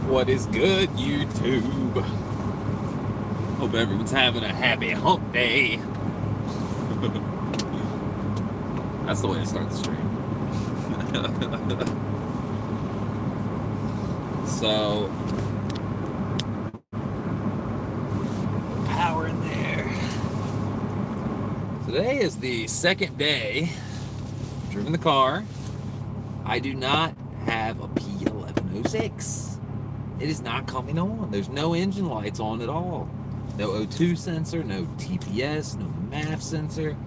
What is good, YouTube? Hope everyone's having a happy hump day. That's the way to start the stream. So, power in there. Today is the second day I've driven the car. I do not have a P1106. It is not coming on. There's no engine lights on at all. No O2 sensor, no TPS, no MAF sensor,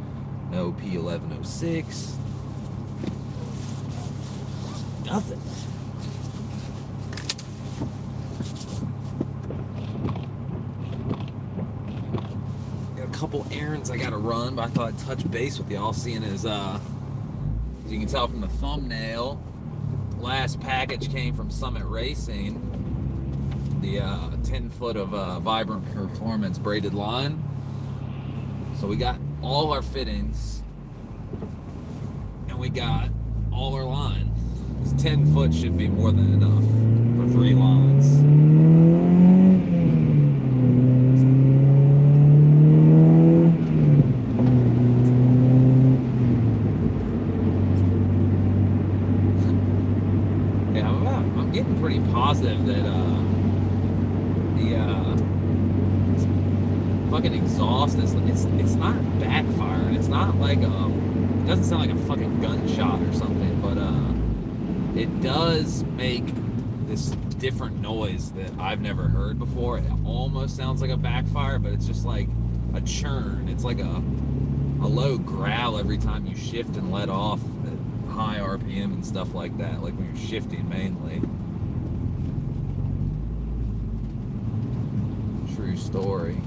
no P1106. Nothing. Got a couple errands I gotta run, but I thought I'd touch base with y'all, seeing as you can tell from the thumbnail, last package came from Summit Racing. The 10 foot of Vibrant Performance braided line. So we got all our fittings and we got all our line. This 10 foot should be more than enough for 3 lines. Yeah, I'm getting pretty positive that fucking exhaust is it's not backfiring. It's not like it doesn't sound like a fucking gunshot or something, but it does make this different noise that I've never heard before. It almost sounds like a backfire, but it's just like a churn. It's like a low growl every time you shift and let off at high RPM and stuff like that, like when you're shifting mainly. True story.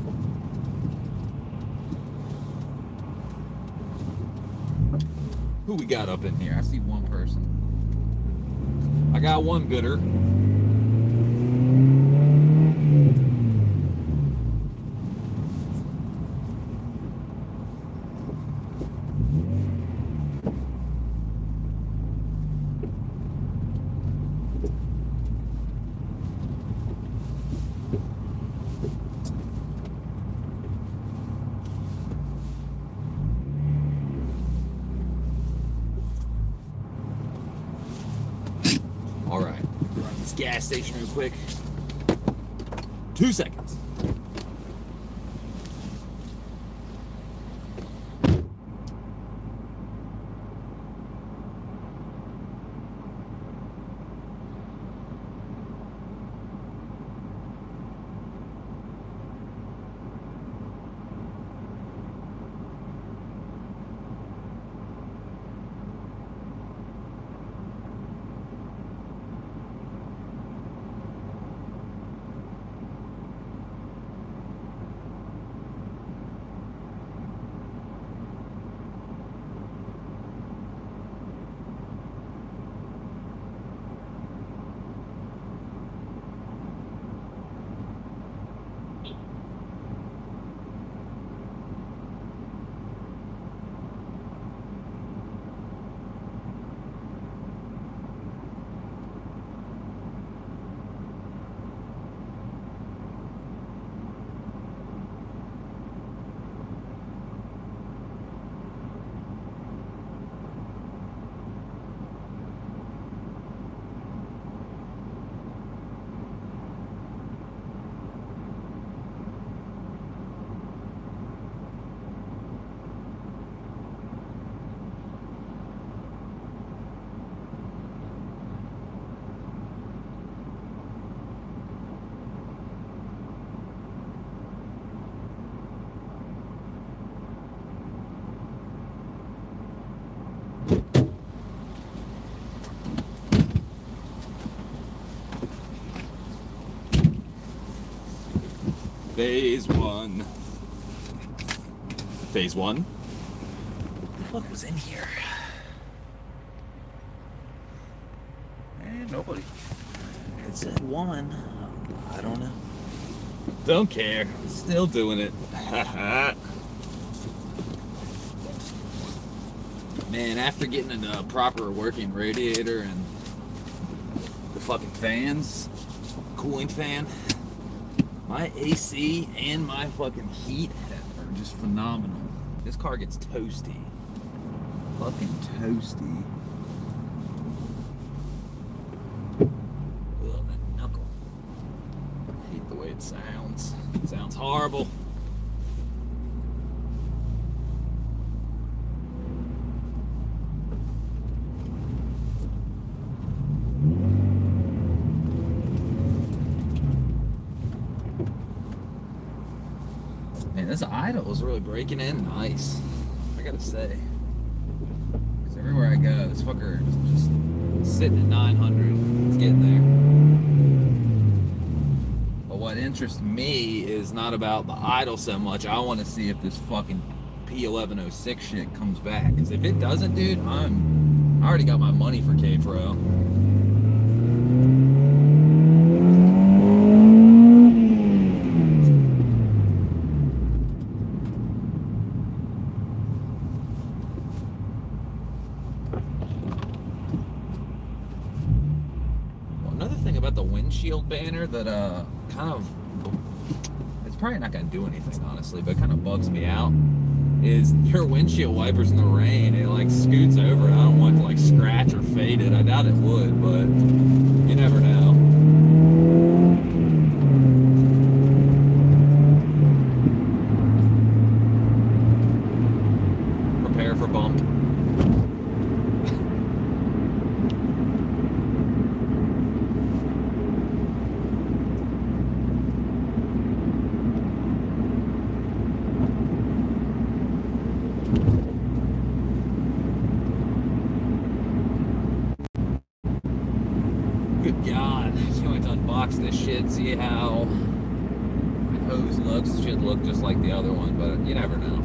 Who we got up in here? I see one person. I got one gooder. Gas station real quick. 2 seconds. Phase 1. Phase 1? What the fuck was in here? Nobody. It said 1. I don't know. Don't care. Still doing it. Man, after getting a proper working radiator and the fucking fans, cooling fan. My AC and my fucking heat are just phenomenal. This car gets toasty. Fucking toasty. Ugh, that knuckle. I hate the way it sounds. It sounds horrible. Man, this idle is really breaking in nice. I gotta say. Because everywhere I go, this fucker is just sitting at 900. It's getting there. But what interests me is not about the idle so much. I want to see if this fucking P1106 shit comes back. Because if it doesn't, dude, I already got my money for K-Pro. About the windshield banner that kind of, it's probably not going to do anything honestly, but kind of bugs me out, is your windshield wipers in the rain, it like scoots over. I don't want it to like scratch or fade it. I doubt it would, but you never know. Prepare for bump. Good God, I can't wait to unbox this shit, see how my hose looks. It should look just like the other one, but you never know.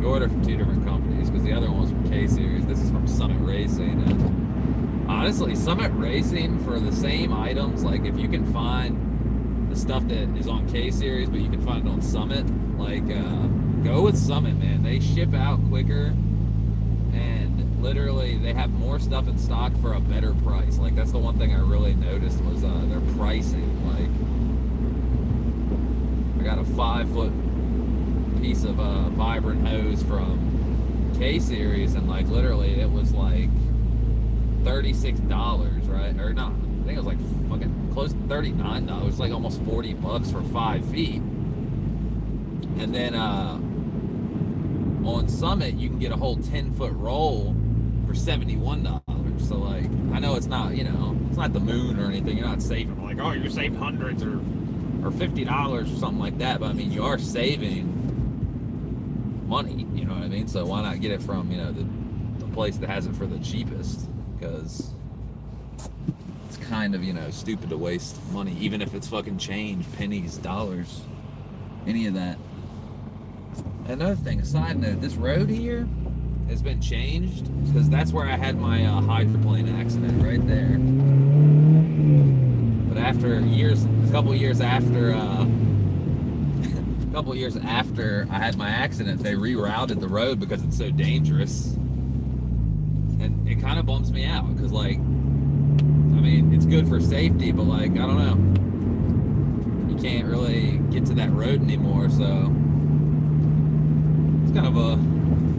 You order from two different companies, because the other one was from K-Series. This is from Summit Racing, and honestly, Summit Racing, for the same items, like if you can find the stuff that is on K-Series, but you can find it on Summit, like, go with Summit, man. They ship out quicker, and literally they have more stuff in stock for a better price. Like, that's the one thing I really noticed was their pricing. Like, I got a 5-foot piece of Vibrant hose from K-Series, and like literally it was like $36, right? Or not, I think it was like fucking close to $39. It's like almost 40 bucks for 5 feet. And then on Summit you can get a whole 10-foot roll for $71. So like, I know it's not, you know, it's not the moon or anything. You're not saving like, oh, you saved hundreds or $50 or something like that. But I mean, you are saving money, you know what I mean? So why not get it from, you know, the place that has it for the cheapest? Because it's kind of, you know, stupid to waste money, even if it's fucking change, pennies, dollars, any of that. Another thing, a side note, this road here has been changed, because that's where I had my hydroplane accident, right there. But after years, a couple years after I had my accident, they rerouted the road because it's so dangerous. And it kind of bumps me out, because like, I mean, it's good for safety, but like, I don't know, you can't really get to that road anymore, so it's kind of a,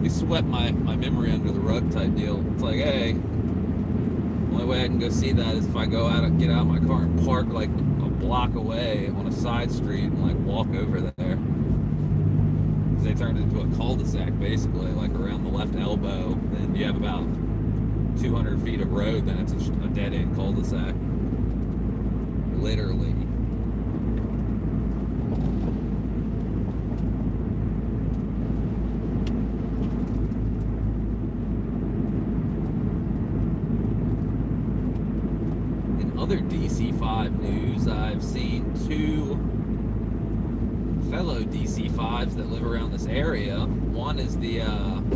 they swept my memory under the rug type deal. It's like, hey, the only way I can go see that is if I go out and get out of my car and park like a block away on a side street and like walk over there. Because they turned it into a cul-de-sac basically, like around the left elbow. Then you have about 200 feet of road, then it's a dead-end cul-de-sac. Literally. Other DC5 news, I've seen two fellow DC5s that live around this area. One is the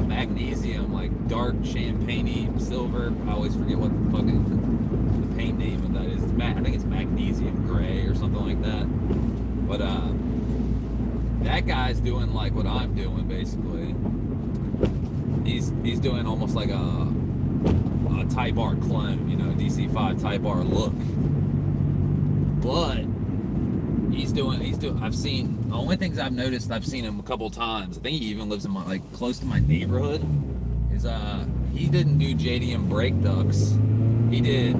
magnesium, like dark champagne-y silver. I always forget what the fucking the paint name of that is. I think it's magnesium gray or something like that. But that guy's doing like what I'm doing basically. He's doing almost like a Type R clone, you know, DC5 Type R look. But he's doing. I've seen the only things I've noticed. I've seen him a couple times. I think he even lives in my close to my neighborhood. Is he didn't do JDM brake ducts. He did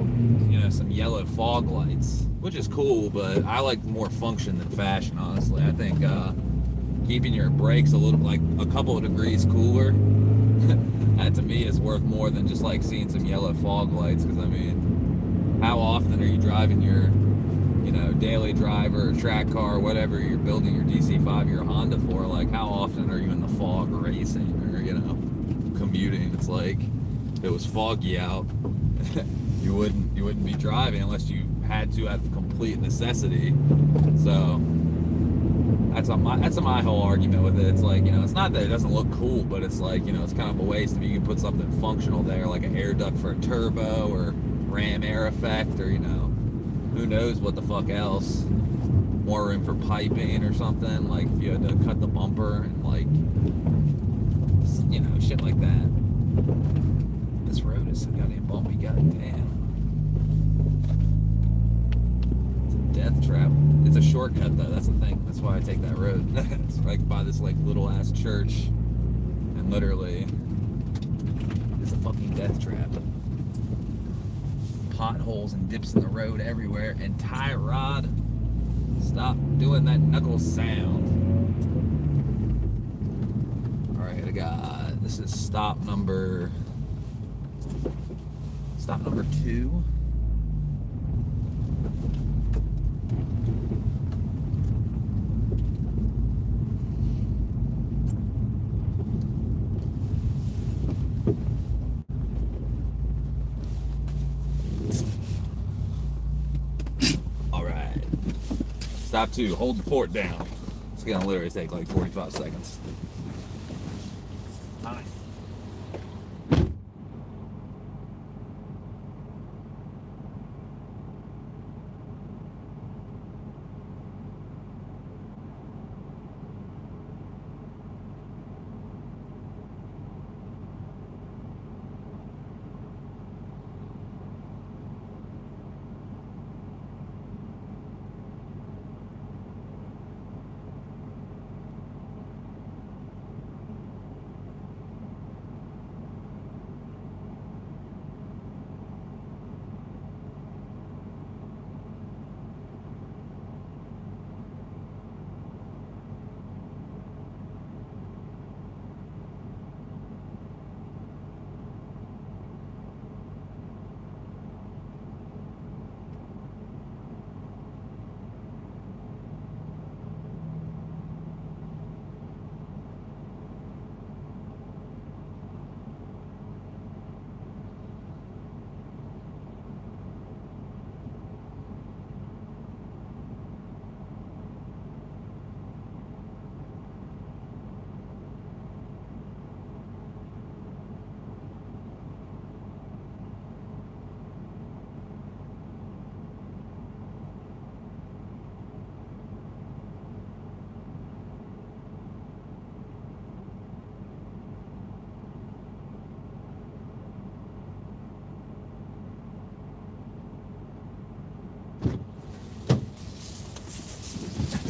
some yellow fog lights, which is cool. But I like more function than fashion. Honestly, I think keeping your brakes a couple of degrees cooler. That to me is worth more than just seeing some yellow fog lights. Because I mean, how often are you driving your daily driver or track car, or whatever you're building your DC5, your Honda for? How often are you in the fog racing or commuting? It's if it was foggy out, you wouldn't be driving unless you had to out of complete necessity. So that's my whole argument with it. It's it's not that it doesn't look cool, but it's it's kind of a waste if you can put something functional there, like an air duct for a turbo or ram air effect, or who knows what the fuck else, more room for piping or something, if you had to cut the bumper and shit like that. This road is so goddamn bumpy, goddamn. It's a death trap. It's a shortcut though, that's the thing. That's why I take that road. It's by this little ass church, and literally it's a fucking death trap. Potholes and dips in the road everywhere. And Tyrod, stop doing that knuckle sound. Alright, this is stop number 2. Stop 2, hold the fort down. It's gonna literally take 45 seconds. Hi.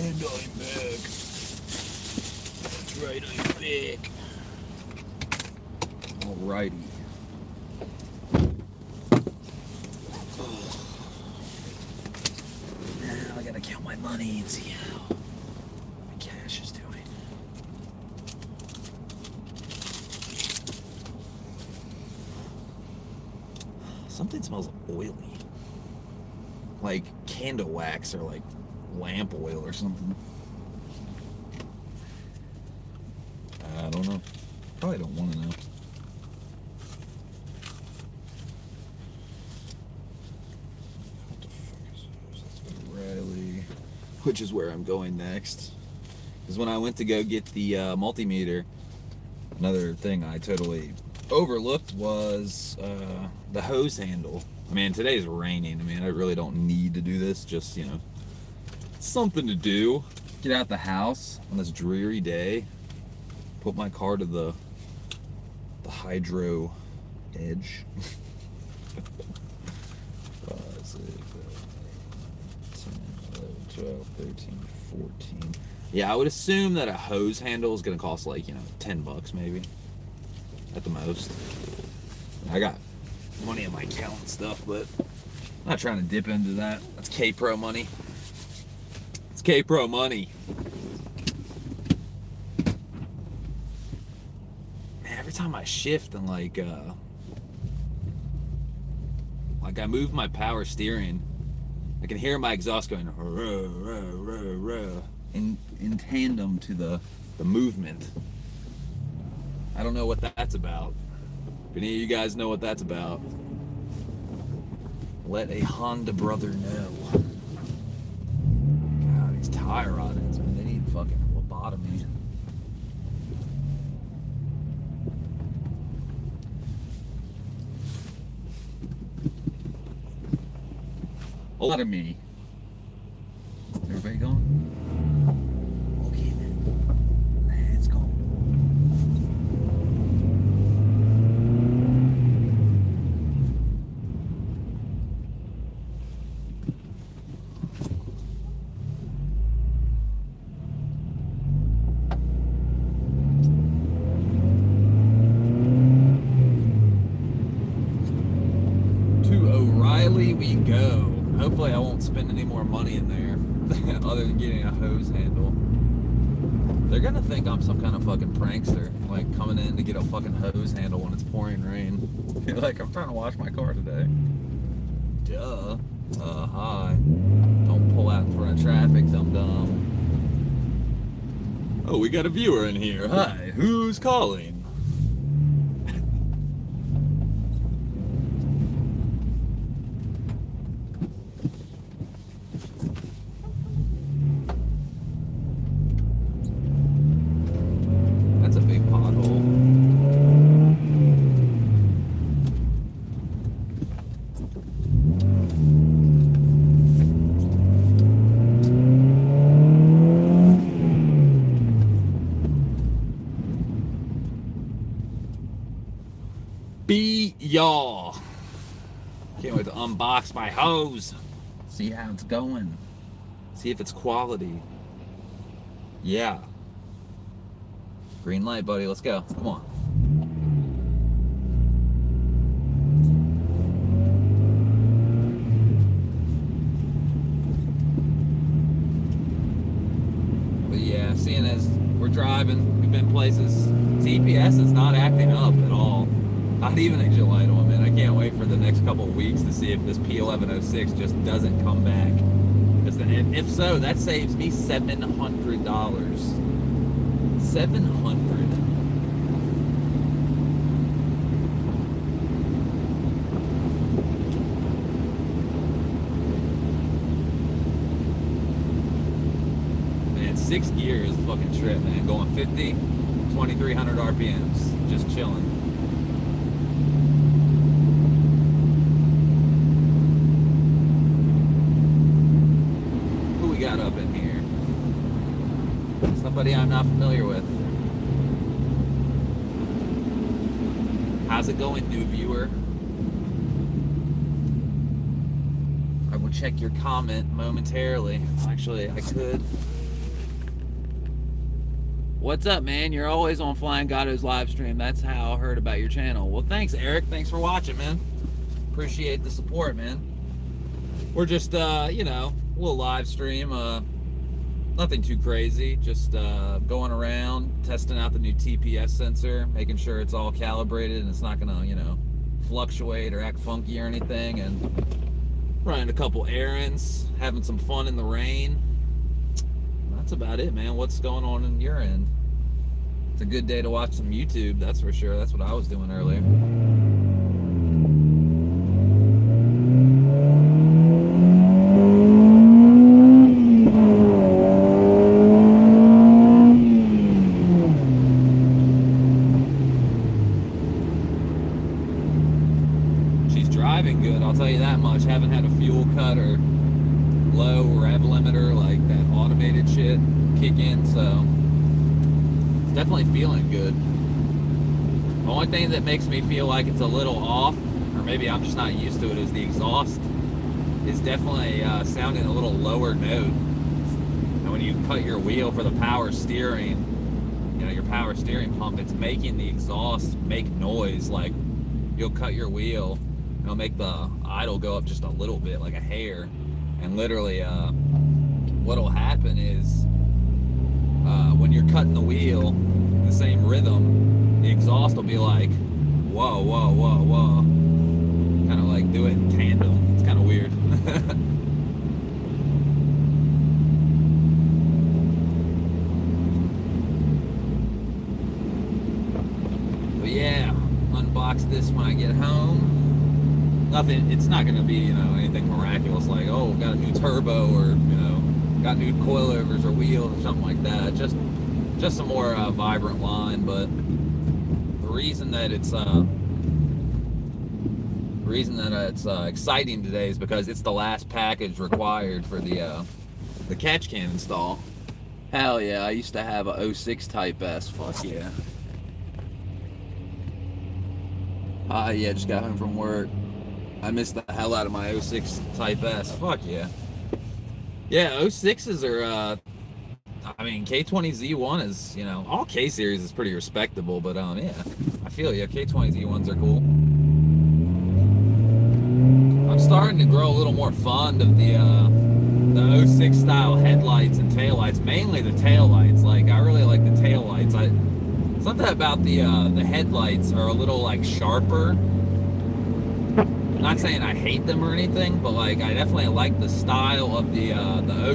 And I'm back. That's right, I'm back. Alrighty. Now I gotta count my money and see how my cash is doing. Something smells oily. Like candle wax or lamp oil or something. I don't know. Probably don't want to know. What the fuck is this? Let's go to Riley, which is where I'm going next. Because when I went to go get the multimeter, another thing I totally overlooked was the hose handle. I mean, today's raining. I mean, I really don't need to do this. Just, something to do. Get out the house on this dreary day. Put my car to the hydro edge. 5, 6, 7, 10. 12, 13, 14. Yeah, I would assume that a hose handle is going to cost like, you know, 10 bucks maybe. At the most. I got money in my account and stuff, but I'm not trying to dip into that. That's K-Pro money. It's K-Pro money. Man, every time I shift and like I move my power steering, I can hear my exhaust going ruh, ruh, ruh, ruh, in tandem to the movement. I don't know what that's about. If any of you guys know what that's about, let a Honda brother know. God, these tire rod ends, man, they need fucking lobotomy. Lobotomy. Is everybody going? Okay, then. Let's go. We go. Hopefully I won't spend any more money in there other than getting a hose handle. They're gonna think I'm some kind of fucking prankster, like coming in to get a fucking hose handle when it's pouring rain. You're like, I'm trying to wash my car today. Duh. Hi. Don't pull out in front of traffic, dum-dum. Oh, we got a viewer in here. Hi, who's calling? Y'all, can't wait to unbox my hose, see how it's going, see if it's quality. Yeah, green light, buddy, let's go, come on. But yeah, seeing as we're driving, we've been places, TPS is not acting up at all. Not even a Gillette on, man. I can't wait for the next couple of weeks to see if this P1106 just doesn't come back. If so, that saves me $700. $700. Man, 6 gears is a fucking trip, man. Going 50, 2,300 RPMs, just chilling. Up in here, somebody I'm not familiar with. How's it going, new viewer? I will check your comment momentarily. Actually, I could. What's up, man? You're always on Flying Gatto's live stream. That's how I heard about your channel. Well, thanks, Eric. Thanks for watching, man. Appreciate the support, man. We're just, you know, a little live stream, nothing too crazy, just going around, testing out the new TPS sensor, making sure it's all calibrated and it's not gonna, you know, fluctuate or act funky or anything, and running a couple errands, having some fun in the rain. That's about it, man. What's going on in your end? It's a good day to watch some YouTube, that's for sure. That's what I was doing earlier. I'll tell you that much. Haven't had a fuel cut or low rev limiter, like that automated shit, kick in, so it's definitely feeling good. The only thing that makes me feel like it's a little off, or maybe I'm just not used to it, is the exhaust is definitely sounding a little lower note. when you cut your wheel for the power steering, you know, your power steering pump, it's making the exhaust make noise. Like, you'll cut your wheel, and it'll make the idle go up just a little bit, like a hair. And literally, what'll happen is, when you're cutting the wheel, the same rhythm, the exhaust will be like, whoa, whoa, whoa, whoa. Kind of like do it in tandem. It's kind of weird. Yeah, unbox this when I get home. Nothing, it's not gonna be, you know, anything miraculous like, oh, got a new turbo, or, you know, got new coilovers or wheels or something like that. Just some more vibrant line. But the reason that it's exciting today is because it's the last package required for the catch can install. Hell yeah, I used to have a 06 Type S. Fuck yeah. Yeah, just got home from work. I missed the hell out of my 06 Type S. Fuck yeah. Yeah, 06s are, I mean, K20Z1 is, you know, all K series is pretty respectable, but, yeah, I feel you. K20Z1s are cool. I'm starting to grow a little more fond of the 06 style headlights and taillights, mainly the taillights. Like, I really like the taillights. Something about the headlights are a little, like, sharper. Not saying I hate them or anything, but, like, I definitely like the style of the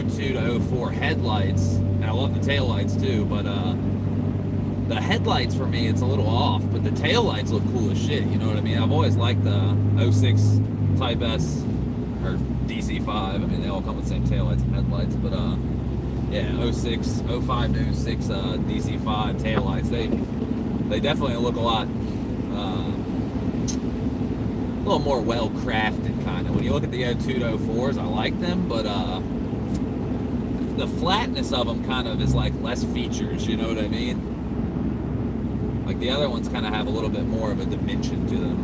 02 to 04 headlights, and I love the taillights too, but the headlights for me, it's a little off, but the taillights look cool as shit, you know what I mean? I've always liked the 06 Type S, or DC5, I mean, they all come with the same taillights and headlights, but, yeah, 06, 05 to 06 DC5 taillights, they definitely look a little more well-crafted, kind of. When you look at the 02 to 04s, I like them, but the flatness of them kind of is like less features, you know what I mean? Like the other ones kind of have a little bit more of a dimension to them,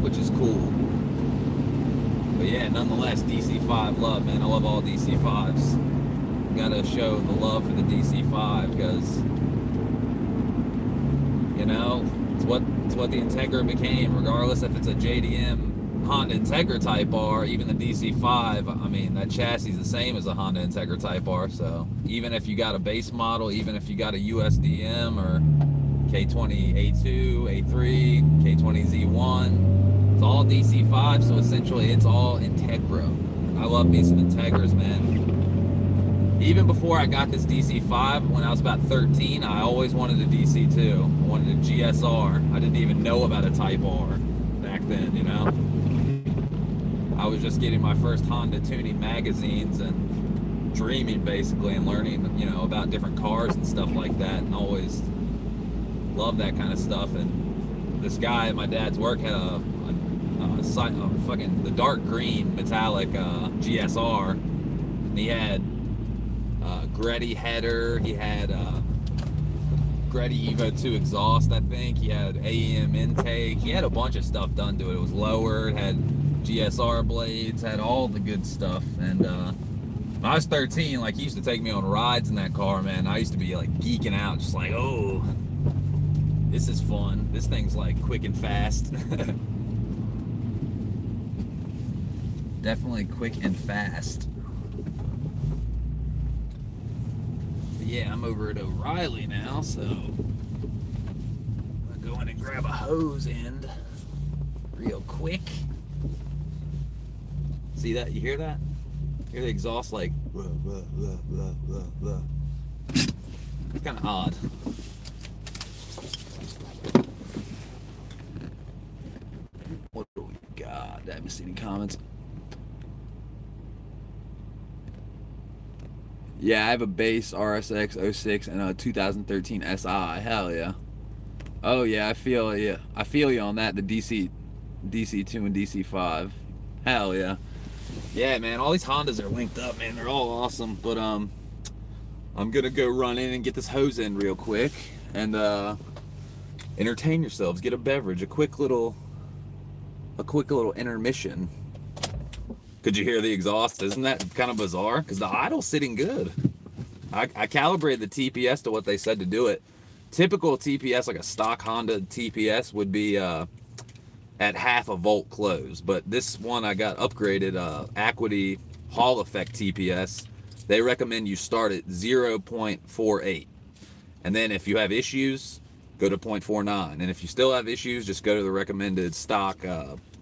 which is cool. But yeah, nonetheless, DC5 love, man. I love all DC5s. Gotta show the love for the DC5 because, you know, it's what the Integra became, regardless if it's a JDM Honda Integra Type R, even the DC5. I mean, that chassis is the same as a Honda Integra Type R, so even if you got a base model, even if you got a USDM or K20A2, A3, K20Z1, it's all DC5, so essentially it's all Integra. I love me some Integras, man. Even before I got this DC5, when I was about 13, I always wanted a DC2. I wanted a GSR. I didn't even know about a Type R back then, you know? I was just getting my first Honda tuning magazines and dreaming, basically, and learning, you know, about different cars and stuff like that, and always loved that kind of stuff. And this guy at my dad's work had a fucking the dark green metallic GSR, and he had Greddy header, he had Greddy Evo 2 exhaust, I think, he had AEM intake, he had a bunch of stuff done to it. It was lower, it had GSR blades, had all the good stuff. And when I was 13, like, he used to take me on rides in that car, man. I used to be like geeking out, just like, oh, this is fun, this thing's like quick and fast. Definitely quick and fast. But yeah, I'm over at O'Reilly now, so I'm gonna go in and grab a hose end real quick. See that? You hear that? Hear the exhaust like blah, blah, blah, blah, blah, blah. It's kind of odd. What do we got? I haven't seen any comments. Yeah, I have a base RSX 06 and a 2013 SI. Hell yeah. Oh yeah, I feel you on that. The DC2 and DC5. Hell yeah. Yeah, man, all these Hondas are linked up, man. They're all awesome. But I'm gonna go run in and get this hose in real quick and entertain yourselves. Get a beverage, a quick little intermission. Could you hear the exhaust? Isn't that kind of bizarre? Because the idle's sitting good. I calibrated the TPS to what they said to do it. Typical TPS, like a stock Honda TPS, would be at half a volt close. But this one I got upgraded, Acuity Hall Effect TPS. They recommend you start at 0.48. And then if you have issues, go to 0.49. And if you still have issues, just go to the recommended stock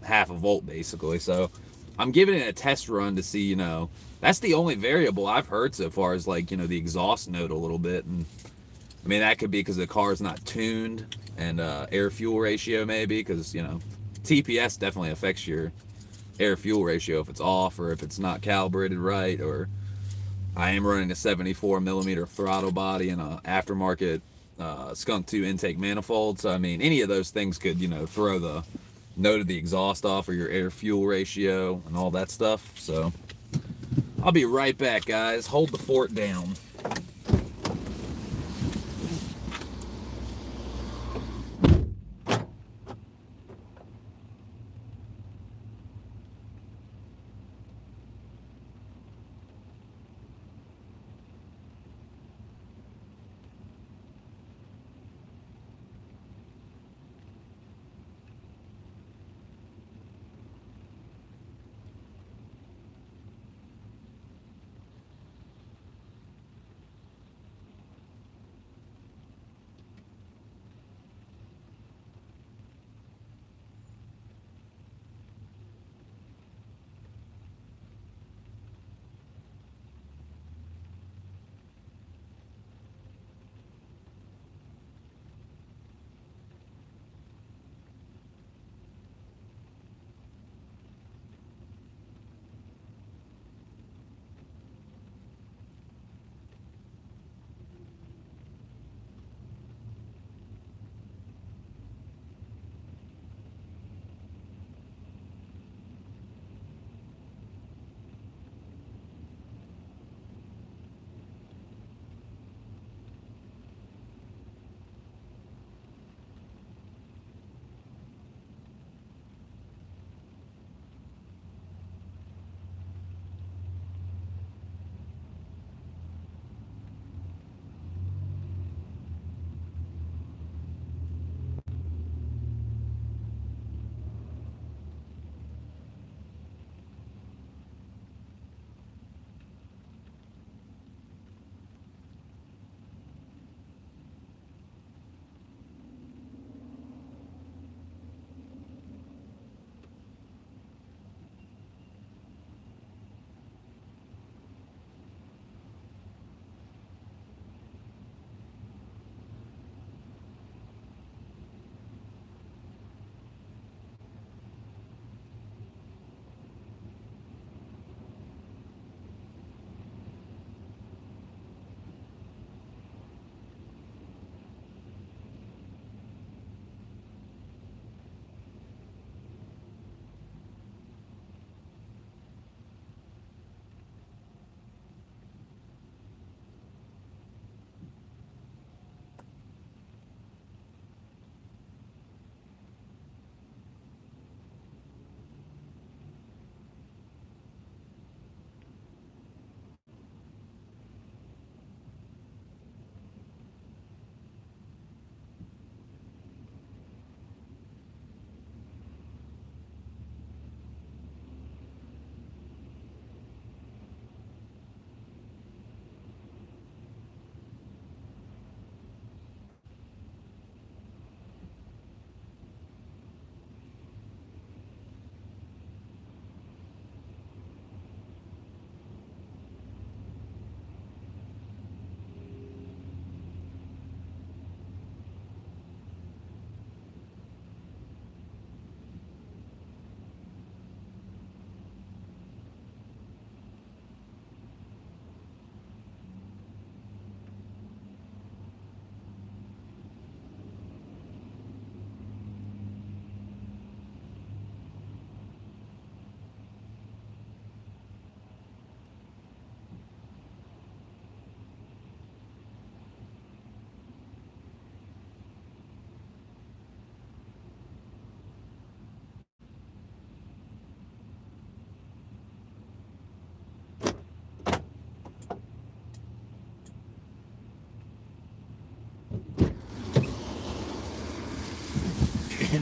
half a volt, basically. So I'm giving it a test run to see, you know, that's the only variable I've heard so far is, like, you know, the exhaust note a little bit. And I mean, that could be because the car's not tuned, and air-fuel ratio maybe, because, you know, TPS definitely affects your air-fuel ratio if it's off or if it's not calibrated right. Or I am running a 74 millimeter throttle body and a aftermarket Skunk 2 intake manifold. So, I mean, any of those things could, you know, throw the note of the exhaust off, or your air-fuel ratio and all that stuff. So I'll be right back, guys. Hold the fort down.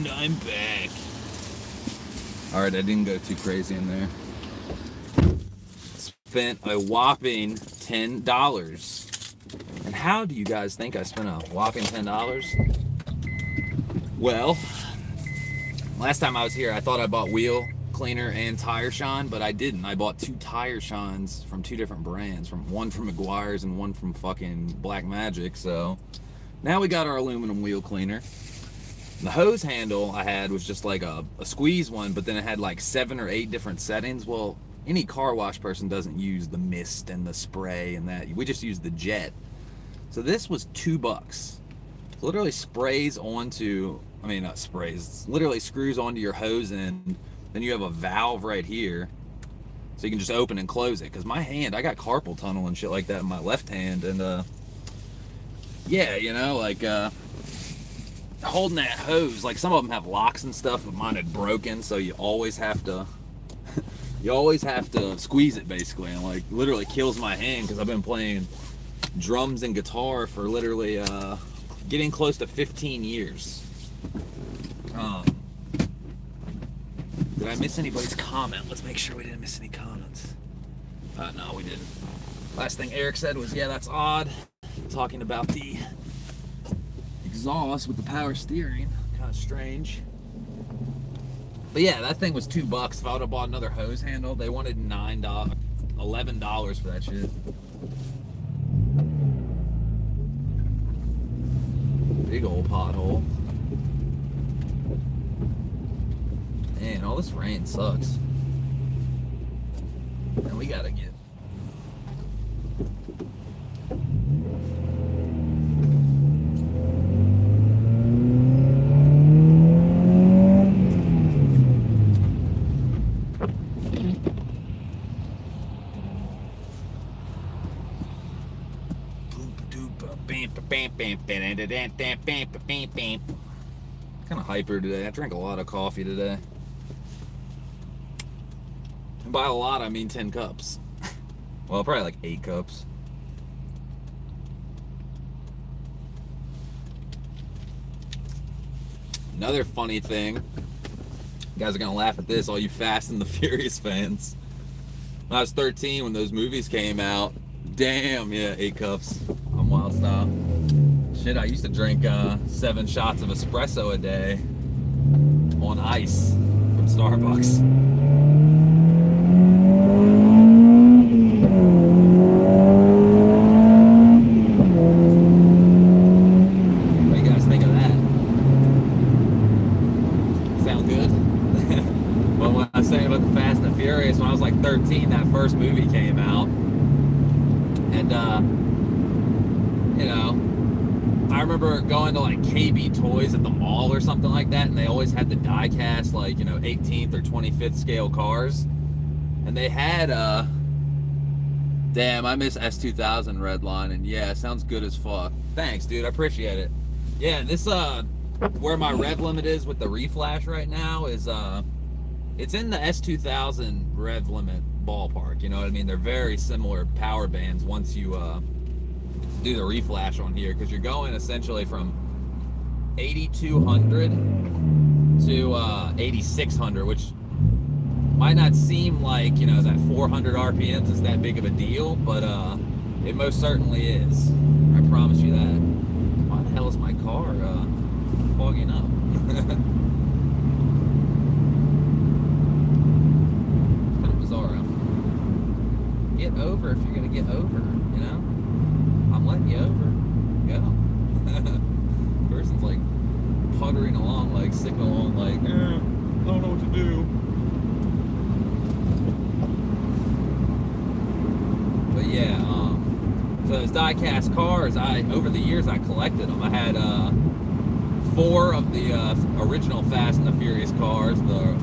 And I'm back. Alright, I didn't go too crazy in there. Spent a whopping $10. And how do you guys think I spent a whopping $10? Well, last time I was here, I thought I bought wheel cleaner and tire shine, but I didn't. I bought 2 tire shines from 2 different brands, one from Meguiar's and one from fucking Black Magic. So now we got our aluminum wheel cleaner. The hose handle I had was just like a squeeze one, but then it had like 7 or 8 different settings. Well, any car wash person doesn't use the mist and the spray and that. We just use the jet. So this was $2. It literally sprays onto, I mean not sprays, literally screws onto your hose end. Then you have a valve right here, so you can just open and close it. Because my hand, I got carpal tunnel and shit like that in my left hand, and yeah, you know, like holding that hose, like some of them have locks and stuff, but mine had broken, so you always have to, squeeze it basically, and like literally kills my hand because I've been playing drums and guitar for literally getting close to 15 years. Did I miss anybody's comment? Let's make sure we didn't miss any comments. No, we didn't. Last thing Eric said was, yeah, that's odd. Talking about the exhaust with the power steering. Kind of strange. But yeah, that thing was $2. If I would have bought another hose handle, they wanted $9, $11 for that shit. Big old pothole. Man, all this rain sucks. And we gotta get... Kind of hyper today. I drank a lot of coffee today. And by a lot, I mean 10 cups. Well, probably like 8 cups. Another funny thing, you guys are gonna laugh at this, all you Fast and the Furious fans. When I was 13, when those movies came out, damn, yeah, 8 cups on Wild Style. Shit, I used to drink 7 shots of espresso a day on ice from Starbucks. That first movie came out, and you know, I remember going to like KB Toys at the mall or something like that, and they always had the die-cast, like, you know, 18th or 25th scale cars, and they had damn, I miss S2000 Redline, and yeah, it sounds good as fuck. Thanks, dude, I appreciate it. Yeah, this where my rev limit is with the reflash right now is it's in the S2000 rev limit ballpark, you know what I mean? They're very similar power bands once you do the reflash on here, because you're going essentially from 8200 to 8600, which might not seem like, you know, that 400 RPMs is that big of a deal, but it most certainly is. I promise you that. Why the hell is my car fogging up? Get over if you're gonna get over, you know? I'm letting you over. Go. Person's like puttering along, like sicking along, like, I don't know what to do. But yeah, so those die-cast cars, over the years I collected them. I had 4 of the original Fast and the Furious cars, the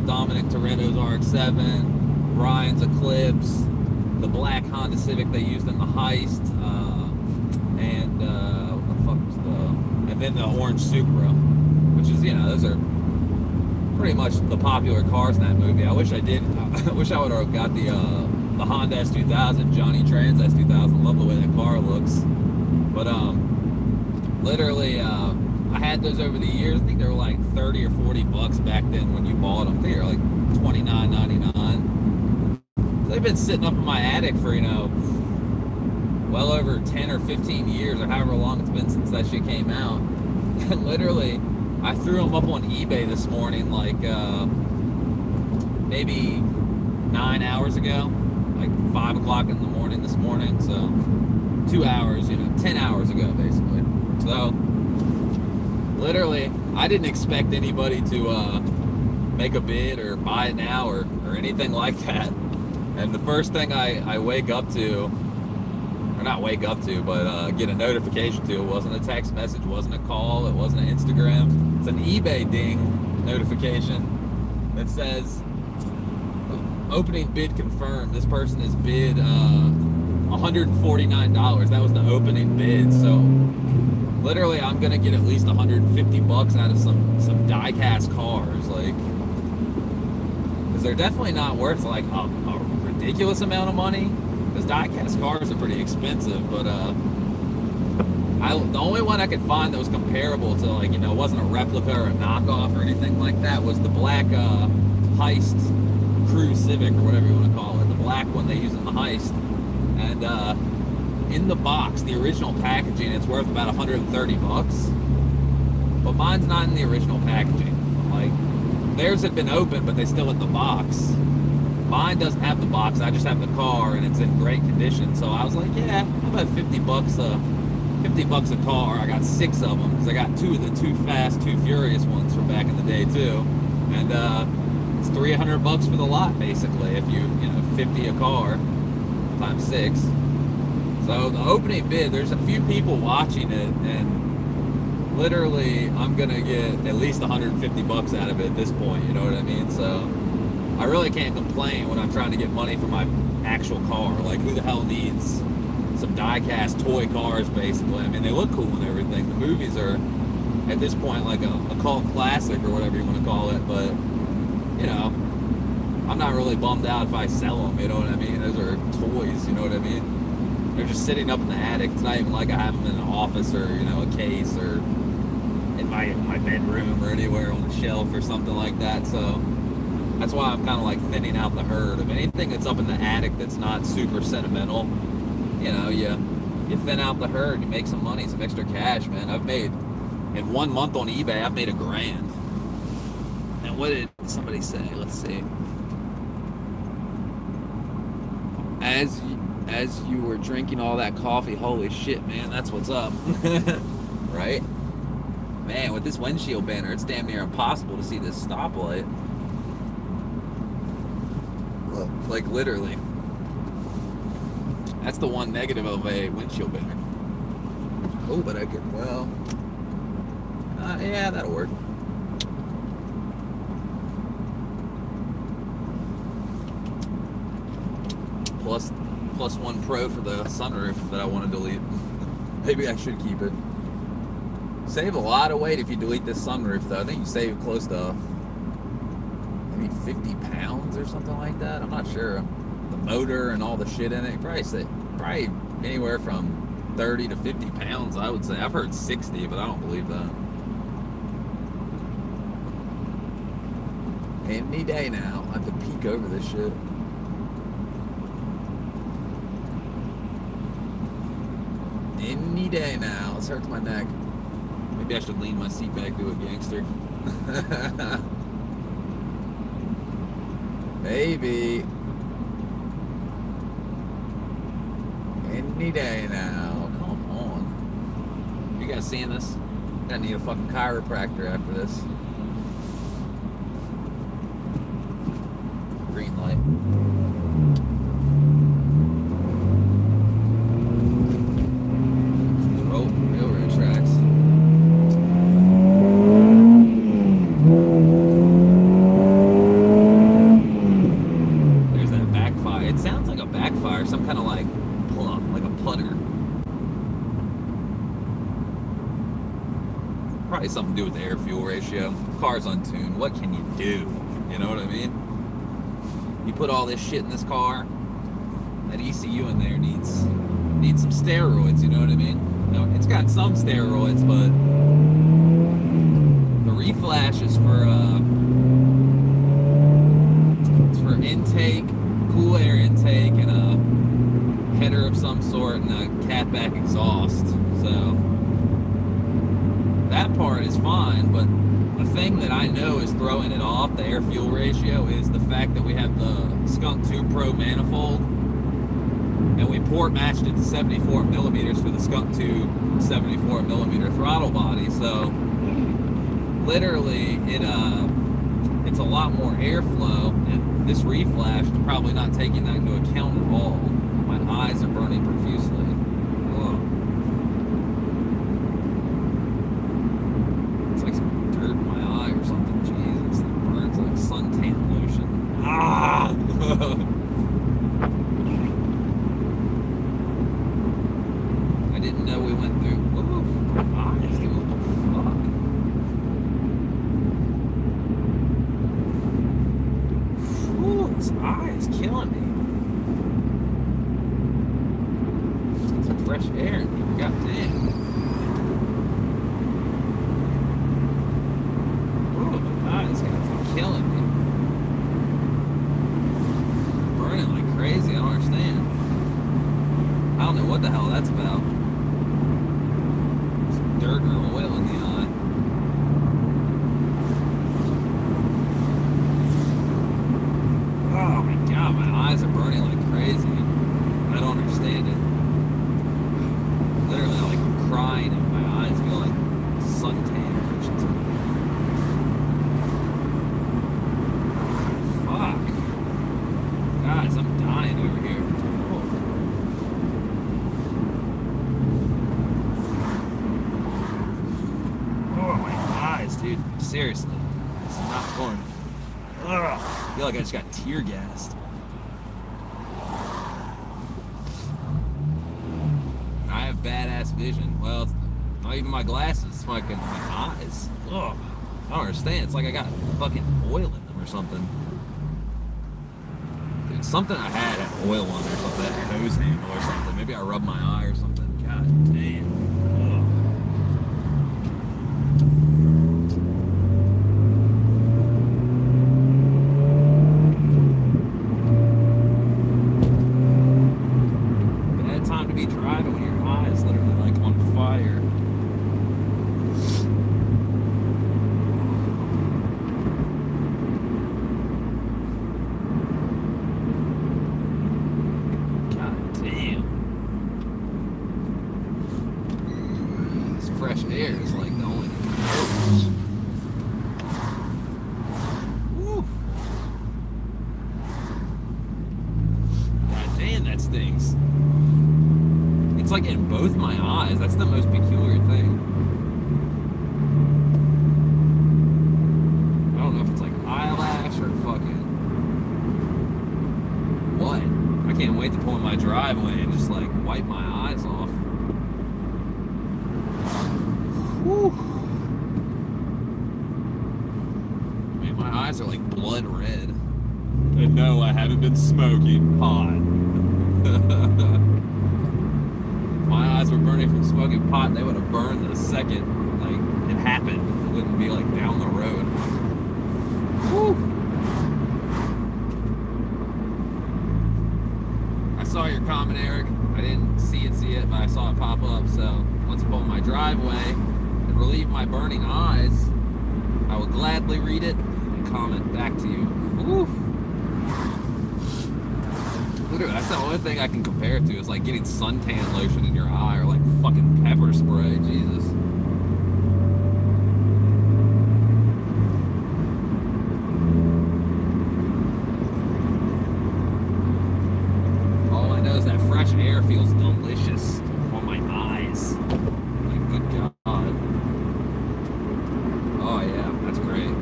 Dominic Toretto's RX-7, Ryan's Eclipse, the black Honda Civic they used in the heist, and what the fuck was and then the orange Supra, which is, you know, those are pretty much the popular cars in that movie. I wish I did. I wish I would have got the Honda S2000, Johnny Trans S2000. Love the way that car looks, but literally, I I had those over the years. I think they were like 30 or 40 bucks back then when you bought them. I think they were like $29.99. So they've been sitting up in my attic for, you know, well over 10 or 15 years, or however long it's been since that shit came out. And literally, I threw them up on eBay this morning, like maybe 9 hours ago, like 5 o'clock in the morning this morning. So 2 hours, you know, 10 hours ago, basically. So literally, I didn't expect anybody to make a bid or buy it now or anything like that. And the first thing I wake up to, or not wake up to, but get a notification to, it wasn't a text message, wasn't a call, it wasn't an Instagram. It's an eBay ding notification that says, opening bid confirmed. This person has bid $149. That was the opening bid. So literally, I'm gonna get at least 150 bucks out of some die-cast cars, like, because they're definitely not worth like a ridiculous amount of money. Because die-cast cars are pretty expensive, but the only one I could find that was comparable to, like, you know, wasn't a replica or a knockoff or anything like that, was the black Heist Crew Civic, or whatever you want to call it, the black one they use in the Heist. And in the box, the original packaging, it's worth about 130 bucks. But mine's not in the original packaging. Like, theirs had been open, but they still in the box. Mine doesn't have the box. I just have the car, and it's in great condition. So I was like, yeah, how about 50 bucks? 50 bucks a car. I got 6 of them because I got 2 of the Too Fast, Too Furious ones from back in the day too. And it's 300 bucks for the lot, basically, if you know, 50 a car times 6. So the opening bid, there's a few people watching it, and literally I'm gonna get at least 150 bucks out of it at this point, you know what I mean? So I really can't complain when I'm trying to get money for my actual car. Like, who the hell needs some die-cast toy cars, basically? I mean, they look cool and everything. The movies are, at this point, like a cult classic or whatever you want to call it, but, you know, I'm not really bummed out if I sell them, you know what I mean? Those are toys, you know what I mean? They're just sitting up in the attic. It's not even like I have them in an office or, you know, a case or in my bedroom or anywhere on the shelf or something like that. So that's why I'm kind of like thinning out the herd. If anything that's up in the attic that's not super sentimental, you know, you thin out the herd, you make some money, some extra cash, man. I've made, in 1 month on eBay, I've made $1,000. And what did somebody say? Let's see. As you were drinking all that coffee, holy shit, man, that's what's up. Right? Man, with this windshield banner, it's damn near impossible to see this stoplight. Like, literally. That's the one negative of a windshield banner. Oh, but I could, well, yeah, that'll work. Plus 1 Pro for the sunroof that I want to delete. Maybe I should keep it. Save a lot of weight if you delete this sunroof, though. I think you save close to maybe 50 pounds or something like that. I'm not sure. The motor and all the shit in it, probably anywhere from 30 to 50 pounds, I would say. I've heard 60, but I don't believe that. Any day now, I have to peek over this shit. Any day now. This hurts my neck. Maybe I should lean my seat back, do a gangster. Maybe. Any day now. Come on. You guys seeing this? I'm gonna need a fucking chiropractor after this. Green light. Probably something to do with the air-fuel ratio. The car's untuned. What can you do? You know what I mean? You put all this shit in this car, that ECU in there needs some steroids, you know what I mean? You know, it's got some steroids, but reflash is for intake, cool air intake, and a header of some sort, and a catback exhaust. So that part is fine, but the thing that I know is throwing it off, the air-fuel ratio, is the fact that we have the Skunk 2 Pro manifold, and we port matched it to 74 millimeters for the Skunk 2 74 millimeter throttle body. So literally, it's a lot more airflow, and this reflash is probably not taking that into account at all. My eyes are burning profusely. Ugh. It's like some dirt in my eye or something. Jesus, it burns like suntan lotion. Ah! I didn't know we went through. Whoa, my eyes, dude. What the fuck? Ooh, this eye is killing me. Let's get some fresh air in here. God damn. Ooh, my eyes are killing me. Burning like crazy. I don't understand. I don't know what the hell that's about. Some dirt or oil in the eye. Oh my god, my eyes are burning like crazy. I don't understand it. Literally, like I'm crying and my eyes feel like suntan or something. Fuck. Guys, I'm dying over here. Oh my eyes, dude. Seriously. This is not fun. Ugh. I feel like I just got tear gassed. I have badass vision. Well, it's not even my glasses, it's fucking my eyes. Ugh. I don't understand. It's like I got fucking oil in them or something. Dude, something I had oil on there or something, that hose handle or something. Maybe I rubbed my eye or something. God damn. Driving when your eye is literally like on fire. God damn. This fresh air is like the only thing that helps. Woo. God damn, that stings. It's like in both my eyes. That's the most peculiar thing. I don't know if it's like eyelash or fucking what. I can't wait to pull in my driveway and just like wipe my eyes off. Whew. Man, my eyes are like blood red. And no, I haven't been smoking pot. My eyes were burning from smoking pot, and they would have burned the second, like, it happened. It wouldn't be, like, down the road. Woo! I saw your comment, Eric. I didn't see it, but I saw it pop up, so once I pull in my driveway and relieve my burning eyes, I will gladly read it and comment back to you. Woo! Literally, that's the only thing I can compare it to is like getting suntan lotion in your eye or like fucking pepper spray. Jesus. All I know is that fresh air feels delicious on my eyes. Like, good God. Oh yeah, that's great.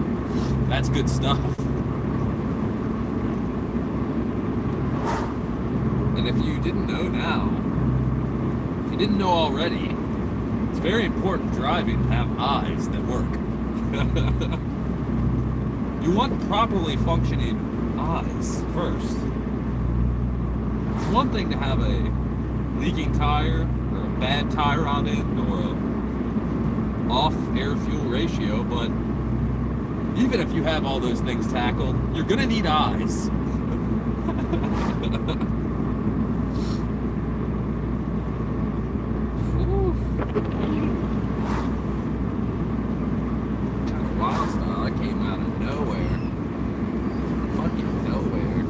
That's good stuff. And if you didn't know now, if you didn't know already, it's very important driving to have eyes that work. You want properly functioning eyes first. It's one thing to have a leaking tire or a bad tie rod end or a off air fuel ratio, but Even if you have all those things tackled, you're gonna need eyes. Kind of wild style. That came out of nowhere. Fucking nowhere.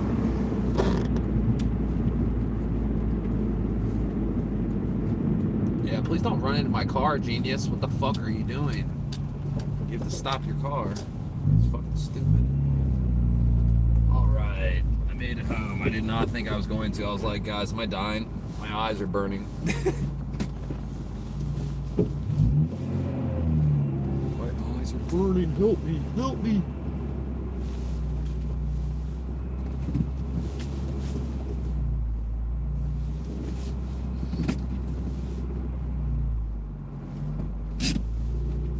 Yeah, please don't run into my car, genius. What the fuck are you doing? You have to stop your car. It's fucking stupid. Alright, I made it home. I did not think I was going to. I was like, guys, am I dying? My eyes are burning. My eyes are burning. Help me, help me.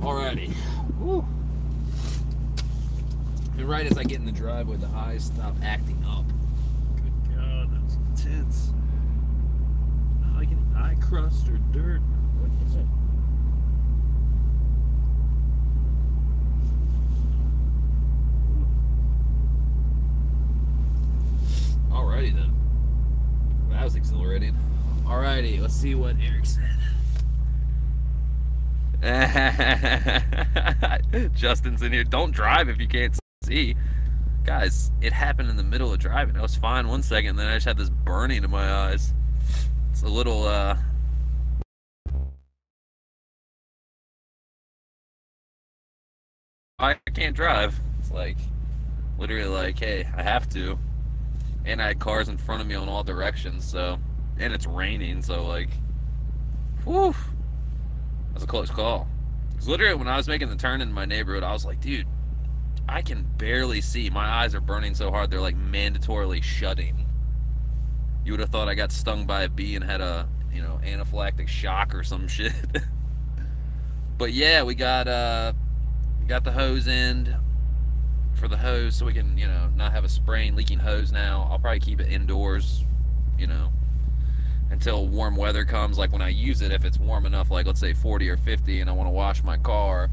Alrighty. Woo. And right as I get in the driveway, the eyes stop acting up. Good God, that's intense. Not like any eye crust or dirt. What is it? Alrighty then. That was exhilarating. Alrighty, let's see what Eric said. Justin's in here. Don't drive if you can't see. Guys, it happened in the middle of driving. I was fine 1 second, then I just had this burning in my eyes. It's a little, I can't drive. It's like, literally like, hey, I have to. And I had cars in front of me on all directions, so, and it's raining, so like, whew. That's a close call. Because literally when I was making the turn in my neighborhood, I was like, dude, I can barely see. My eyes are burning so hard, they're like mandatorily shutting. You would have thought I got stung by a bee and had a, you know, anaphylactic shock or some shit. But yeah, we got the hose end for the hose so we can, you know, not have a spraying, leaking hose now. I'll probably keep it indoors, you know, until warm weather comes. Like when I use it, if it's warm enough, like let's say 40 or 50, and I want to wash my car,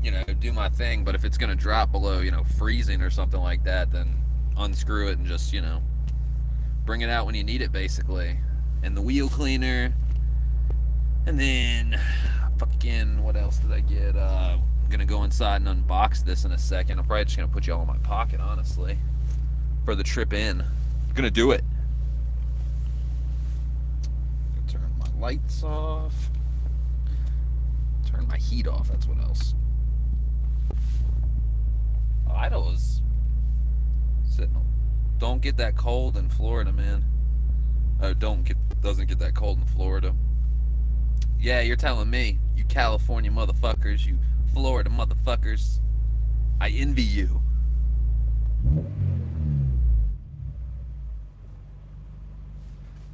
you know, do my thing. But if it's gonna drop below, you know, freezing or something like that, then unscrew it and just, you know, bring it out when you need it, basically. And the wheel cleaner, and then fucking, what else did I get? I'm gonna go inside and unbox this in a second. I'm probably just gonna put you all in my pocket, honestly, for the trip in. I'm gonna do it. Turn my lights off. Turn my heat off. That's what else. Idle is sitting on. Don't get that cold in Florida, man. Oh, doesn't get that cold in Florida. Yeah, you're telling me, you California motherfuckers, you Florida motherfuckers. I envy you.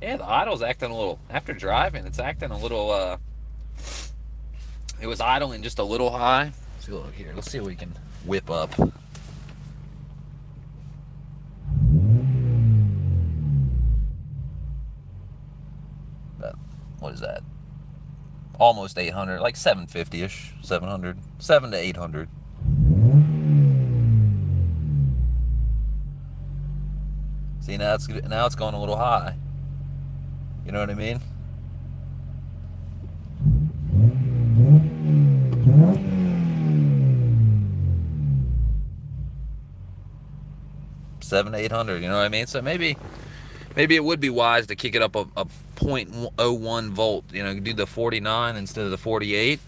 Yeah, the idle's acting a little, after driving, it's acting a little, it was idling just a little high. Let's see, look here, let's see what we can whip up. What is that? Almost 800, like 750-ish, 700, 7 to 800. See, now it's going a little high. You know what I mean? $700 to $800, you know what I mean? So maybe it would be wise to kick it up a 0.01 volt, you know, do the 49 instead of the 48.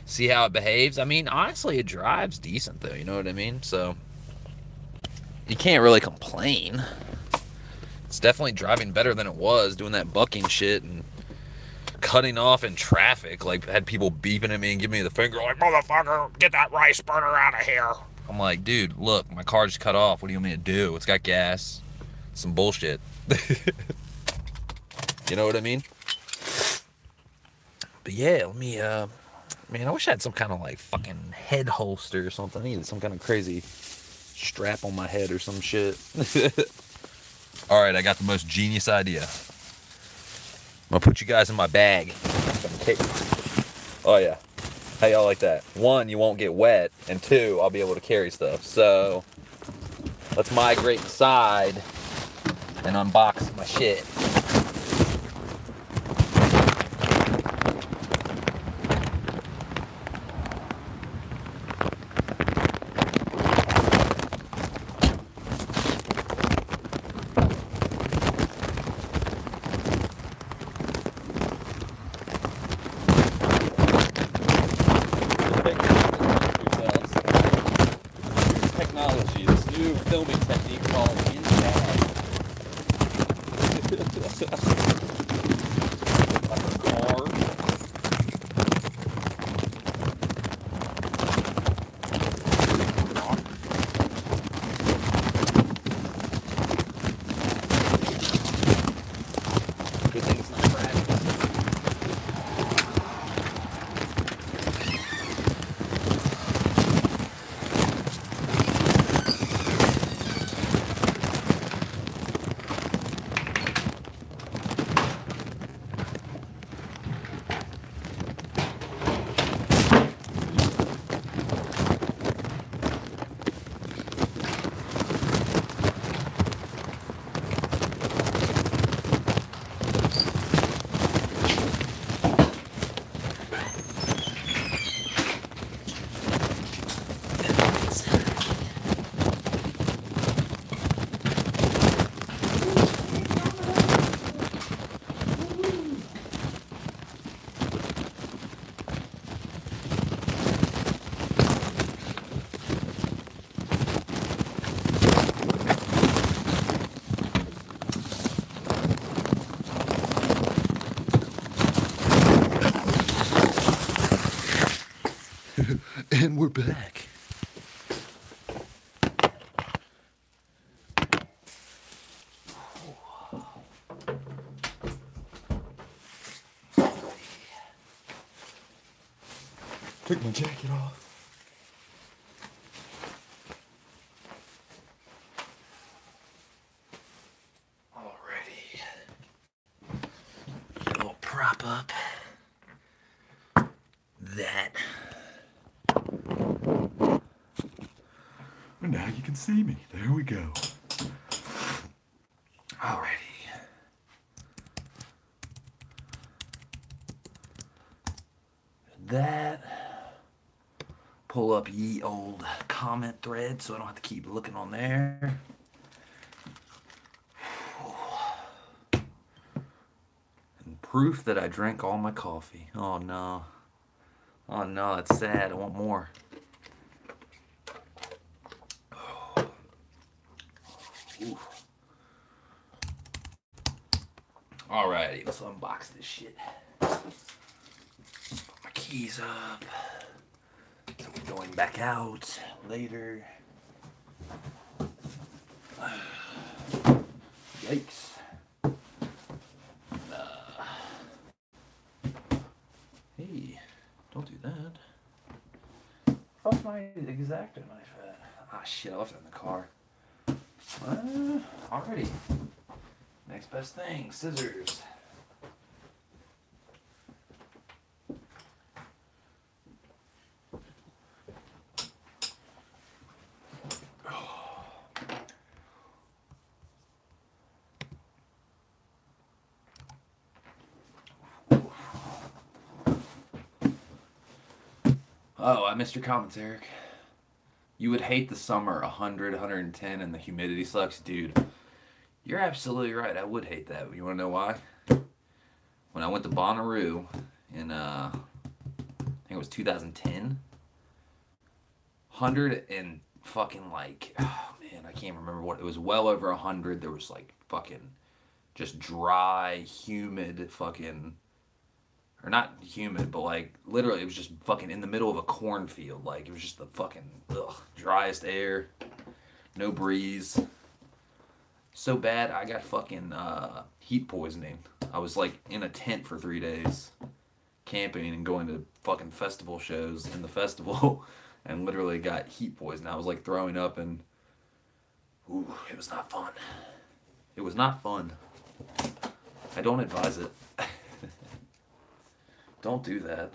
See how it behaves. I mean, honestly, it drives decent though, you know what I mean? So you can't really complain. It's definitely driving better than it was, doing that bucking shit and cutting off in traffic. Like, had people beeping at me and giving me the finger like, motherfucker, get that rice burner out of here. I'm like, dude, look, my car just cut off. What do you want me to do? It's got gas. Some bullshit. You know what I mean? But yeah, let me, man, I wish I had some kind of like fucking head holster or something. I needed some kind of crazy strap on my head or some shit. All right, I got the most genius idea. I'm gonna put you guys in my bag. Oh yeah. How y'all like that? One, you won't get wet, and two, I'll be able to carry stuff. So let's migrate inside and unbox my shit. Technology, this new filming technique called in-bag. Like a car. Good thing it's not fragile. And we're back. Took my jacket off. Alrighty. Get a little prop up. That. And now you can see me. There we go. Alrighty. That. Pull up ye old comment thread so I don't have to keep looking on there. And proof that I drank all my coffee. Oh no. Oh no, that's sad. I want more. Alrighty, let's unbox this shit. Put my keys up. So we're going back out later. Yikes. Hey, don't do that. Fuck my X-Acto knife at? Ah shit, I left it in the car. Alrighty. Next best thing, scissors. Oh, I missed your comments, Eric. You would hate the summer, 100, 110, and the humidity sucks. Dude, you're absolutely right. I would hate that. You want to know why? When I went to Bonnaroo in, I think it was 2010, 100 and fucking like, oh man, I can't remember what, it was well over 100. There was like fucking just dry, humid fucking, or not humid, but like literally it was just fucking in the middle of a cornfield. Like it was just the fucking driest air, no breeze. So bad I got fucking heat poisoning. I was like in a tent for 3 days, camping and going to fucking festival shows in the festival, and literally got heat poisoning. I was like throwing up, and ooh, it was not fun. It was not fun. I don't advise it. Don't do that.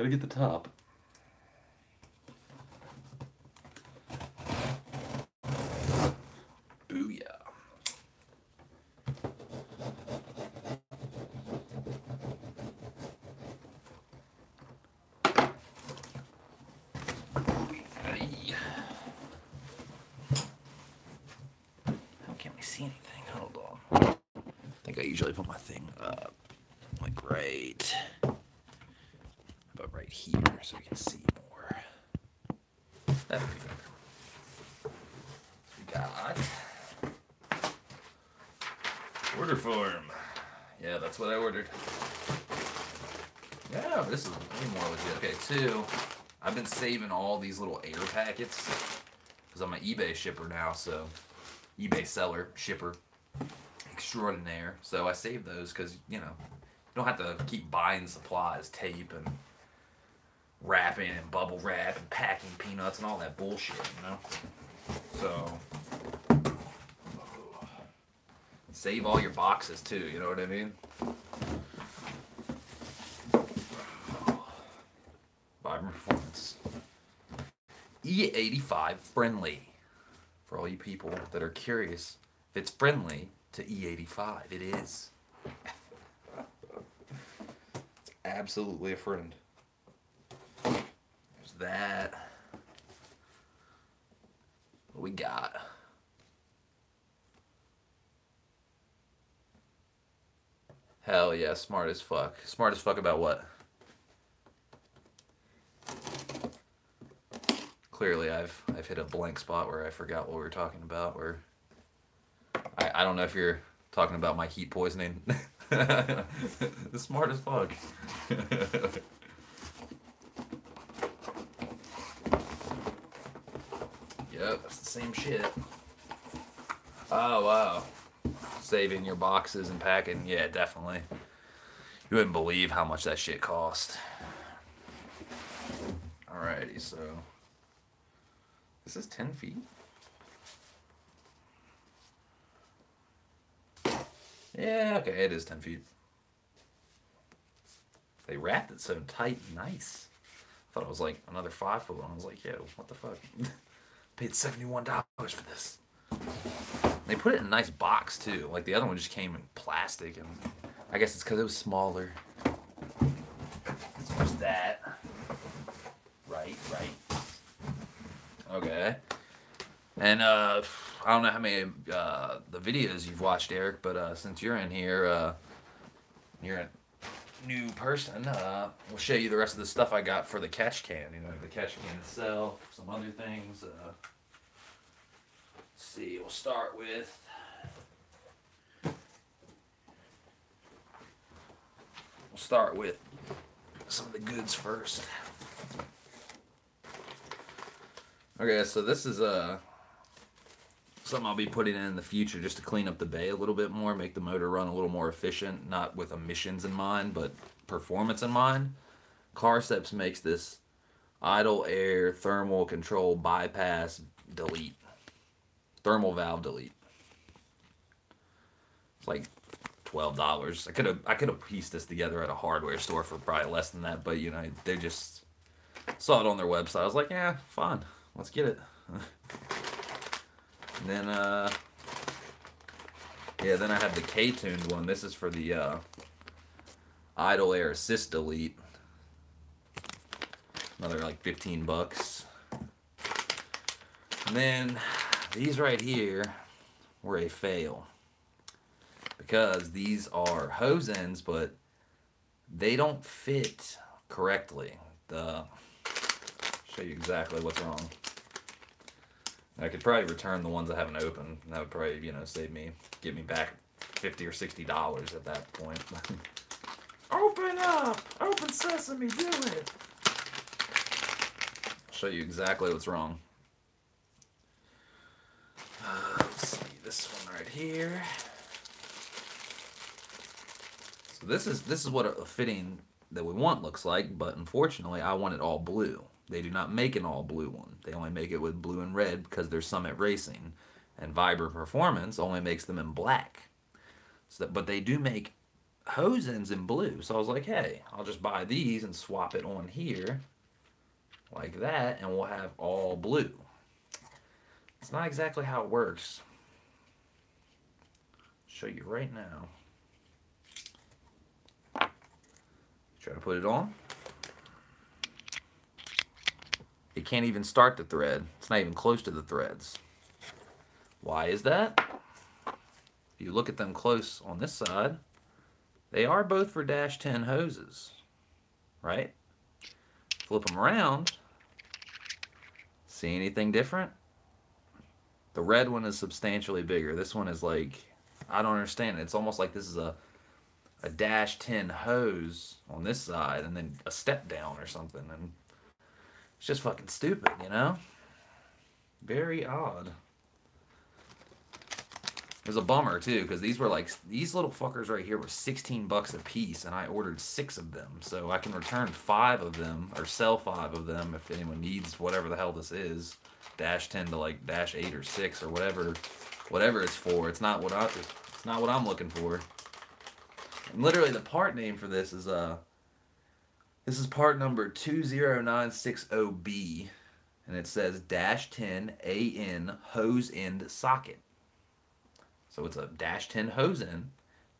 Gotta get the top. Booyah. Hey. How can't we see anything? Hold on. I think I usually put my thing up, like right about right here, so we can see more. That'd be better. We got order form. Yeah, that's what I ordered. Yeah, this is way more legit. Okay, 2. I've been saving all these little air packets because I'm an eBay shipper now, so eBay seller, shipper extraordinaire. So I save those because, you know, you don't have to keep buying supplies, tape and wrapping and bubble wrap and packing peanuts and all that bullshit, you know? So save all your boxes too, you know what I mean? Vibrant Performance. E85 friendly. For all you people that are curious if it's friendly to E85, it is. It's absolutely a friend. There's that. What we got? Hell yeah, smart as fuck. Smart as fuck about what? Clearly I've hit a blank spot where I forgot what we were talking about, where I don't know if you're talking about my heat poisoning. Smart as fuck. Yep, that's the same shit. Oh wow. Saving your boxes and packing, yeah, definitely. You wouldn't believe how much that shit cost. Alrighty, so this is 10 feet. Yeah, okay, it is 10 feet. They wrapped it so tight and nice. I thought it was like another 5 foot one. I was like, yo, what the fuck? Paid $71 for this. They put it in a nice box too. Like the other one just came in plastic, and I guess it's because it was smaller. So there's that. Right. Okay. And I don't know how many the videos you've watched, Eric, but since you're in here, you're a new person. We'll show you the rest of the stuff I got for the catch can. You know, the catch can itself, some other things. Let's see. We'll start with. Some of the goods first. Okay, so this is something I'll be putting in the future just to clean up the bay a little bit more, make the motor run a little more efficient, not with emissions in mind, but performance in mind. Carceps makes this idle air thermal control bypass delete. Thermal valve delete. It's like $12. I could have pieced this together at a hardware store for probably less than that, but you know, they just saw it on their website. I was like, yeah, fine. Let's get it. And then, then I have the K-tuned one. This is for the idle air assist delete. Another like $15. And then these right here were a fail, because these are hose ends, but they don't fit correctly. Show you exactly what's wrong. I could probably return the ones I haven't opened. That would probably, you know, give me back $50 or $60 at that point. Open up! Open sesame, do it! I'll show you exactly what's wrong. Let's see, this one right here. So this is what a fitting that we want looks like, but unfortunately I want it all blue. They do not make an all blue one. They only make it with blue and red because they're Summit Racing, and Vibrant Performance only makes them in black. So but they do make hose ends in blue. So I was like, hey, I'll just buy these and swap it on here like that, and we'll have all blue. It's not exactly how it works. I'll show you right now. Try to put it on. It can't even start the thread. It's not even close to the threads. Why is that? If you look at them close on this side, they are both for dash 10 hoses, right? Flip them around. See anything different? The red one is substantially bigger. This one is like, I don't understand it. It's almost like this is a dash 10 hose on this side and then a step down or something. And it's just fucking stupid, you know? Very odd. It was a bummer too, because these were like, these little fuckers right here were 16 bucks a piece, and I ordered 6 of them. So I can return 5 of them, or sell 5 of them if anyone needs whatever the hell this is. Dash 10 to like dash 8 or 6 or whatever it's for. It's not what I'm looking for. And literally the part name for this is this is part number 20960B, and it says dash 10 AN hose end socket. So it's a dash 10 hose end.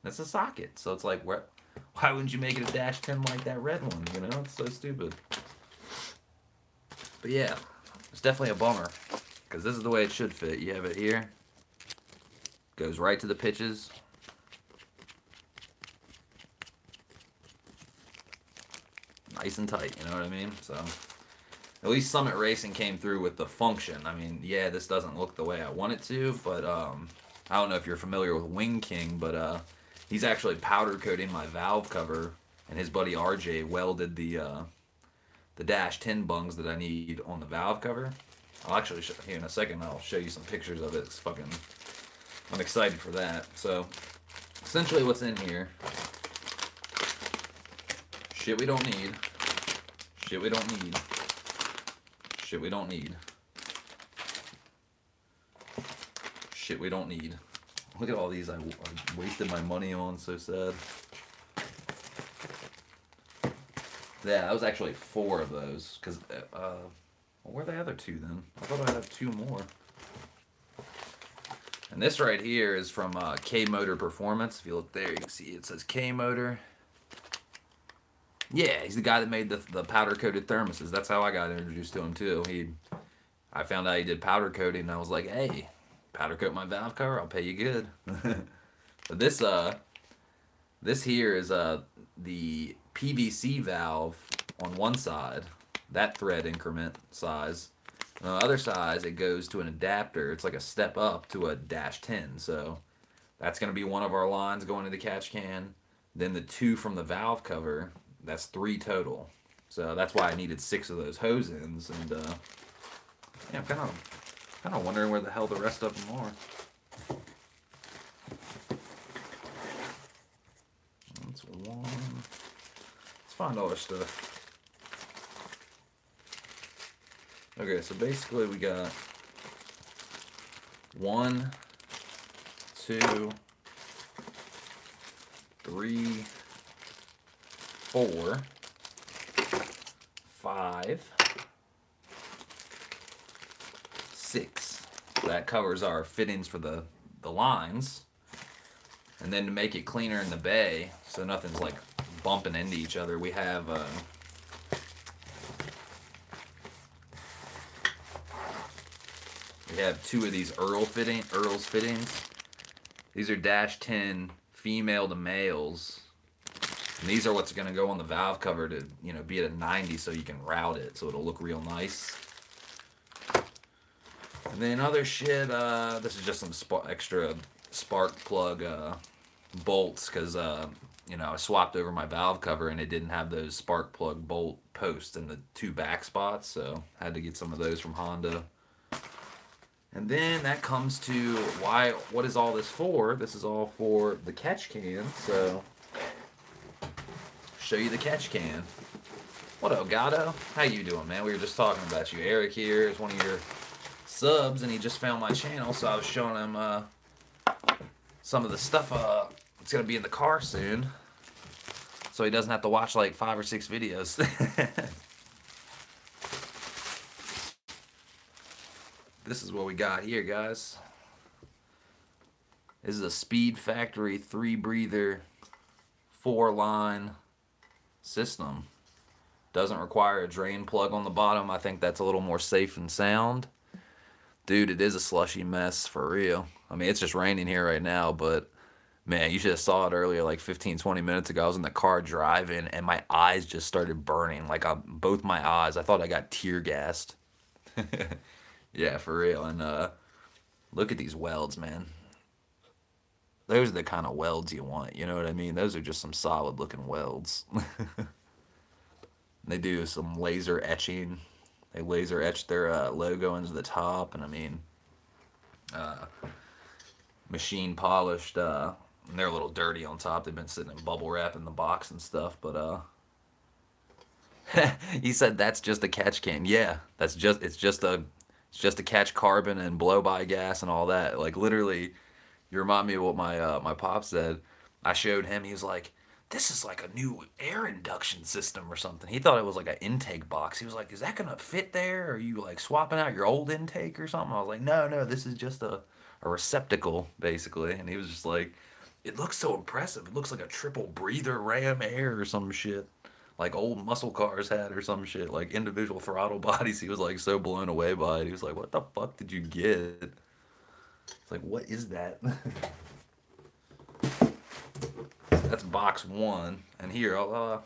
That's a socket. So it's like, why wouldn't you make it a dash 10 like that red one? You know, it's so stupid. But yeah, it's definitely a bummer, because this is the way it should fit. You have it here, goes right to the pitches. Nice and tight, you know what I mean? So at least Summit Racing came through with the function. I mean, yeah, this doesn't look the way I want it to, but I don't know if you're familiar with Wing King, but he's actually powder coating my valve cover, and his buddy RJ welded the dash 10 bungs that I need on the valve cover. I'll actually show here in a second. I'll show you some pictures of it. It's fucking, I'm excited for that. So essentially what's in here, shit we don't need, shit we don't need, shit we don't need, shit we don't need. Look at all these I wasted my money on, so sad. Yeah, that was actually 4 of those, because, well, where are the other 2 then? I thought I had 2 more. And this right here is from K-Motor Performance. If you look there, you can see it says K-Motor. Yeah, he's the guy that made the powder-coated thermoses. That's how I got introduced to him, too. I found out he did powder coating, and I was like, hey, powder coat my valve cover, I'll pay you good. But this here is the PVC valve on one side, that thread increment size. On the other side, it goes to an adapter. It's like a step up to a dash 10. So that's going to be one of our lines going to the catch can. Then the 2 from the valve cover, that's 3 total. So that's why I needed 6 of those hose ends. And yeah, I'm kind of wondering where the hell the rest of them are. That's 1. Let's find all our stuff. Okay, so basically we got 1, 2, 3, 4, 5, 6. That covers our fittings for the lines. And then to make it cleaner in the bay, so nothing's like bumping into each other, we have 2 of these Earl's fittings. These are dash 10 female to males. And these are what's going to go on the valve cover to, you know, be at a 90 so you can route it so it'll look real nice. And then other shit, this is just some extra spark plug bolts, because, you know, I swapped over my valve cover and it didn't have those spark plug bolt posts in the 2 back spots, so I had to get some of those from Honda. And then that comes to what is all this for? This is all for the catch can, so show you the catch can. What up, Gato? How you doing, man? We were just talking about you. Eric here is one of your subs, and he just found my channel, so I was showing him some of the stuff that's going to be in the car soon. so he doesn't have to watch like 5 or 6 videos. This is what we got here, guys. This is a Speed Factory 3-breather 4-line system. Doesn't require a drain plug on the bottom. I think that's a little more safe and sound. Dude, it is a slushy mess for real. I mean, it's just raining here right now, but man, you should have saw it earlier, like 15, 20 minutes ago. I was in the car driving, and my eyes just started burning. Like, both my eyes. I thought I got tear gassed. Yeah, for real. And look at these welds, man. Those are the kind of welds you want. You know what I mean? Those are just some solid-looking welds. They do some laser etching. They laser etch their logo into the top, and I mean, machine polished. And they're a little dirty on top. They've been sitting in bubble wrap in the box and stuff. But he said that's just a catch can. Yeah, it's just to catch carbon and blow by gas and all that. Like literally, you remind me of what my pop said. I showed him. He was like, this is like a new air induction system or something. He thought it was like an intake box. He was like, is that gonna fit there? Are you like swapping out your old intake or something? I was like, no, this is just a receptacle, basically. And he was just like, it looks so impressive. It looks like a triple breather Ram Air or some shit. Like old muscle cars had or some shit. Like individual throttle bodies. He was like so blown away by it. He was like, what the fuck did you get? It's like, what is that? That's box 1. And here, I'll,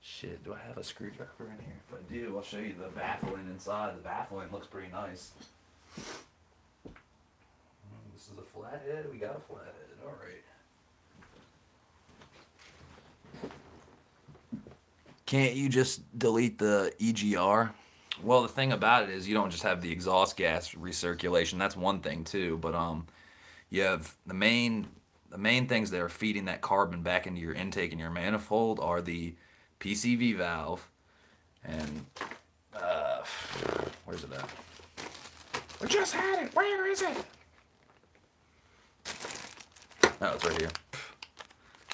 shit, do I have a screwdriver in here? If I do, I'll show you the baffling inside. The baffling looks pretty nice. This is a flathead? We got a flathead, alright. Can't you just delete the EGR? Well, the thing about it is you don't just have the exhaust gas recirculation. That's one thing too, but you have the main things that are feeding that carbon back into your intake and your manifold are the PCV valve and where's it at? We just had it. Where is it? Oh, it's right here.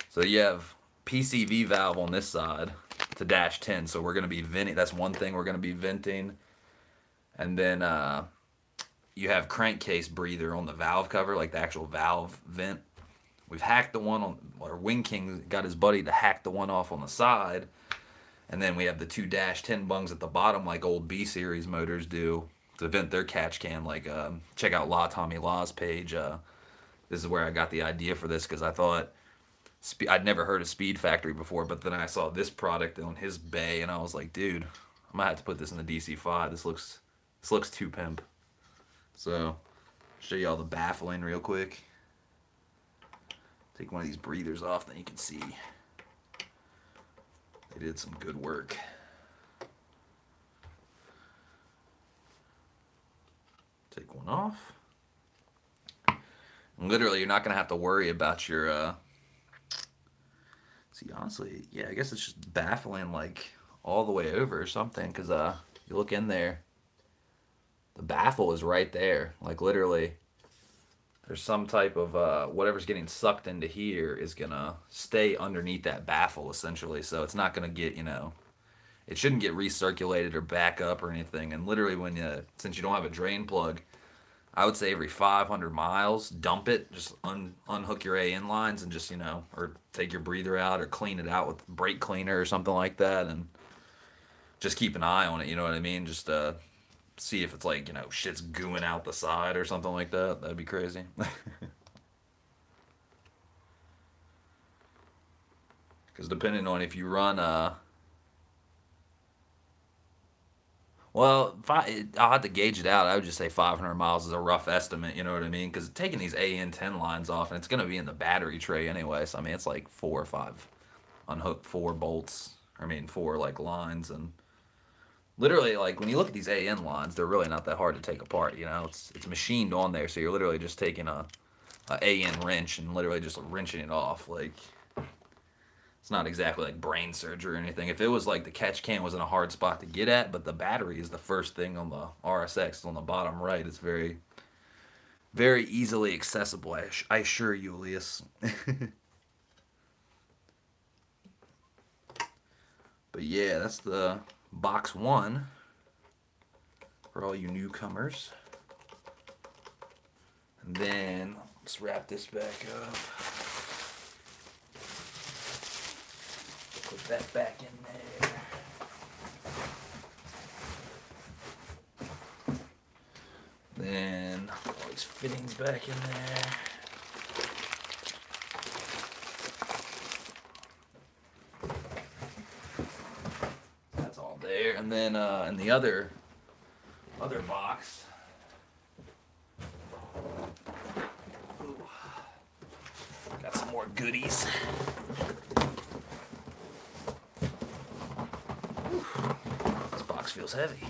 So you have PCV valve on this side to dash 10. So we're going to be venting. That's one thing we're going to be venting. And then you have crankcase breather on the valve cover, like the actual valve vent. We've hacked the one on, or Wing King got his buddy to hack the one off on the side. And then we have the 2 dash 10 bungs at the bottom like old B-Series motors do to vent their catch can. Like, check out La Tommy Law's page. This is where I got the idea for this because I thought, I'd never heard of Speed Factory before, but then I saw this product on his bay and I was like, dude, I might have to put this in the DC-5. This looks too pimp. So, show you all the baffling real quick. Take one of these breathers off, then you can see they did some good work. Take one off. And literally, you're not going to have to worry about your... See, honestly, yeah, I guess it's just baffling, like, all the way over or something, because you look in there, the baffle is right there. Like, literally, there's some type of, whatever's getting sucked into here is going to stay underneath that baffle, essentially. So it's not going to get, you know, it shouldn't get recirculated or back up or anything. And literally, when you, since you don't have a drain plug, I would say every 500 miles, dump it, just unhook your AN lines and just, you know, or take your breather out or clean it out with brake cleaner or something like that. And just keep an eye on it, you know what I mean? Just, see if it's like, you know, shit's gooing out the side or something like that. That'd be crazy. Because depending on if you run, well, I'll have to gauge it out. I would just say 500 miles is a rough estimate, you know what I mean? Because taking these AN10 lines off, and it's going to be in the battery tray anyway, so I mean, it's like 4 or 5, unhook 4 bolts, I mean, 4 like lines, and literally, like, when you look at these AN lines, they're really not that hard to take apart, you know? It's machined on there, so you're literally just taking a AN wrench and literally just wrenching it off. Like, it's not exactly like brain surgery or anything. If it was like the catch can was in a hard spot to get at, but the battery is the first thing on the RSX. It's on the bottom right. It's very, very easily accessible, I assure you, Elias. But yeah, that's the box 1 for all you newcomers. And then let's wrap this back up. Put that back in there. Then all these fittings back in there. That's all there. And then in the other box, ooh, got some more goodies. This box feels heavy.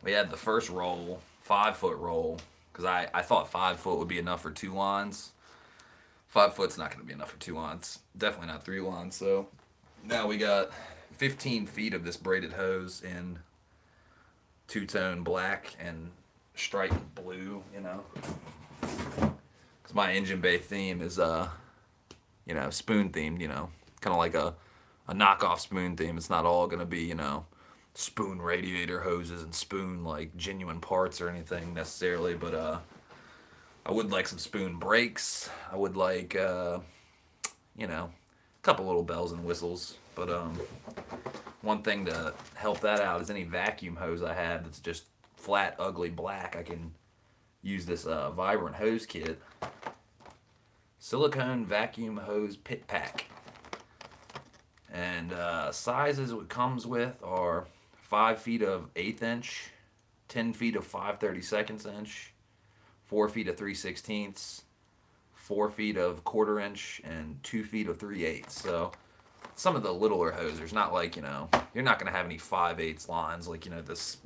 We had the first roll, 5-foot roll, because I thought 5 foot would be enough for 2 lines. 5 foot's not going to be enough for 2 lines. Definitely not 3 lines. So now we got 15 feet of this braided hose in two-tone black and striped blue, you know. Because my engine bay theme is, you know, spoon themed, you know. Kind of like a knockoff spoon theme. It's not all going to be, you know, spoon radiator hoses and spoon like genuine parts or anything necessarily, but I would like some spoon brakes. I would like you know, a couple little bells and whistles. But one thing to help that out is any vacuum hose I have that's just flat ugly black, I can use this Vibrant hose kit. Silicone vacuum hose pit pack. And sizes it comes with are 5 feet of 1/8 inch, 10 feet of 5/32 inch, 4 feet of 3/16, 4 feet of 1/4 inch, and 2 feet of 3/8. So some of the littler hosers, not like, you know, you're not going to have any 5/8 lines like, you know, this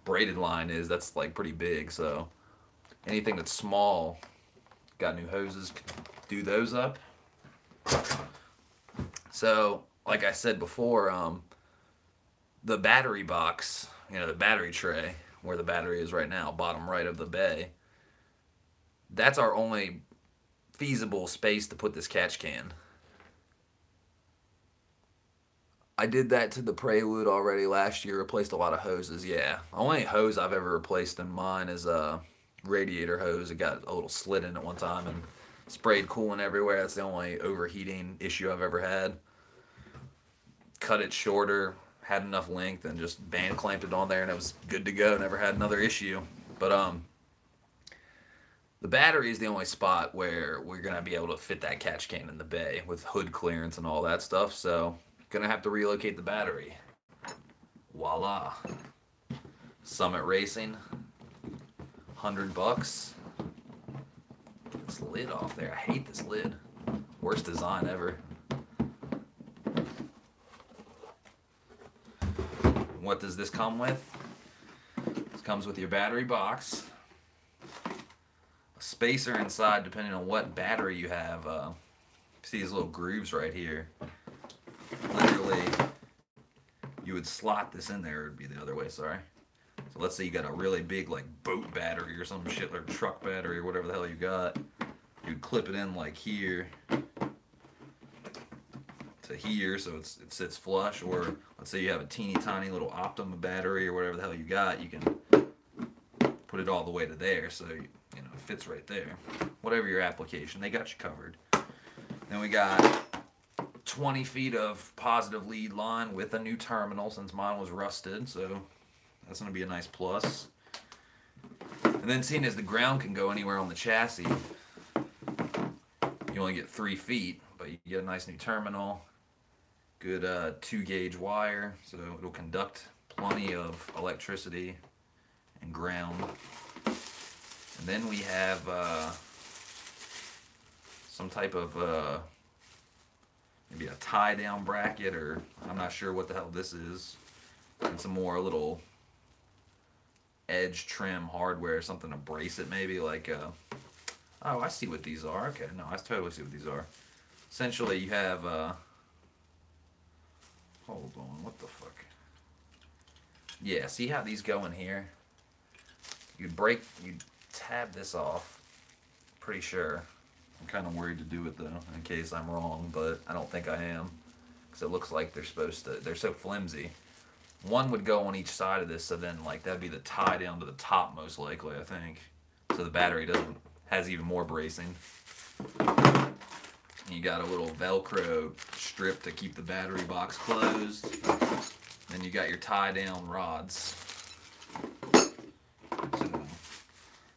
braided line is. That's like pretty big. So anything that's small, got new hoses, do those up. So like I said before, the battery box, you know, the battery tray, where the battery is right now, bottom right of the bay, that's our only feasible space to put this catch can. I did that to the Prelude already last year, replaced a lot of hoses, yeah. The only hose I've ever replaced in mine is a radiator hose. It got a little slit in it one time and sprayed coolant everywhere. That's the only overheating issue I've ever had. Cut it shorter, had enough length, and just band clamped it on there, and it was good to go. Never had another issue. But the battery is the only spot where we're gonna be able to fit that catch can in the bay with hood clearance and all that stuff. So gonna have to relocate the battery. Voila. Summit Racing, $100. Get this lid off there. I hate this lid. Worst design ever. What does this come with? This comes with your battery box, a spacer inside depending on what battery you have. See these little grooves right here? Literally, you would slot this in there. It would be the other way, sorry. So let's say you got a really big like boat battery or some shit, like truck battery or whatever the hell you got. You'd clip it in like here to here, so it sits flush. Or let's say you have a teeny tiny little Optima battery or whatever the hell you got, you can put it all the way to there, so you know it fits right there. Whatever your application, they got you covered. Then we got 20 feet of positive lead line with a new terminal, since mine was rusted, so that's going to be a nice plus. And then seeing as the ground can go anywhere on the chassis, you only get 3 feet, but you get a nice new terminal. Good 2-gauge wire, so it'll conduct plenty of electricity and ground. And then we have some type of maybe a tie-down bracket, or I'm not sure what the hell this is. And some more little edge trim hardware, something to brace it maybe, like oh, I see what these are. Okay, no, I totally see what these are. Essentially, you have hold on, what the fuck? Yeah, see how these go in here? You'd tab this off. Pretty sure. I'm kind of worried to do it though, in case I'm wrong, but I don't think I am. because it looks like they're so flimsy. One would go on each side of this, so then like that'd be the tie down to the top most likely, I think. So the battery has even more bracing. And you got a little Velcro strip to keep the battery box closed. Then you got your tie down rods. So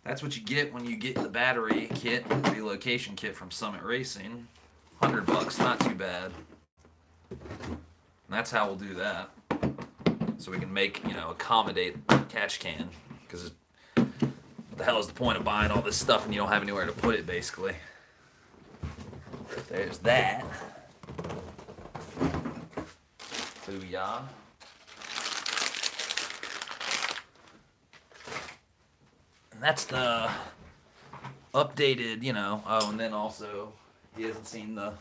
that's what you get when you get the battery kit, relocation kit from Summit Racing. $100, not too bad. And that's how we'll do that. So we can make, accommodate catch can. Because what the hell is the point of buying all this stuff and you don't have anywhere to put it, basically? There's that. Booyah. And that's the updated, oh, and then also, he hasn't seen the...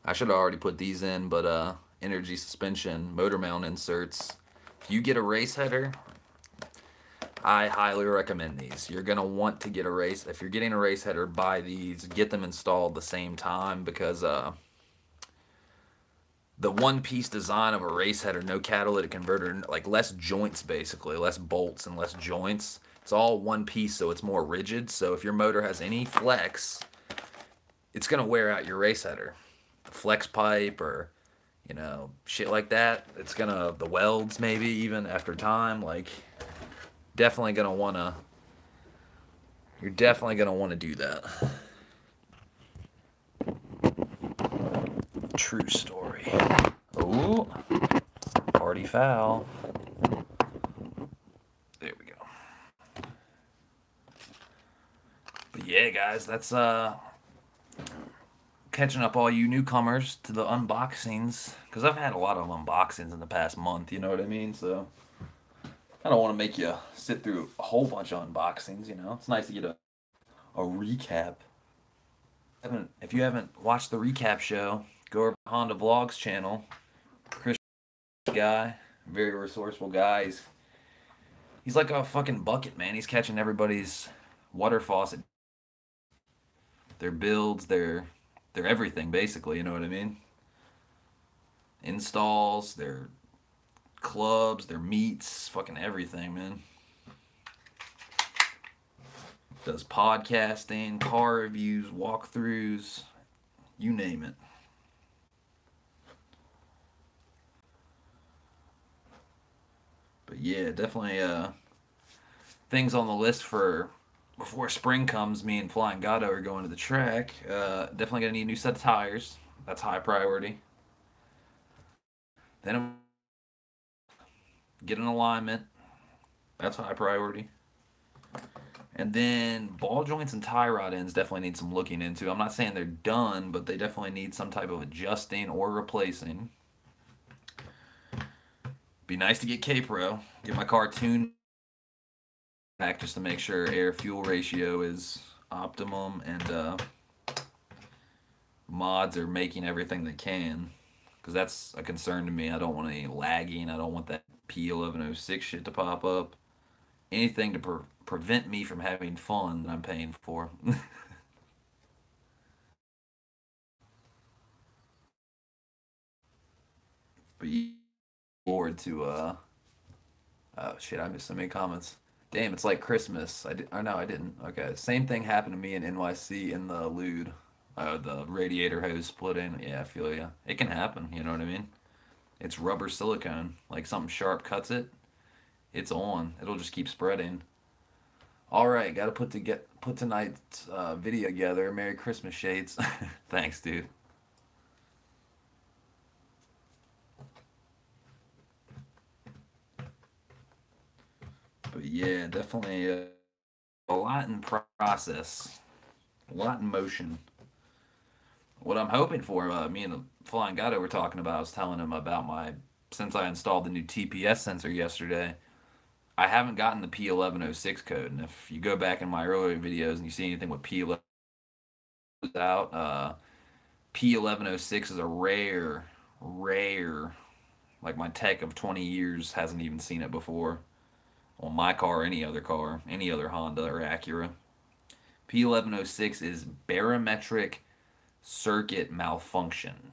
I should have already put these in, but, energy suspension, motor mount inserts. If you get a race header, I highly recommend these. You're going to want to get if you're getting a race header, buy these, get them installed the same time, because the one-piece design of a race header, no catalytic converter, like less joints basically, less bolts and less joints. It's all one piece, so it's more rigid. So if your motor has any flex, it's going to wear out your race header. The flex pipe or shit like that, it's gonna, the welds maybe even after time, like, definitely gonna wanna, you're definitely gonna wanna do that. True story. Ooh, party foul. There we go. But yeah, guys, that's, catching up all you newcomers to the unboxings, because I've had a lot of unboxings in the past month, you know what I mean? So I don't want to make you sit through a whole bunch of unboxings, It's nice to get a recap. If you haven't watched the recap show, go over to Honda Vlogs channel. Chris guy, very resourceful guy. He's like a fucking bucket, man. He's catching everybody's water faucet. Their builds, their everything, basically, you know what I mean? Installs, their clubs, their meets, fucking everything, man. Does podcasting, car reviews, walkthroughs, you name it. But yeah, definitely things on the list for before spring comes. Me and Flying Gato are going to the track. Definitely gonna need a new set of tires. That's high priority. Then get an alignment. That's high priority. And then ball joints and tie rod ends definitely need some looking into. I'm not saying they're done, but they definitely need some type of adjusting or replacing. Be nice to get K-Pro. Get my car tuned back just to make sure air-fuel ratio is optimum, and mods are making everything they can, because that's a concern to me. I don't want any lagging. I don't want that P1106 shit to pop up. Anything to prevent me from having fun that I'm paying for. But forward to oh shit, I missed so many comments. Damn, it's like Christmas. Oh no, I didn't. Okay, same thing happened to me in NYC in the Lude. The radiator hose splitting. Yeah, I feel ya. It can happen, you know what I mean? It's rubber silicone. Like something sharp cuts it, it's on. It'll just keep spreading. Alright, gotta put tonight's video together. Merry Christmas, Shades. Thanks, dude. But yeah, definitely a lot in process. A lot in motion. What I'm hoping for, me and the Flying Gato were talking about, I was telling him about since I installed the new TPS sensor yesterday, I haven't gotten the P1106 code. And if you go back in my earlier videos and you see anything with P11 out, P1106 is a rare, like my tech of 20 years hasn't even seen it before. On my car or any other Honda or Acura. P1106 is barometric circuit malfunction.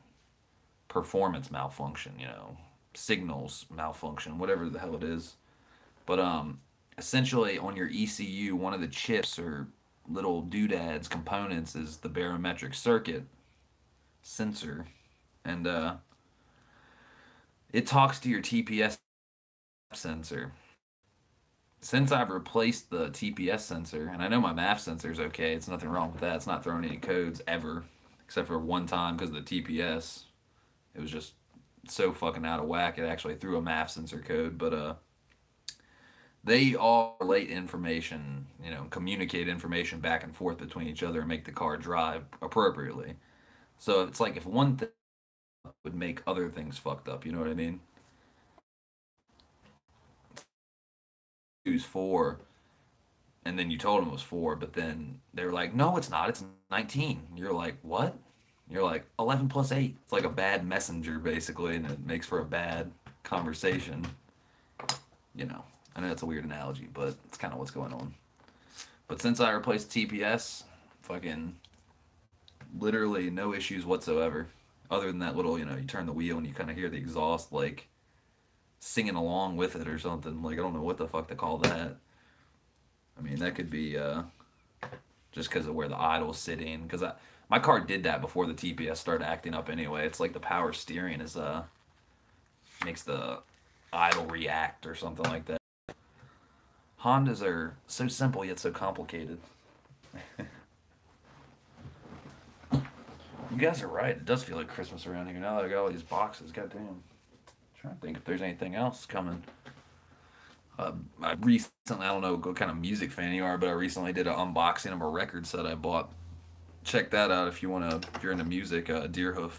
performance malfunction, you know, signals malfunction, whatever the hell it is. But essentially on your ECU, one of the chips or little doodads components is the barometric circuit sensor, and it talks to your TPS sensor. Since I've replaced the TPS sensor, and I know my MAF sensor is okay, it's nothing wrong with that. It's not throwing any codes ever, except for one time because of the TPS. It was just so fucking out of whack. It actually threw a MAF sensor code, but they all relate information, you know, communicate information back and forth between each other and make the car drive appropriately. So it's like if one thing would make other things fucked up, you know what I mean? Who's 4, and then you told them it was 4, but then they were like, no, it's not, it's 19. You're like, what? You're like, 11 plus 8. It's like a bad messenger, basically, and it makes for a bad conversation. You know, I know that's a weird analogy, but it's kind of what's going on. But since I replaced TPS, fucking literally no issues whatsoever. Other than that little, you know, you turn the wheel and you kind of hear the exhaust, like, singing along with it or something. Like, I don't know what the fuck to call that. I mean, that could be just because of where the idle's sitting. Because my car did that before the TPS started acting up anyway. It's like the power steering is makes the idle react or something like that. Hondas are so simple yet so complicated. You guys are right. It does feel like Christmas around here now that I got all these boxes. Goddamn. Trying to think if there's anything else coming. I recently, I don't know what kind of music fan you are, but I recently did an unboxing of a record set I bought. Check that out if you want to, if you're into music. Deerhoof,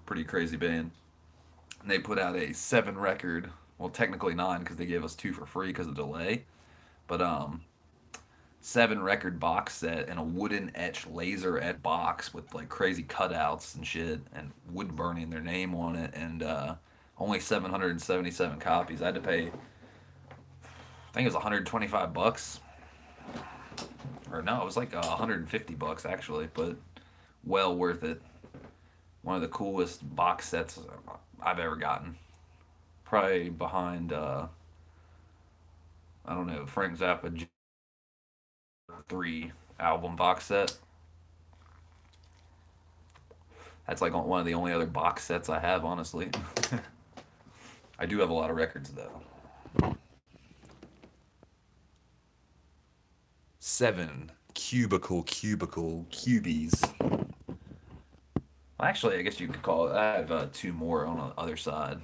pretty crazy band. And they put out a 7-record, well, technically 9 because they gave us 2 for free because of delay, but 7-record box set in a wooden etched laser etched box with like crazy cutouts and shit and wood burning their name on it, and only 777 copies. I had to pay, I think it was 125 bucks. Or no, it was like 150 bucks actually, but well worth it. One of the coolest box sets I've ever gotten. Probably behind, I don't know, Frank Zappa 3 album box set. That's like one of the only other box sets I have, honestly. I do have a lot of records, though. 7 cubies. Well, actually, I guess you could call it. I have 2 more on the other side.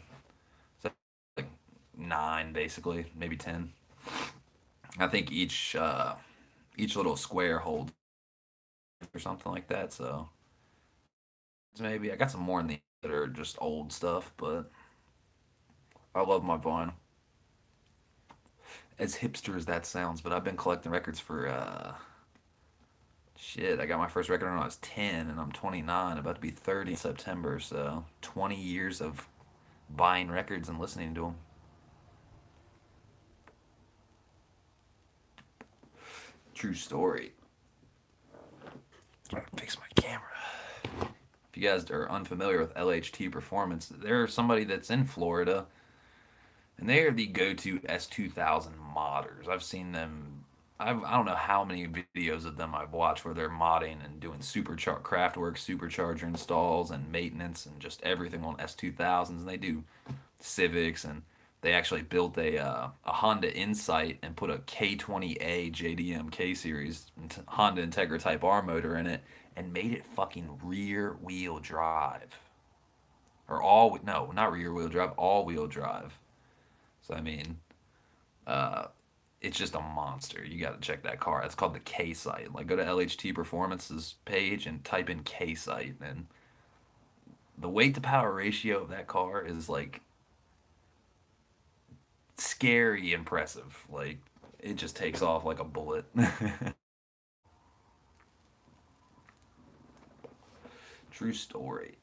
So like 9, basically, maybe 10. I think each little square holds or something like that. So maybe I got some more in the that are just old stuff, but I love my vinyl. As hipster as that sounds, but I've been collecting records for shit. I got my first record when I was 10, and I'm 29, about to be 30 in September. So 20 years of buying records and listening to them. True story. I'm gonna fix my camera. If you guys are unfamiliar with LHT Performance, they're somebody that's in Florida, and they are the go-to S2000 modders. I've seen them. I don't know how many videos of them I've watched where they're modding and doing Kraftwerk supercharger installs and maintenance and just everything on S2000s. And they do Civics, and they actually built a Honda Insight and put a K20A JDM K-Series Honda Integra Type R motor in it and made it fucking rear-wheel drive. Or no, not rear-wheel drive, all-wheel drive. So, I mean, it's just a monster. You got to check that car. It's called the K-Sight. Like, go to LHT Performance's page and type in K-Sight, and the weight-to-power ratio of that car is, like, scary impressive. Like, it just takes off like a bullet. True story.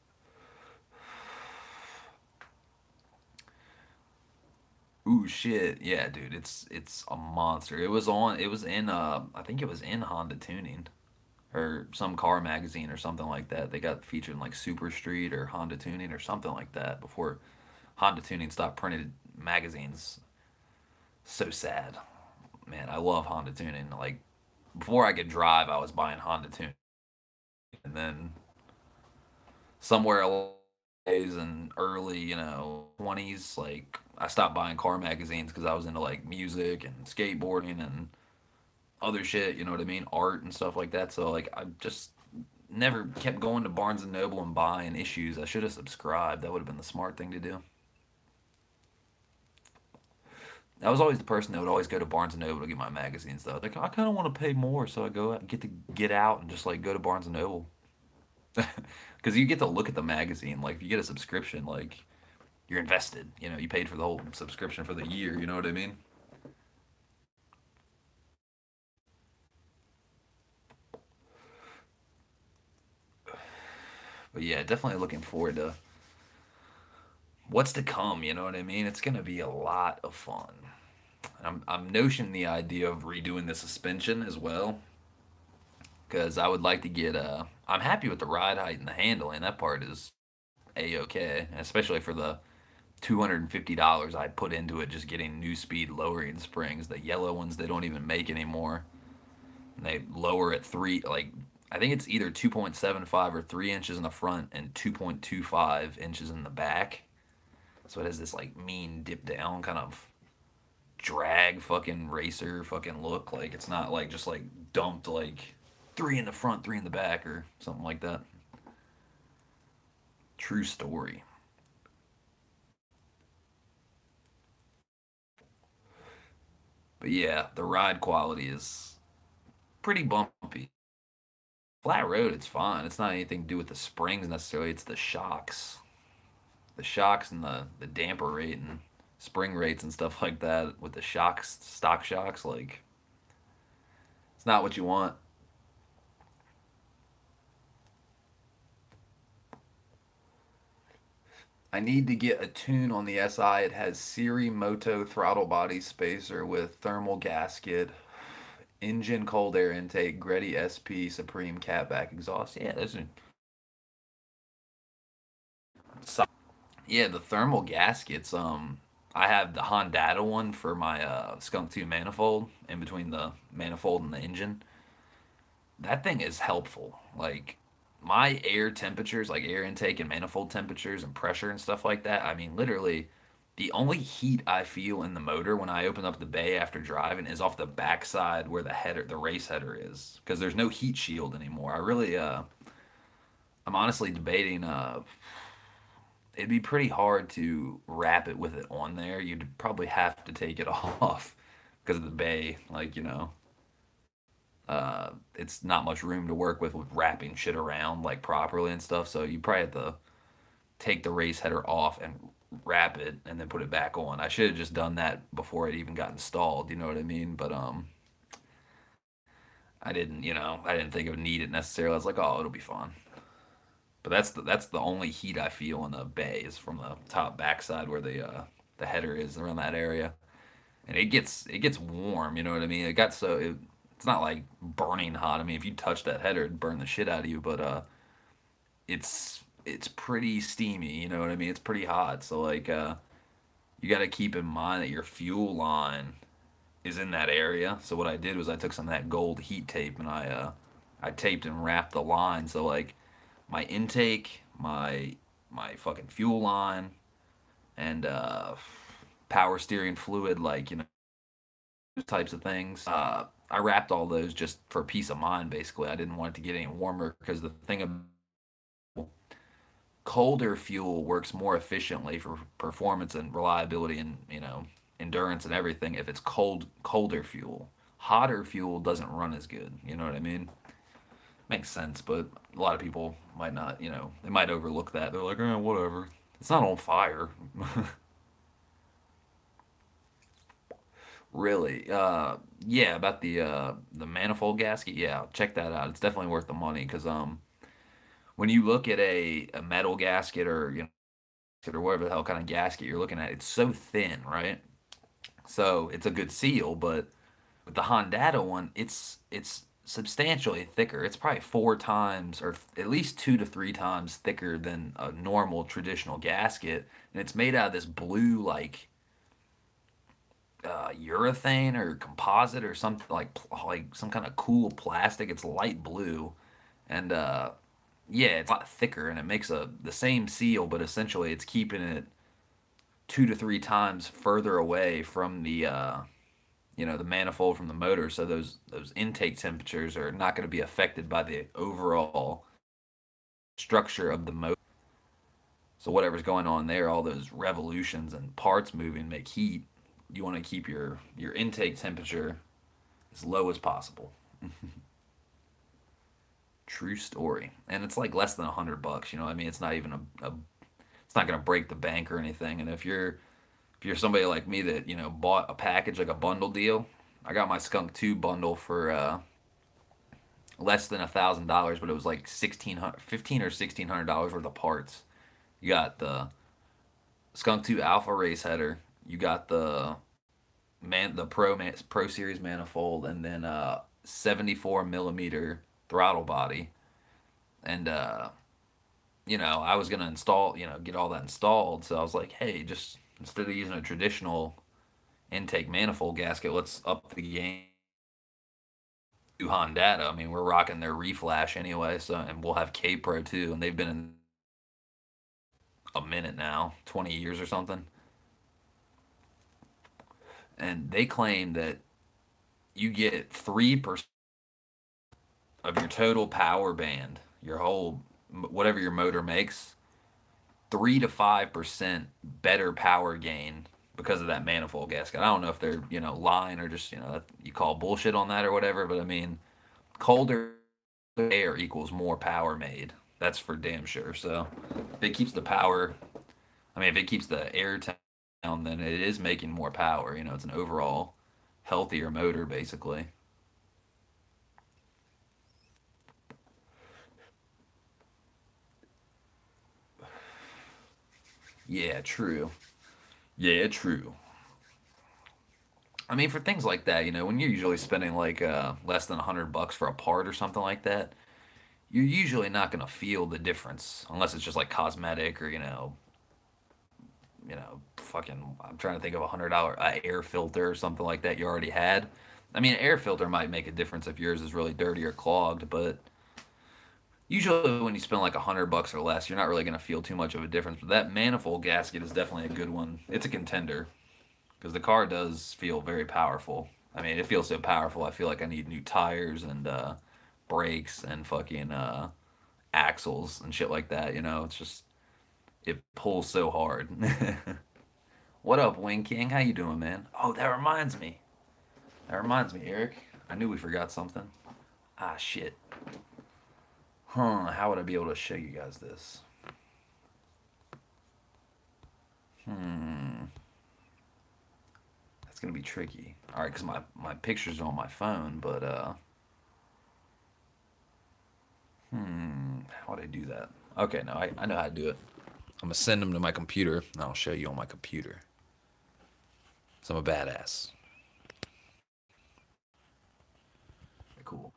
Ooh, shit. Yeah, dude, it's a monster. It was in I think it was in Honda Tuning. or some car magazine or something like that. They got featured in like Super Street or Honda Tuning or something like that before Honda Tuning stopped printed magazines. So sad. Man, I love Honda Tuning. Like before I could drive, I was buying Honda Tuning. And then somewhere along the days in early, 20s, like I stopped buying car magazines because I was into like music and skateboarding and other shit, you know what I mean? Art and stuff like that. So like I just never kept going to Barnes and Noble and buying issues. I should have subscribed. That would have been the smart thing to do. I was always the person that would always go to Barnes and Noble to get my magazines though. Like I kind of want to pay more, so I go out and get out and just like go to Barnes and Noble. Because you get to look at the magazine. Like if you get a subscription, like you're invested. You paid for the whole subscription for the year. You know what I mean? But yeah, definitely looking forward to what's to come. You know what I mean? It's gonna be a lot of fun. I'm notioning the idea of redoing the suspension as well, because I would like to get. I'm happy with the ride height and the handling. That part is a-okay, especially for the $250 I put into it, just getting new speed lowering springs. The yellow ones they don't even make anymore. And they lower at three, like I think it's either 2.75 or 3 inches in the front and 2.25 inches in the back. So it has this like mean dip down kind of drag fucking racer fucking look. Like it's not like just like dumped like 3 in the front, 3 in the back or something like that. True story. But yeah, the ride quality is pretty bumpy. Flat road, it's fine. It's not anything to do with the springs necessarily. It's the shocks and the damper rate and spring rates and stuff like that with the shocks, stock shocks. Like it's not what you want. I need to get a tune on the SI. It has Siri Moto throttle body spacer with thermal gasket, engine cold air intake, Greddy SP Supreme catback exhaust. Yeah, those are. Yeah, the thermal gaskets. I have the Honda one for my Skunk 2 manifold in between the manifold and the engine. That thing is helpful. Like my air temperatures, like air intake and manifold temperatures and pressure and stuff like that. I mean, literally, the only heat I feel in the motor when I open up the bay after driving is off the backside where the header, the race header is, because there's no heat shield anymore. I'm honestly debating. It'd be pretty hard to wrap it with it on there. You'd probably have to take it off because of the bay. Like, it's not much room to work with wrapping shit around like properly and stuff. So you probably have to take the race header off and wrap it and then put it back on. I should have just done that before it even got installed. You know what I mean? But I didn't think it would need it necessarily. I was like, oh, it'll be fine. But that's the only heat I feel in the bay is from the top backside where the header is around that area, and it gets warm. You know what I mean? It's not like burning hot. I mean, if you touch that header, it'd burn the shit out of you. But it's pretty steamy. You know what I mean? It's pretty hot. So like you got to keep in mind that your fuel line is in that area. So what I did was I took some of that gold heat tape and I taped and wrapped the line. So like my intake, my fucking fuel line, and power steering fluid, like types of things. I wrapped all those just for peace of mind. Basically, I didn't want it to get any warmer because the thing of colder fuel works more efficiently for performance and reliability and endurance and everything if it's colder fuel. Hotter fuel doesn't run as good. You know what I mean? Makes sense, but a lot of people might not, they might overlook that. They're like, whatever. It's not on fire. Really. Yeah, about the manifold gasket. Yeah, check that out. It's definitely worth the money because when you look at a metal gasket or or whatever the hell kind of gasket you're looking at, it's so thin, right? So it's a good seal, but with the Honda one, it's substantially thicker. It's probably 4 times or at least 2 to 3 times thicker than a normal traditional gasket, and it's made out of this blue like urethane or composite or something like some kind of cool plastic. It's light blue, and yeah, it's a lot thicker, and it makes the same seal, but essentially it's keeping it 2 to 3 times further away from the the manifold from the motor, so those intake temperatures are not going to be affected by the overall structure of the motor. So whatever's going on there, all those revolutions and parts moving make heat. You want to keep your intake temperature as low as possible. True story. And it's like less than $100. You know what I mean? It's not even it's not going to break the bank or anything. And if you're somebody like me that bought a package, like a bundle deal, I got my Skunk 2 bundle for less than $1,000, but it was like $1,500 or $1,600 worth of parts. You got the Skunk 2 Alpha race header, you got the Pro Series manifold, and then 74 millimeter throttle body, and I was gonna install, get all that installed. So I was like, hey, just instead of using a traditional intake manifold gasket, let's up the game. Do Hondata. I mean, we're rocking their Reflash anyway, so, and we'll have K-Pro too, and they've been in a minute now, 20 years or something. And they claim that you get 3% of your total power band, your whole, whatever your motor makes, 3 to 5% better power gain because of that manifold gasket. I don't know if they're, lying or just, you call bullshit on that or whatever, but I mean, colder air equals more power made. That's for damn sure. So if it keeps the power, if it keeps the air down, then it is making more power. It's an overall healthier motor, basically. Yeah, true. Yeah, true. I mean, for things like that, when you're usually spending like less than $100 for a part or something like that, you're usually not gonna feel the difference unless it's just like cosmetic or fucking. I'm trying to think of $100 air filter or something like that you already had. I mean, an air filter might make a difference if yours is really dirty or clogged, but usually when you spend like $100 or less, you're not really gonna feel too much of a difference. But that manifold gasket is definitely a good one. It's a contender because the car does feel very powerful. I mean, it feels so powerful. I feel like I need new tires and brakes and fucking axles and shit like that. It's just it pulls so hard. What up, Wing King? How you doing, man? Oh, that reminds me. Eric. I knew we forgot something. Ah, shit. How would I be able to show you guys this? That's gonna be tricky. All right, because my pictures are on my phone, but how would I do that? Okay, no, I know how to do it. I'm gonna send them to my computer, and I'll show you on my computer. So I'm a badass. Cool.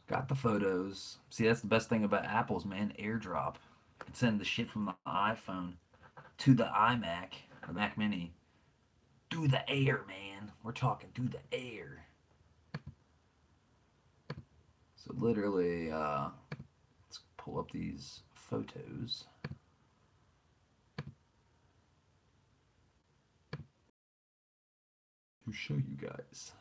Got the photos. See, that's the best thing about Apple's, man. AirDrop. You can send the shit from the iPhone to the iMac or Mac Mini through the air, man. We're talking through the air. So literally, let's pull up these photos. To show you guys.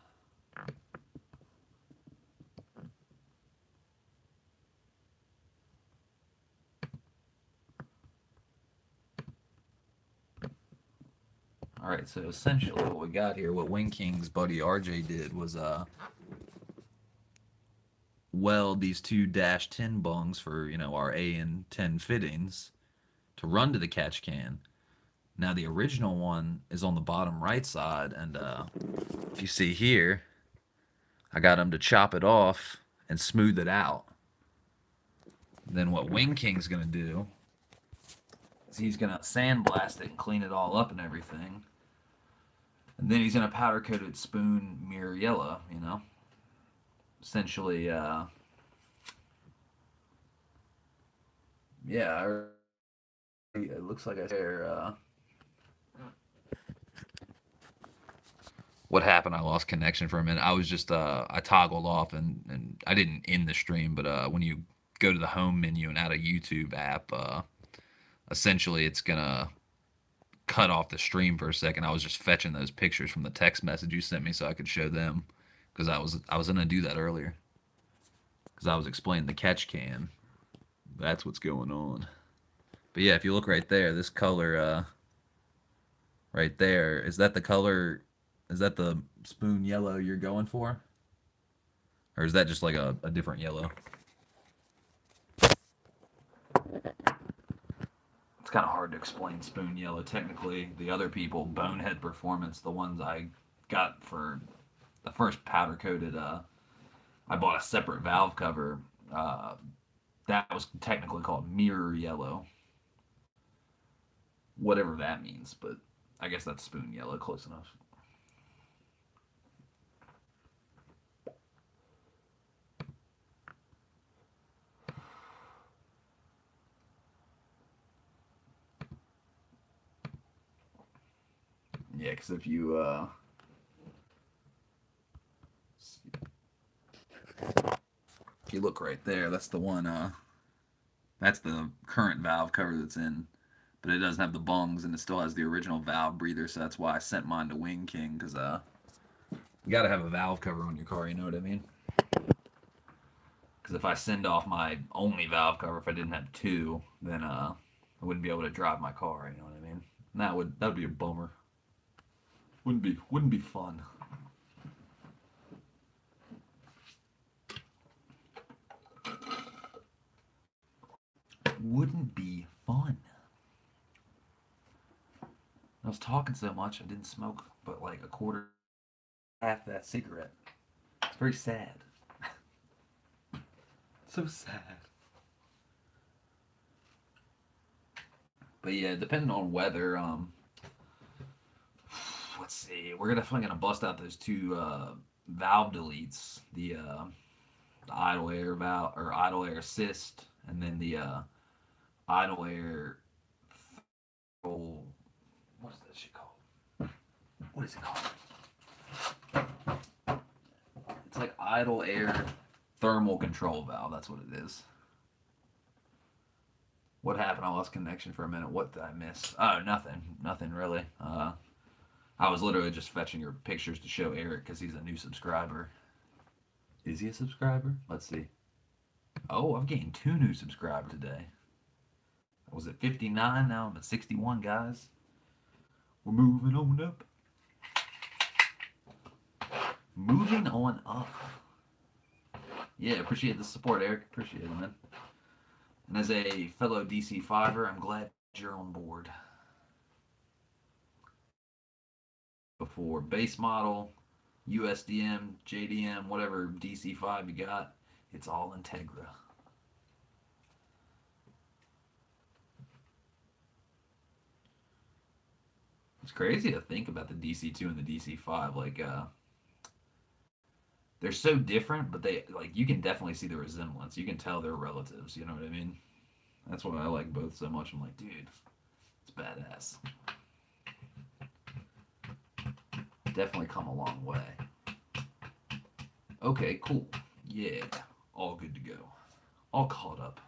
All right, so essentially what we got here, what Wing King's buddy RJ did was weld these two -10 bungs for, our AN10 fittings to run to the catch can. Now the original one is on the bottom right side, and if you see here, I got him to chop it off and smooth it out. Then what Wing King's gonna do is he's gonna sandblast it and clean it all up and everything. And then he's gonna powder coat it spoon mirror yellow, essentially, yeah, it looks like I there. What happened? I lost connection for a minute. I was just I toggled off and I didn't end the stream, but when you go to the home menu and add a YouTube app, essentially it's gonna cut off the stream for a second. I was just fetching those pictures from the text message you sent me so I could show them because I was gonna do that earlier because I was explaining the catch can. That's what's going on. But yeah, if you look right there, this color right there, is that the color? Is that the spoon yellow you're going for? Or is that just like a different yellow? It's kind of hard to explain spoon yellow. Technically, the other people, Bonehead Performance, the ones I got for the first powder coated, I bought a separate valve cover. That was technically called mirror yellow. Whatever that means, but I guess that's spoon yellow, close enough. Yeah, because if you look right there, that's the one. That's the current valve cover that's in, but it doesn't have the bungs, and it still has the original valve breather. So that's why I sent mine to Wing King, because you got to have a valve cover on your car. You know what I mean? Because if I send off my only valve cover, if I didn't have two, then I wouldn't be able to drive my car. You know what I mean? And that would be a bummer. Wouldn't be fun. Wouldn't be fun. I was talking so much I didn't smoke but like a quarter half that cigarette. It's very sad. So sad. But yeah, depending on weather, let's see. We're definitely gonna bust out those two valve deletes, the idle air valve or idle air assist, and then the idle air. What is that shit called? What is it called? It's like idle air thermal control valve. That's what it is. What happened? I lost connection for a minute. What did I miss? Oh, nothing. Nothing really. I was literally just fetching your pictures to show Eric because he's a new subscriber. Is he a subscriber? Let's see. Oh, I've gained 2 new subscribers today. I was at 59, now I'm at 61, guys. We're moving on up. Moving on up. Yeah, appreciate the support, Eric. Appreciate it, man. And as a fellow DC5er, I'm glad you're on board. Before base model, USDM, JDM, whatever DC5 you got, it's all Integra. It's crazy to think about the DC2 and the DC5. Like, they're so different, but they like you can definitely see the resemblance. You can tell they're relatives. You know what I mean? That's why I like both so much. I'm like, dude, it's badass. Definitely come a long way. Okay, cool. Yeah, all good to go. All caught up.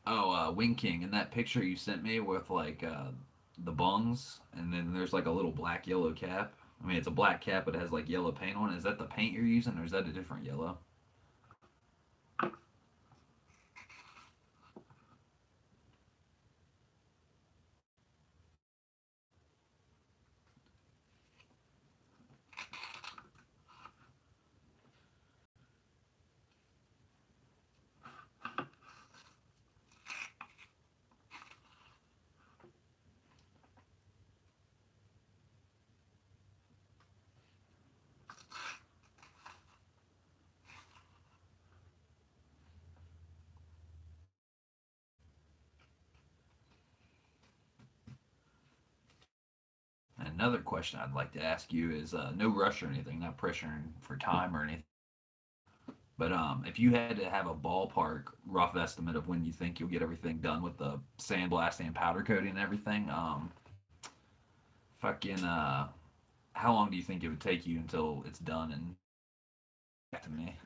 Oh, Wing King, in that picture you sent me with like the bungs, and then there's like a little black yellow cap. I mean, it's a black cap, but it has like yellow paint on it. Is that the paint you're using, or is that a different yellow? another question I'd like to ask you is no rush or anything, not pressuring for time or anything. But if you had to have a ballpark rough estimate of when you think you'll get everything done with the sandblast and powder coating and everything, fucking how long do you think it would take you until it's done and back to me?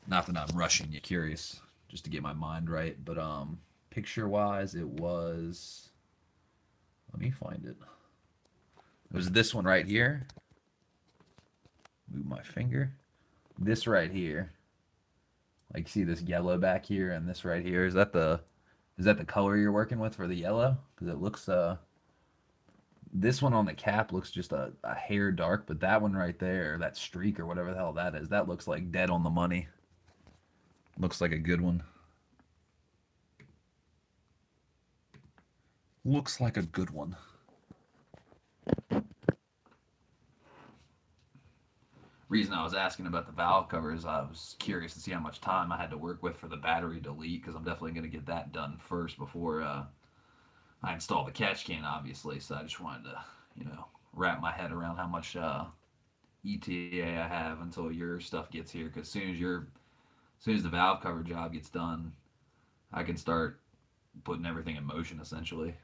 Not that I'm rushing you, curious, just to get my mind right. But picture wise, it was. Let me find it. It was this one right here. Move my finger. This right here. Like, see this yellow back here and this right here. Is that the color you're working with for the yellow? Because it looks this one on the cap looks just a hair dark, but that one right there, that streak or whatever the hell that is, that looks like dead on the money. Looks like a good one. Looks like a good one. Reason I was asking about the valve cover is I was curious to see how much time I had to work with for the battery delete, because I'm definitely going to get that done first before I install the catch can, obviously. So I just wanted to, wrap my head around how much ETA I have until your stuff gets here, because as soon as the valve cover job gets done, I can start putting everything in motion, essentially.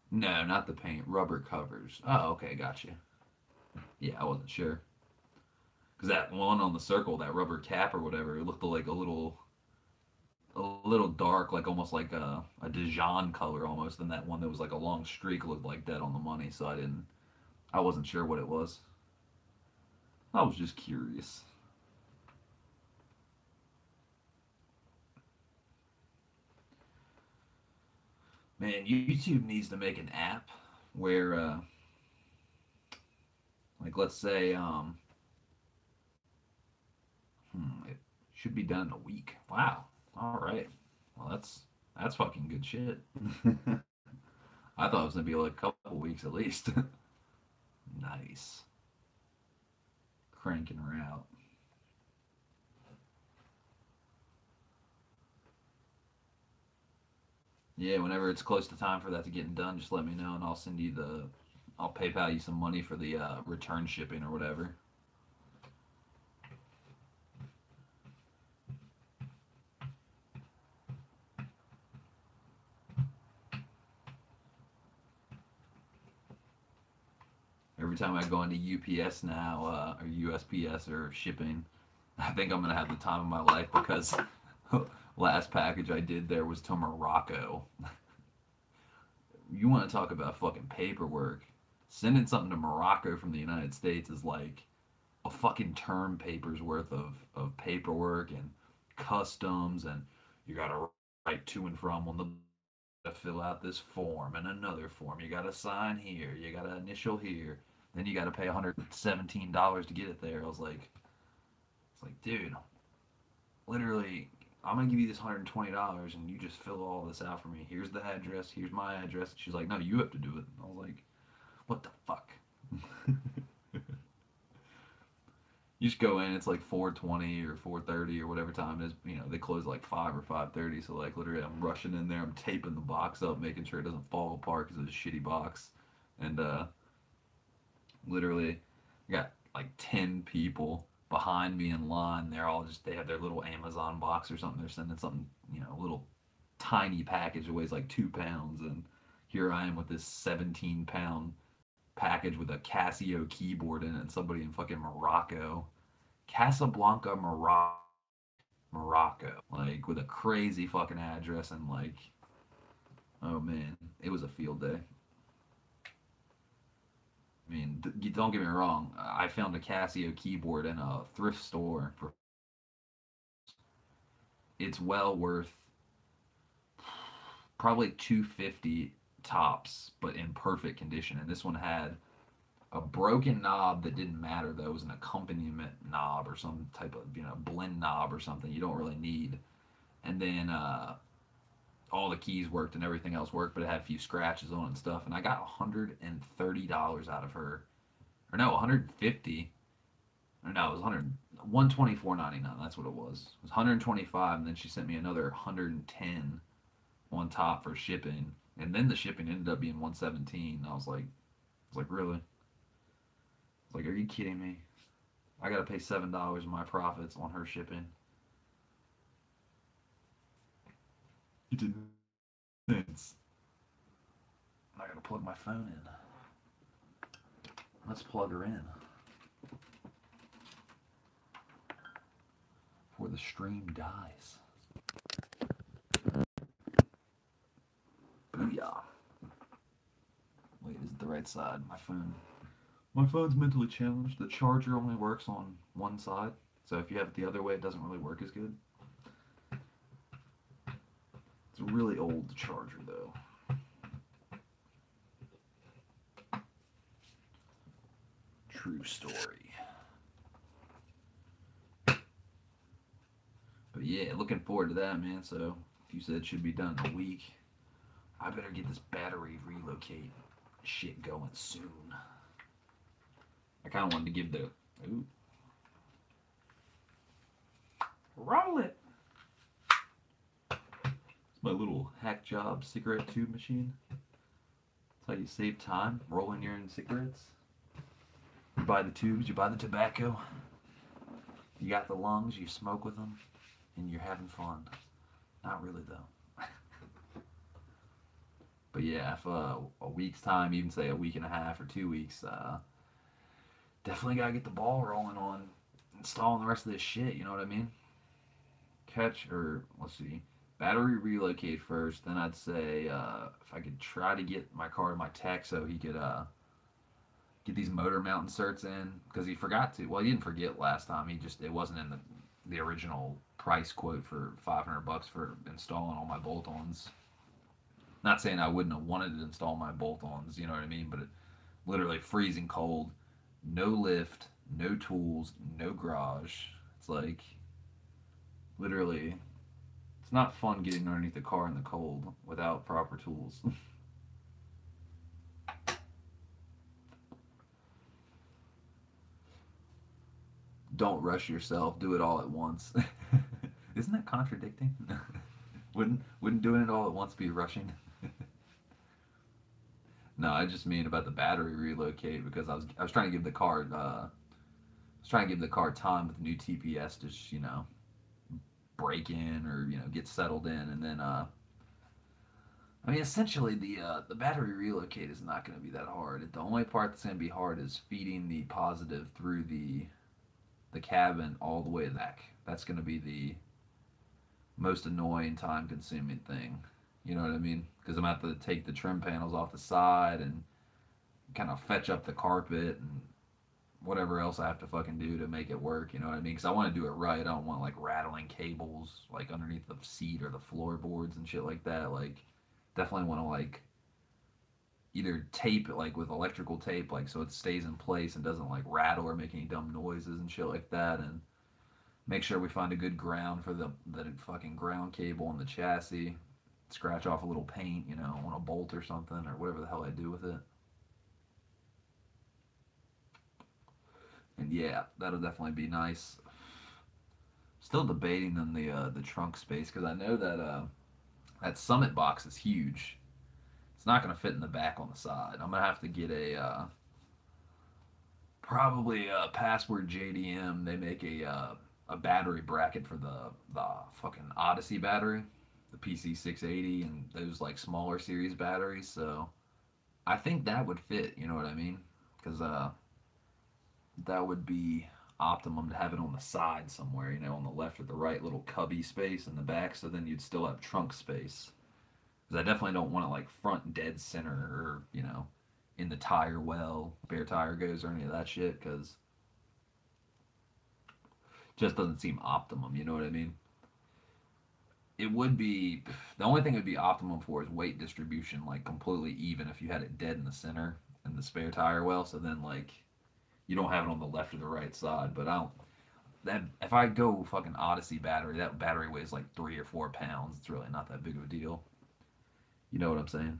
No, not the paint. Rubber covers. Oh, okay, gotcha. Yeah, I wasn't sure. Because that one on the circle, that rubber cap or whatever, it looked like a little dark, like almost like a Dijon color almost. And that one that was like a long streak looked like that on the money. So I wasn't sure what it was. I was just curious. Man, YouTube needs to make an app where, like, let's say, it should be done in a week. Wow. All right. Well, that's fucking good shit. I thought it was gonna be like a couple weeks at least. Nice. Cranking her out. Yeah, whenever it's close to time for that to get done, just let me know and I'll PayPal you some money for the return shipping or whatever. Every time I go into UPS now, or USPS or shipping, I think I'm gonna have the time of my life, because last package I did there was to Morocco. You want to talk about fucking paperwork? Sending something to Morocco from the United States is like a fucking term paper's worth of paperwork and customs, and you gotta write to and from on the to fill out this form and another form. You gotta sign here. You gotta initial here. Then you gotta pay $117 to get it there. It's like, dude, literally, I'm gonna give you this $120 and you just fill all this out for me. Here's the address. Here's my address. She's like, no, you have to do it. I was like, what the fuck? You just go in. It's like 4:20 or 4:30 or whatever time it is. They close like 5 or 5:30. So like literally, I'm rushing in there. I'm taping the box up, making sure it doesn't fall apart because it's a shitty box. And literally, I got like 10 people behind me in line. They have their little Amazon box or something. They're sending something, a little tiny package that weighs like 2 pounds. And here I am with this 17-pound package with a Casio keyboard in it, and somebody in fucking Morocco, Casablanca, Morocco, like with a crazy fucking address, and like, oh man, it was a field day. I mean, don't get me wrong. I found a Casio keyboard in a thrift store for. It's well worth probably 250 tops, but in perfect condition. And this one had a broken knob that didn't matter though. It was an accompaniment knob or some type of blend knob or something you don't really need. And then all the keys worked and everything else worked, but it had a few scratches on it and stuff. And I got $130 out of her, or no, 150. or no, it was 124.99. That's what it was. It was 125, and then she sent me another 110 on top for shipping, and then the shipping ended up being 117. I was like, really? I was like, are you kidding me? I gotta pay $7 of my profits on her shipping. It didn't make sense. I gotta plug my phone in. Let's plug her in before the stream dies. Booyah. Wait, is it the right side? My phone's mentally challenged. The charger only works on one side, so if you have it the other way, it doesn't really work as good. It's a really old charger, though. True story. But yeah, looking forward to that, man. So, if you said it should be done in a week, I better get this battery relocate shit going soon. I kind of wanted to give the... Ooh. Roll it! It's my little hack job cigarette tube machine. That's how you save time, rolling your own cigarettes. You buy the tubes, you buy the tobacco. You got the lungs, you smoke with them, and you're having fun. Not really, though. But yeah, if a week's time, even say a week and a half or 2 weeks, definitely gotta get the ball rolling on installing the rest of this shit, you know what I mean? Let's see, battery relocate first, then I'd say if I could try to get my car to my tech so he could get these motor mount inserts in, because he forgot to. Well, he didn't forget last time, it wasn't in the original price quote for $500 for installing all my bolt-ons. Not saying I wouldn't have wanted to install my bolt-ons, you know what I mean, but it literally freezing cold, no lift, no tools, no garage. It's like, literally, it's not fun getting underneath the car in the cold without proper tools. Don't rush yourself, do it all at once. Isn't that contradicting? Wouldn't doing it all at once be rushing? No, I just mean about the battery relocate, because I was trying to give the car time with the new TPS to just, break in or get settled in, and then I mean, essentially the battery relocate is not going to be that hard. The only part that's going to be hard is feeding the positive through the cabin all the way back. That's going to be the most annoying, time consuming thing. You know what I mean? Because I'm going to have to take the trim panels off the side and kind of fetch up the carpet and whatever else I have to fucking do to make it work. You know what I mean? Because I want to do it right. I don't want like rattling cables like underneath the seat or the floorboards and shit like that. Like, definitely want to like either tape it like with electrical tape, like so it stays in place and doesn't like rattle or make any dumb noises and shit like that, and make sure we find a good ground for the fucking ground cable on the chassis. Scratch off a little paint, on a bolt or something, or whatever the hell I do with it. And yeah, that'll definitely be nice. Still debating on the trunk space, because I know that Summit box is huge. It's not going to fit in the back on the side. I'm going to have to get probably a Password JDM. They make a battery bracket for the fucking Odyssey battery, the PC680, and those like smaller series batteries. So I think that would fit, you know what I mean? Because that would be optimum to have it on the side somewhere, on the left or the right, little cubby space in the back, so then you'd still have trunk space. Because I definitely don't want it like front dead center, or in the tire well, spare tire goes, or any of that shit, because it just doesn't seem optimum, you know what I mean? It would be, the only thing it would be optimum for is weight distribution, like completely even if you had it dead in the center in the spare tire well, so then like you don't have it on the left or the right side. But if I go fucking Odyssey battery, that battery weighs like 3 or 4 pounds. It's really not that big of a deal. You know what I'm saying?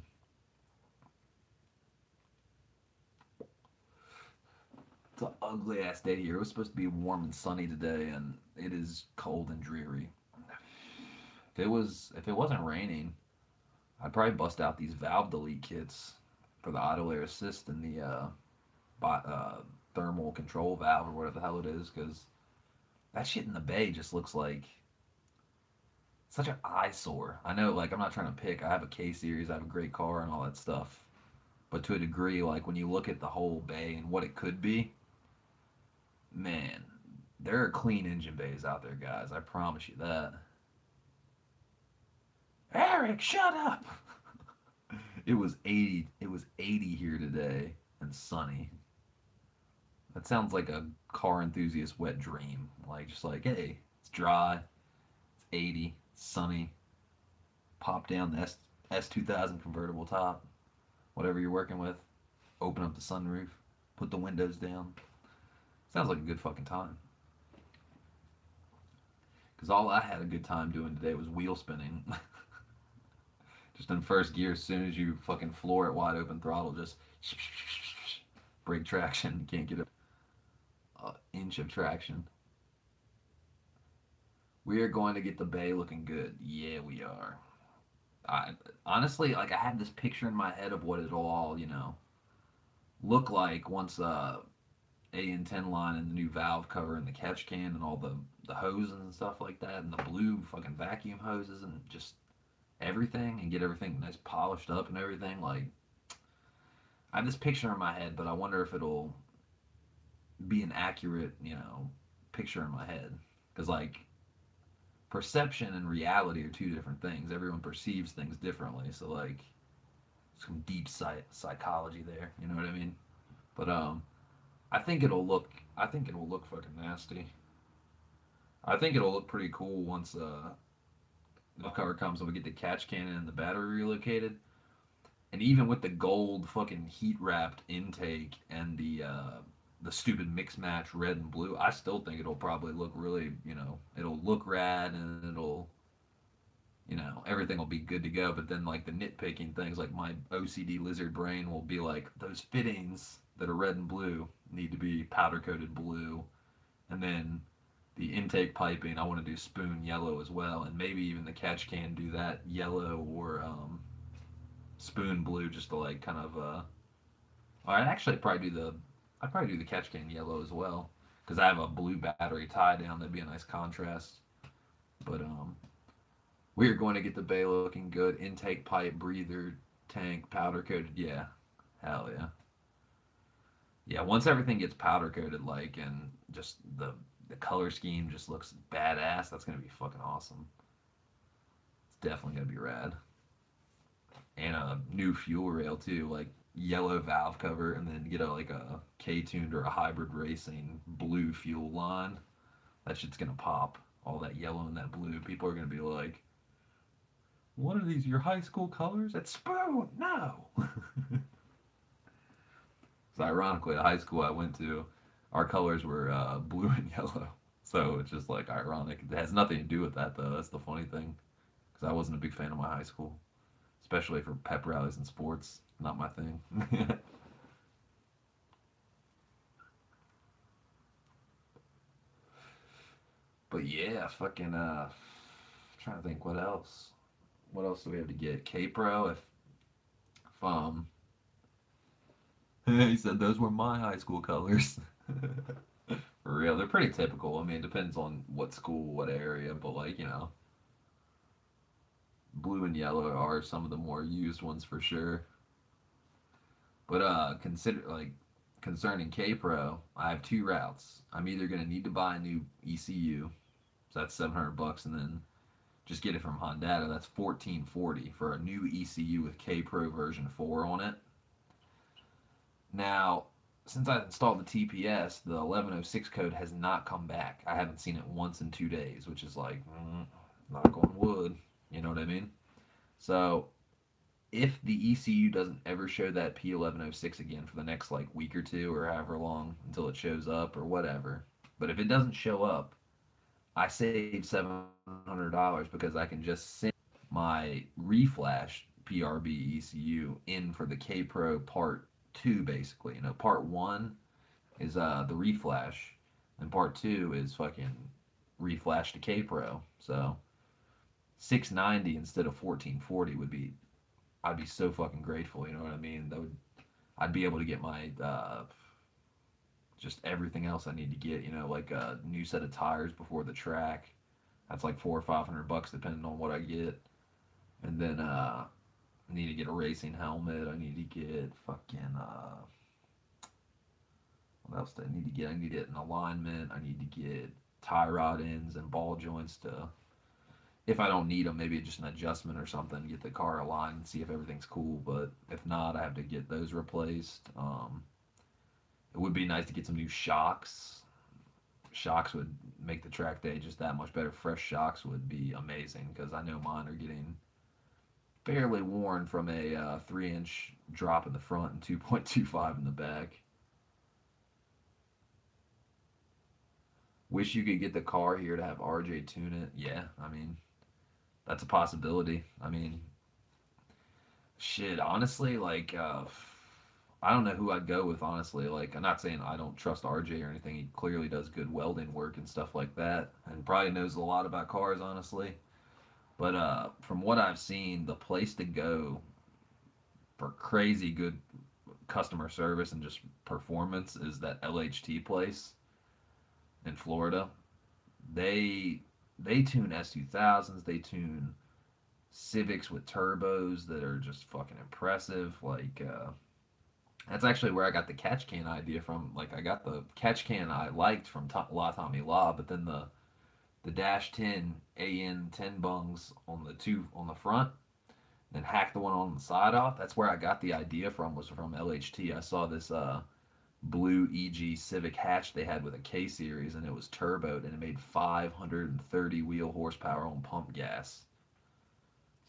So, ugly ass day here. It was supposed to be warm and sunny today, and it is cold and dreary. If it wasn't raining, I'd probably bust out these valve delete kits for the idle air assist and the thermal control valve or whatever the hell it is, because that shit in the bay just looks like such an eyesore. I know, like, I'm not trying to pick. I have a K series, I have a great car and all that stuff, but to a degree, like, when you look at the whole bay and what it could be, man, there are clean engine bays out there, guys. I promise you that. Eric, shut up. It was 80. It was 80 here today and sunny. That sounds like a car enthusiast wet dream. Like, just like, hey, it's dry, it's 80, it's sunny. Pop down the S2000 convertible top, whatever you're working with. Open up the sunroof, put the windows down. Sounds like a good fucking time. Because all I had a good time doing today was wheel spinning. Just in first gear, as soon as you fucking floor it wide open throttle, just brake traction. You can't get an inch of traction. We are going to get the bay looking good. Yeah, we are. I honestly, like, I had this picture in my head of what it'll all, look like once AN10 line and the new valve cover and the catch can and all the hoses and stuff like that and the blue fucking vacuum hoses and just everything, and get everything nice polished up and everything. Like, I have this picture in my head, but I wonder if it'll be an accurate, picture in my head. Because, like, perception and reality are two different things. Everyone perceives things differently. So, like, some deep psychology there. You know what I mean? But I think it'll look fucking nasty. I think it'll look pretty cool once the cover comes and we get the catch cannon and the battery relocated. And even with the gold fucking heat wrapped intake and the stupid mix match red and blue, I still think it'll probably look really, it'll look rad, and it'll, everything will be good to go. But then, like, the nitpicking things, like my OCD lizard brain will be like, those fittings that are red and blue need to be powder coated blue, and then the intake piping I want to do spoon yellow as well, and maybe even the catch can do that yellow or spoon blue, just to, like, kind of I'd probably do the catch can yellow as well, because I have a blue battery tie down. That'd be a nice contrast. But we're going to get the bay looking good. Intake pipe, breather, tank, powder coated. Yeah, hell yeah. Yeah, once everything gets powder coated, like, and just the color scheme just looks badass, that's gonna be fucking awesome. It's definitely gonna be rad. And a new fuel rail too, like yellow valve cover, and then get a K-tuned or a hybrid racing blue fuel line. That shit's gonna pop. All that yellow and that blue. People are gonna be like, "What are these? Your high school colors?" It's Spoon. No. So ironically, the high school I went to, our colors were blue and yellow. So it's just, like, ironic. It has nothing to do with that, though. That's the funny thing. Because I wasn't a big fan of my high school. Especially for pep rallies and sports. Not my thing. But yeah, fucking, trying to think what else. What else do we have to get? K-Pro, if he said those were my high school colors. For real, they're pretty typical. I mean, it depends on what school, what area, but, like, blue and yellow are some of the more used ones for sure. But concerning K-Pro, I have two routes. I'm either gonna need to buy a new ECU, so that's $700, and then just get it from Honda. That's $1440 for a new ECU with K-Pro version 4 on it. Now, since I installed the TPS, the 1106 code has not come back. I haven't seen it once in 2 days, which is like, knock on wood. You know what I mean? So, if the ECU doesn't ever show that P1106 again for the next, like, week or two, or however long until it shows up or whatever, but if it doesn't show up, I save $700 because I can just send my reflash PRB ECU in for the K-Pro Part 2, basically. Part 1, is the reflash, and part 2 is fucking reflash to K-Pro. So 690 instead of 1440 would be, I'd be so fucking grateful. You know what I mean? That would, I'd be able to get my just everything else I need to get. You know, like a new set of tires before the track. That's like $400 or $500 depending on what I get. And then I need to get a racing helmet. I need to get fucking what else do I need to get? I need to get an alignment. I need to get tie rod ends and ball joints to, if I don't need them, maybe just an adjustment or something, get the car aligned and see if everything's cool. But if not, I have to get those replaced. It would be nice to get some new shocks. Shocks would make the track day just that much better. Fresh shocks would be amazing because I know mine are getting fairly worn from a 3-inch drop in the front and 2.25 in the back. Wish you could get the car here to have RJ tune it. Yeah, I mean, that's a possibility. I mean, shit, honestly, like, I don't know who I'd go with, honestly. Like, I'm not saying I don't trust RJ or anything. He clearly does good welding work and stuff like that, and probably knows a lot about cars, honestly. But from what I've seen, the place to go for crazy good customer service and just performance is that LHT place in Florida. They tune S2000s, they tune Civics with turbos that are just fucking impressive. Like that's actually where I got the catch can idea from. Like I got the catch can I liked from La Tommy La, but then the dash 10 AN 10 bungs on the front, then hack the one on the side off. That's where I got the idea from, was from LHT. I saw this blue EG Civic hatch they had with a K series, and it was turboed, and it made 530 wheel horsepower on pump gas.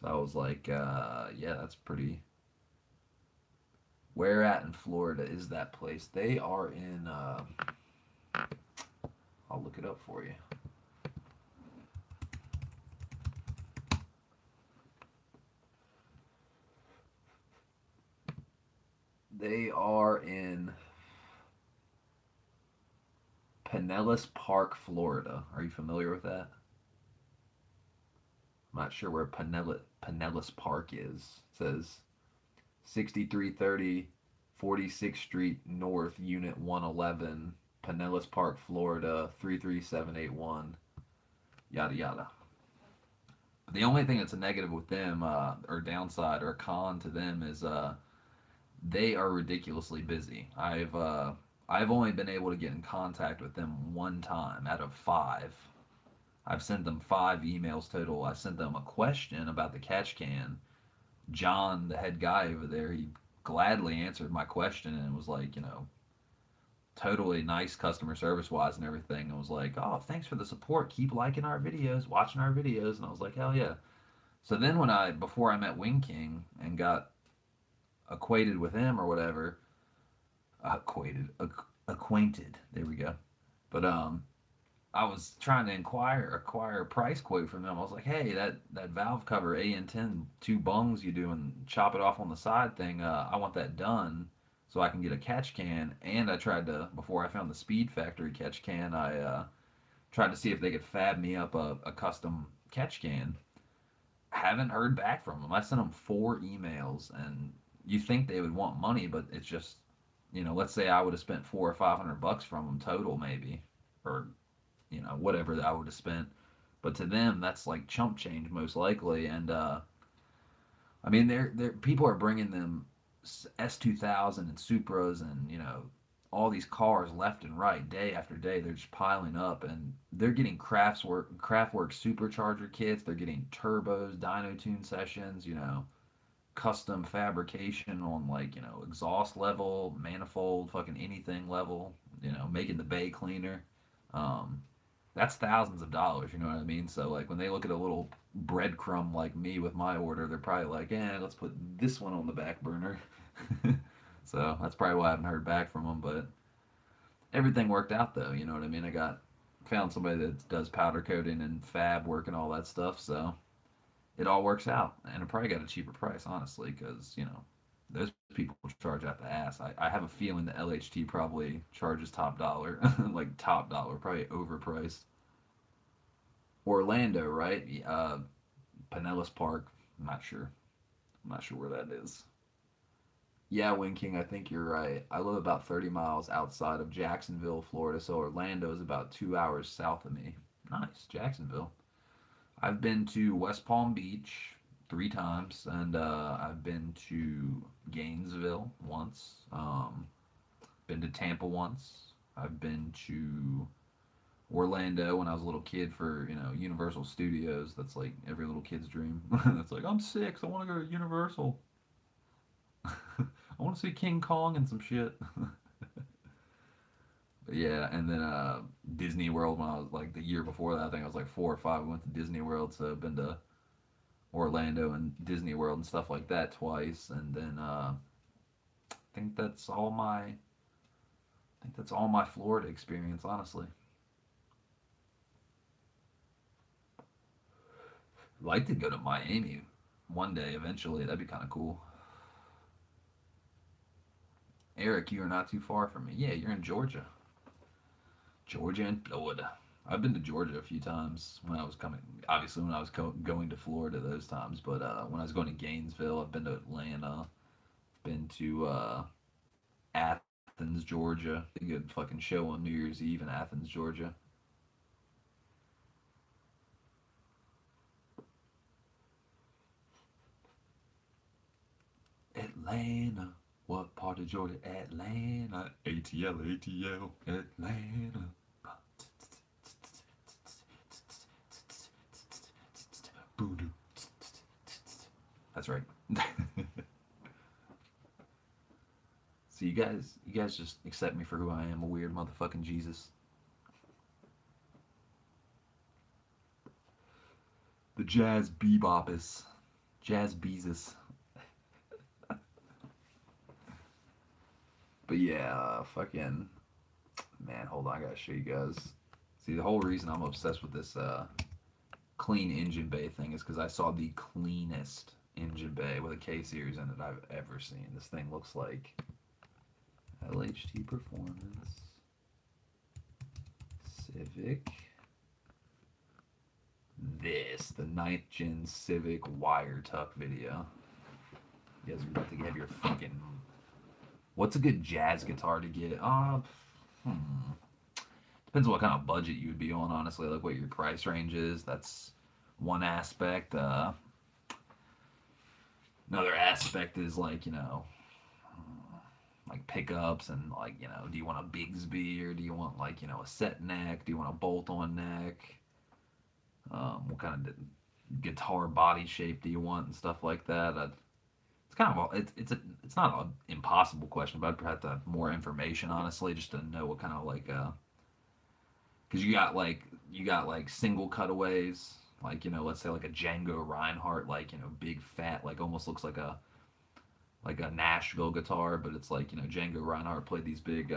So I was like, yeah, that's pretty. Where at in Florida is that place? They are in, I'll look it up for you. They are in Pinellas Park, Florida. Are you familiar with that? I'm not sure where Pinellas Park is. It says 6330 46th Street North, Unit 111, Pinellas Park, Florida, 33781, yada yada. But the only thing that's a negative with them, or downside, or con to them, is they are ridiculously busy. I've only been able to get in contact with them one time out of 5. I've sent them 5 emails total. I sent them a question about the catch can. John, the head guy over there, he gladly answered my question and was like, you know, totally nice customer service wise and everything. And was like, oh, thanks for the support. Keep liking our videos, watching our videos. And I was like, hell yeah. So then before I met Wing King and got acquainted with him or whatever, acquainted, there we go. But I was trying to acquire a price quote from them. I was like, hey, that valve cover AN10 2 bungs you do and chop it off on the side thing, I want that done so I can get a catch can. And I tried to, before I found the Speed Factory catch can, I tried to see if they could fab me up a custom catch can. Haven't heard back from them. I sent them 4 emails, and you think they would want money, but it's just, you know, let's say I would have spent $400 or $500 from them total, maybe, or, you know, whatever I would have spent. But to them, that's like chump change most likely. And I mean, they're people are bringing them S2000 and Supras and, you know, all these cars left and right, day after day. They're just piling up, and they're getting Kraftwerk supercharger kits. They're getting turbos, dyno tune sessions, you know, custom fabrication on, like, you know, exhaust level, manifold, fucking anything level, you know, making the bay cleaner. That's thousands of dollars, you know what I mean? So like when they look at a little breadcrumb like me with my order, they're probably like, let's put this one on the back burner. So that's probably why I haven't heard back from them. But everything worked out though, you know what I mean? Found somebody that does powder coating and fab work and all that stuff, so it all works out. And I probably got a cheaper price, honestly, because, you know, those people charge out the ass. I have a feeling the LHT probably charges top dollar, like top dollar, probably overpriced. Orlando, right? Pinellas Park. I'm not sure. I'm not sure where that is. Yeah, Wing King, I think you're right. I live about 30 miles outside of Jacksonville, Florida, so Orlando is about 2 hours south of me. Nice, Jacksonville. I've been to West Palm Beach 3 times, and I've been to Gainesville once. Been to Tampa once. I've been to Orlando when I was a little kid for Universal Studios. That's like every little kid's dream. That's like I'm 6. I want to go to Universal. I want to see King Kong and some shit. But yeah, and then Disney World when I was like the year before that. I think I was like 4 or 5. We went to Disney World, so I've been to Orlando and Disney World and stuff like that twice. And then I think that's all my Florida experience, honestly. I'd like to go to Miami one day eventually. That'd be kind of cool. Eric, you are not too far from me. Yeah, you're in Georgia. Georgia and Florida. I've been to Georgia a few times when I was coming. Obviously, when I was going to Florida those times, but when I was going to Gainesville, I've been to Atlanta, been to Athens, Georgia. A good fucking show on New Year's Eve in Athens, Georgia. Atlanta. What part of Georgia? Atlanta. ATL, ATL, Atlanta. Voodoo. That's right. So you guys just accept me for who I am, a weird motherfucking Jesus. The jazz bebopus. Jazz Beezus. But yeah, fucking man, hold on, I gotta show you guys. See, the whole reason I'm obsessed with this clean engine bay thing is because I saw the cleanest engine bay with a K series in it I've ever seen. This thing looks like LHT Performance Civic. The 9th gen Civic wire tuck video. You guys are about to have your fucking. What's a good jazz guitar to get? Depends on what kind of budget you would be on, honestly. Like what your price range is. That's one aspect. Another aspect is like like pickups and like do you want a Bigsby or do you want like a set neck? Do you want a bolt-on neck? What kind of guitar body shape do you want and stuff like that? It's kind of it's not an impossible question, but I'd have to have more information, honestly, just to know what kind of like because you got like single cutaways, like let's say like a Django Reinhardt, like big fat, like almost looks like a Nashville guitar, but it's like Django Reinhardt played these big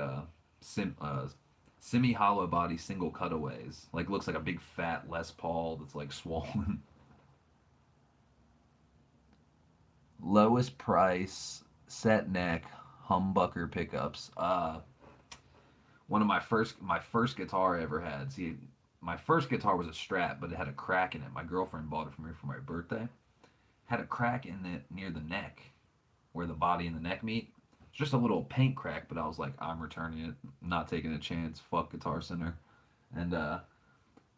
semi hollow body single cutaways, like looks like a big fat Les Paul that's like swollen. Lowest price set neck humbucker pickups. One of my first guitar I ever had. See, my first guitar was a Strat, but it had a crack in it. My girlfriend bought it for me for my birthday. Had a crack in it near the neck, where the body and the neck meet. It's just a little paint crack, but I was like, I'm returning it. I'm not taking a chance. Fuck Guitar Center. And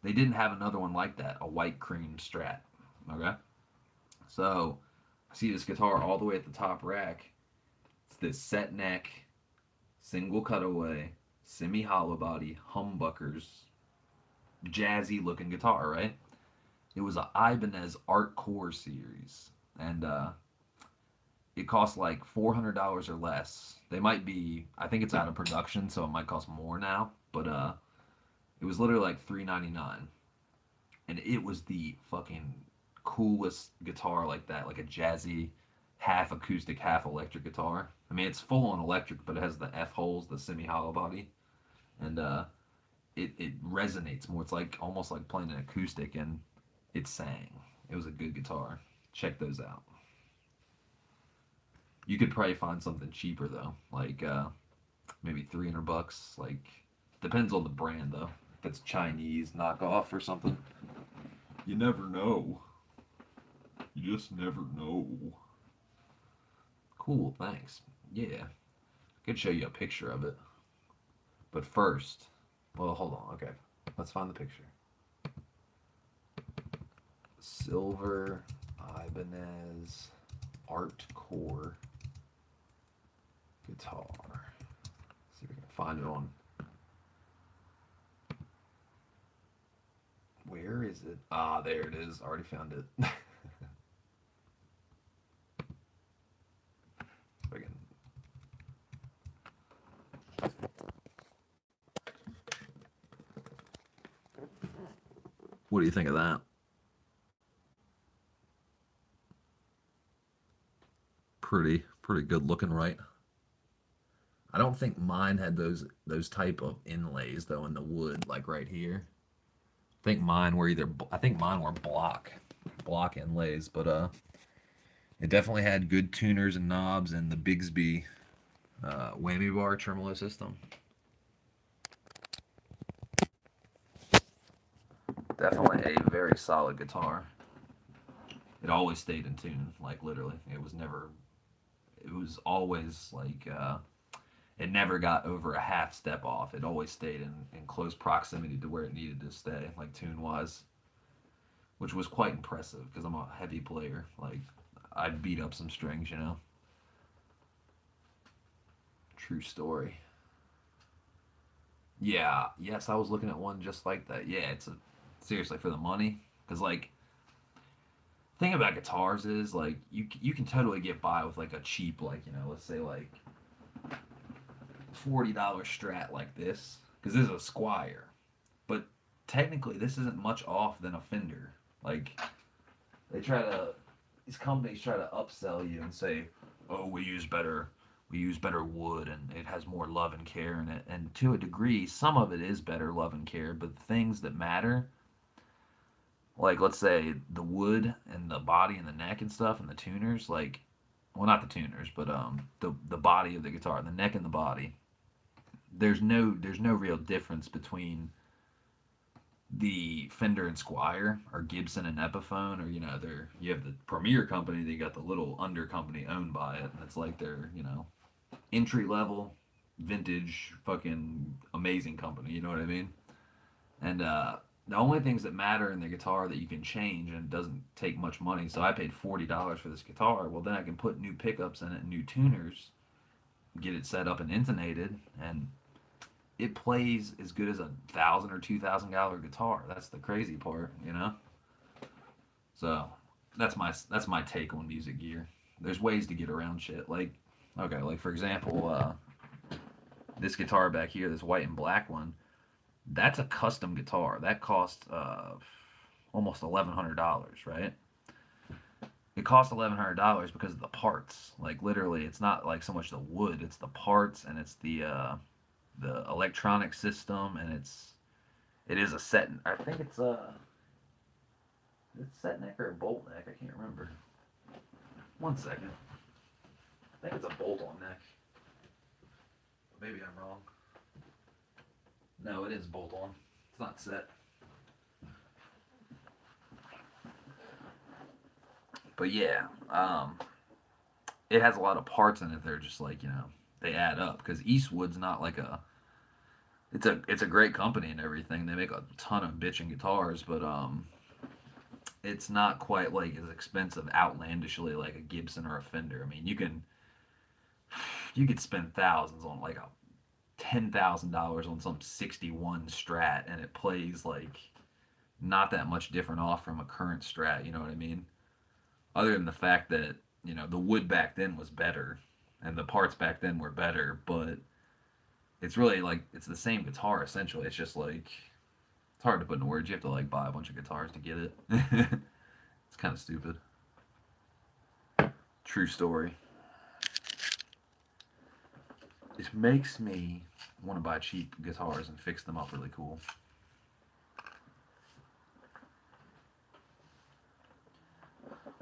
they didn't have another one like that, a white cream Strat. Okay, so I see this guitar all the way at the top rack. It's this set neck, single cutaway, semi hollow body, humbuckers, jazzy looking guitar, right? It was a Ibanez Art Core series, and it cost like $400 or less. They might be, I think it's out of production, so it might cost more now, but it was literally like $399, and it was the fucking coolest guitar like that, like a jazzy half acoustic half electric guitar. I mean, it's full on electric, but it has the F holes, the semi hollow body, and it resonates more. It's like almost like playing an acoustic, and it sang. It was a good guitar. Check those out. You could probably find something cheaper though, like maybe $300. Like depends on the brand though. If it's Chinese knockoff or something. You never know. You just never know. Cool, thanks. Yeah, I could show you a picture of it. But first, well, hold on. Okay, let's find the picture. Silver Ibanez Art Core guitar. See if we can find it on. Where is it? Ah, there it is. Already found it. If I can. What do you think of that? Pretty good looking, right? I don't think mine had those type of inlays though in the wood, like right here. I think mine were I think mine were block inlays, but it definitely had good tuners and knobs and the Bigsby whammy bar tremolo system. Definitely a very solid guitar. It always stayed in tune, like literally. It was always like it never got over a half step off. It always stayed in close proximity to where it needed to stay, like tune wise, which was quite impressive because I'm a heavy player. Like I'd beat up some strings, you know. True story. Yeah, yes, I was looking at one just like that. Yeah, seriously for the money, because like thing about guitars is like you can totally get by with like a cheap, like, you know, let's say like $40 Strat like this, because this is a Squier, but technically this isn't much off than a Fender. Like these companies try to upsell you and say, oh, we use better wood and it has more love and care in it, and to a degree some of it is better love and care, but the things that matter, like let's say the wood and the body and the neck and stuff and the tuners, like, well, not the tuners, but the body of the guitar, the neck and the body, there's no real difference between the Fender and Squier or Gibson and Epiphone, or, you know, you have the Premier company, they got the little under company owned by it, and it's like they're, you know, entry level vintage fucking amazing company, you know what I mean? And the only things that matter in the guitar that you can change, and it doesn't take much money. So I paid $40 for this guitar. Well, then I can put new pickups in it and new tuners, get it set up and intonated, and it plays as good as $1,000 or $2,000 guitar. That's the crazy part, you know. So that's my take on music gear. There's ways to get around shit. Like, okay, like for example, this guitar back here, this white and black one. That's a custom guitar. That cost almost $1,100, right? It cost $1,100 because of the parts. Like literally, it's not like so much the wood; it's the parts, and it's the electronic system, and it is a set. I think it's set neck or a bolt neck. I can't remember. One second. I think it's a bolt on neck. Maybe I'm wrong. No, it is bolt on. It's not set. But yeah, it has a lot of parts in it. They're just like, you know, they add up, because Eastwood's not like it's a great company and everything. They make a ton of bitchin' guitars, but it's not quite like as expensive outlandishly like a Gibson or a Fender. I mean, you could spend thousands on like a $10,000 on some 61 Strat, and it plays like not that much different off from a current Strat, you know what I mean? Other than the fact that, you know, the wood back then was better and the parts back then were better, but it's really like it's the same guitar essentially. It's just like it's hard to put into words. You have to like buy a bunch of guitars to get it. It's kind of stupid. True story. It makes me want to buy cheap guitars and fix them up really cool.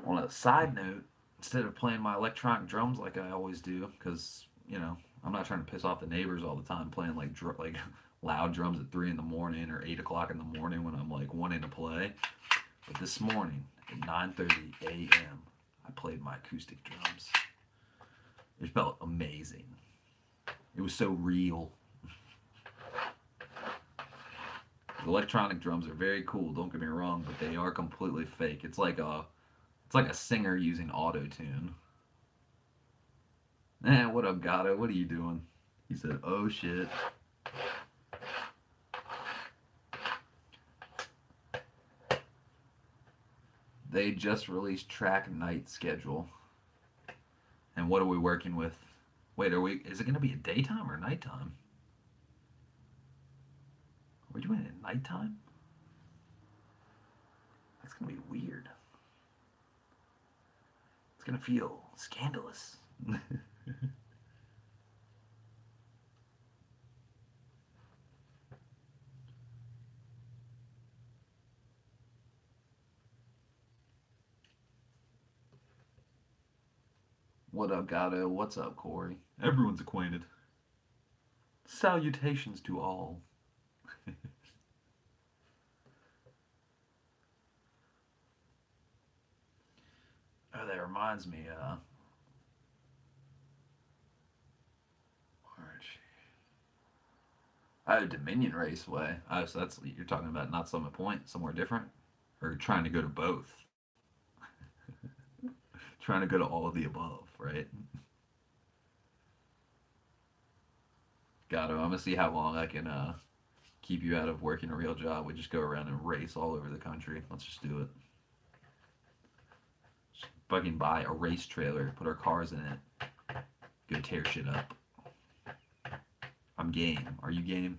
On a side note, instead of playing my electronic drums like I always do, because you know I'm not trying to piss off the neighbors all the time playing like like loud drums at 3 in the morning or 8 o'clock in the morning when I'm like wanting to play. But this morning at 9:30 a.m. I played my acoustic drums. It felt amazing. It was so real. The electronic drums are very cool, don't get me wrong, but they are completely fake. It's like a singer using auto-tune. What up, Gato? What are you doing? He said, oh shit. They just released track night schedule. And what are we working with? Wait, is it gonna be a daytime or nighttime? Are we doing it at nighttime? That's gonna be weird. It's gonna feel scandalous. What up, Gato? What's up, Corey? Everyone's acquainted. Salutations to all. Oh, that reminds me, oh, Dominion Raceway. Oh, so that's, you're talking about not Summit Point, somewhere different? Or trying to go to both? Trying to go to all of the above, right? Gato, I'm gonna see how long I can keep you out of working a real job. We just go around and race all over the country. Let's just do it. Just fucking buy a race trailer, put our cars in it, go tear shit up. I'm game. Are you game?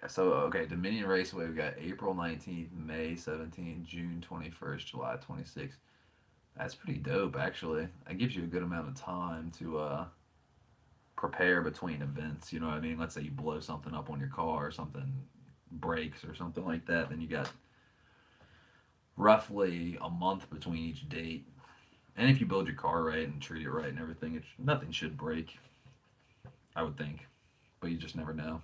So, okay, Dominion Raceway, we got April 19th, May 17th, June 21st, July 26th. That's pretty dope, actually. That gives you a good amount of time to prepare between events, you know what I mean? Let's say you blow something up on your car or something breaks or something like that, then you got roughly a month between each date. And if you build your car right and treat it right and everything, nothing should break, I would think. But you just never know.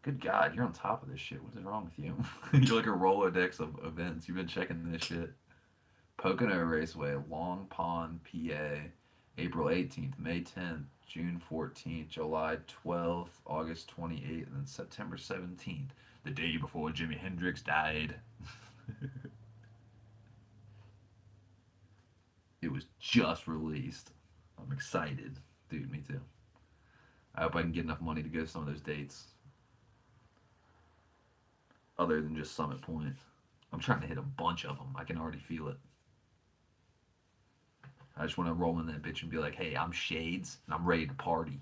Good God, you're on top of this shit. What is wrong with you? You're like a Rolodex of events. You've been checking this shit. Pocono Raceway, Long Pond, PA, April 18th, May 10th, June 14th, July 12th, August 28th, and then September 17th, the day before Jimi Hendrix died. It was just released. I'm excited. Dude, me too. I hope I can get enough money to go to some of those dates. Other than just Summit Point. I'm trying to hit a bunch of them. I can already feel it. I just want to roll in that bitch and be like, hey, I'm Shades, and I'm ready to party.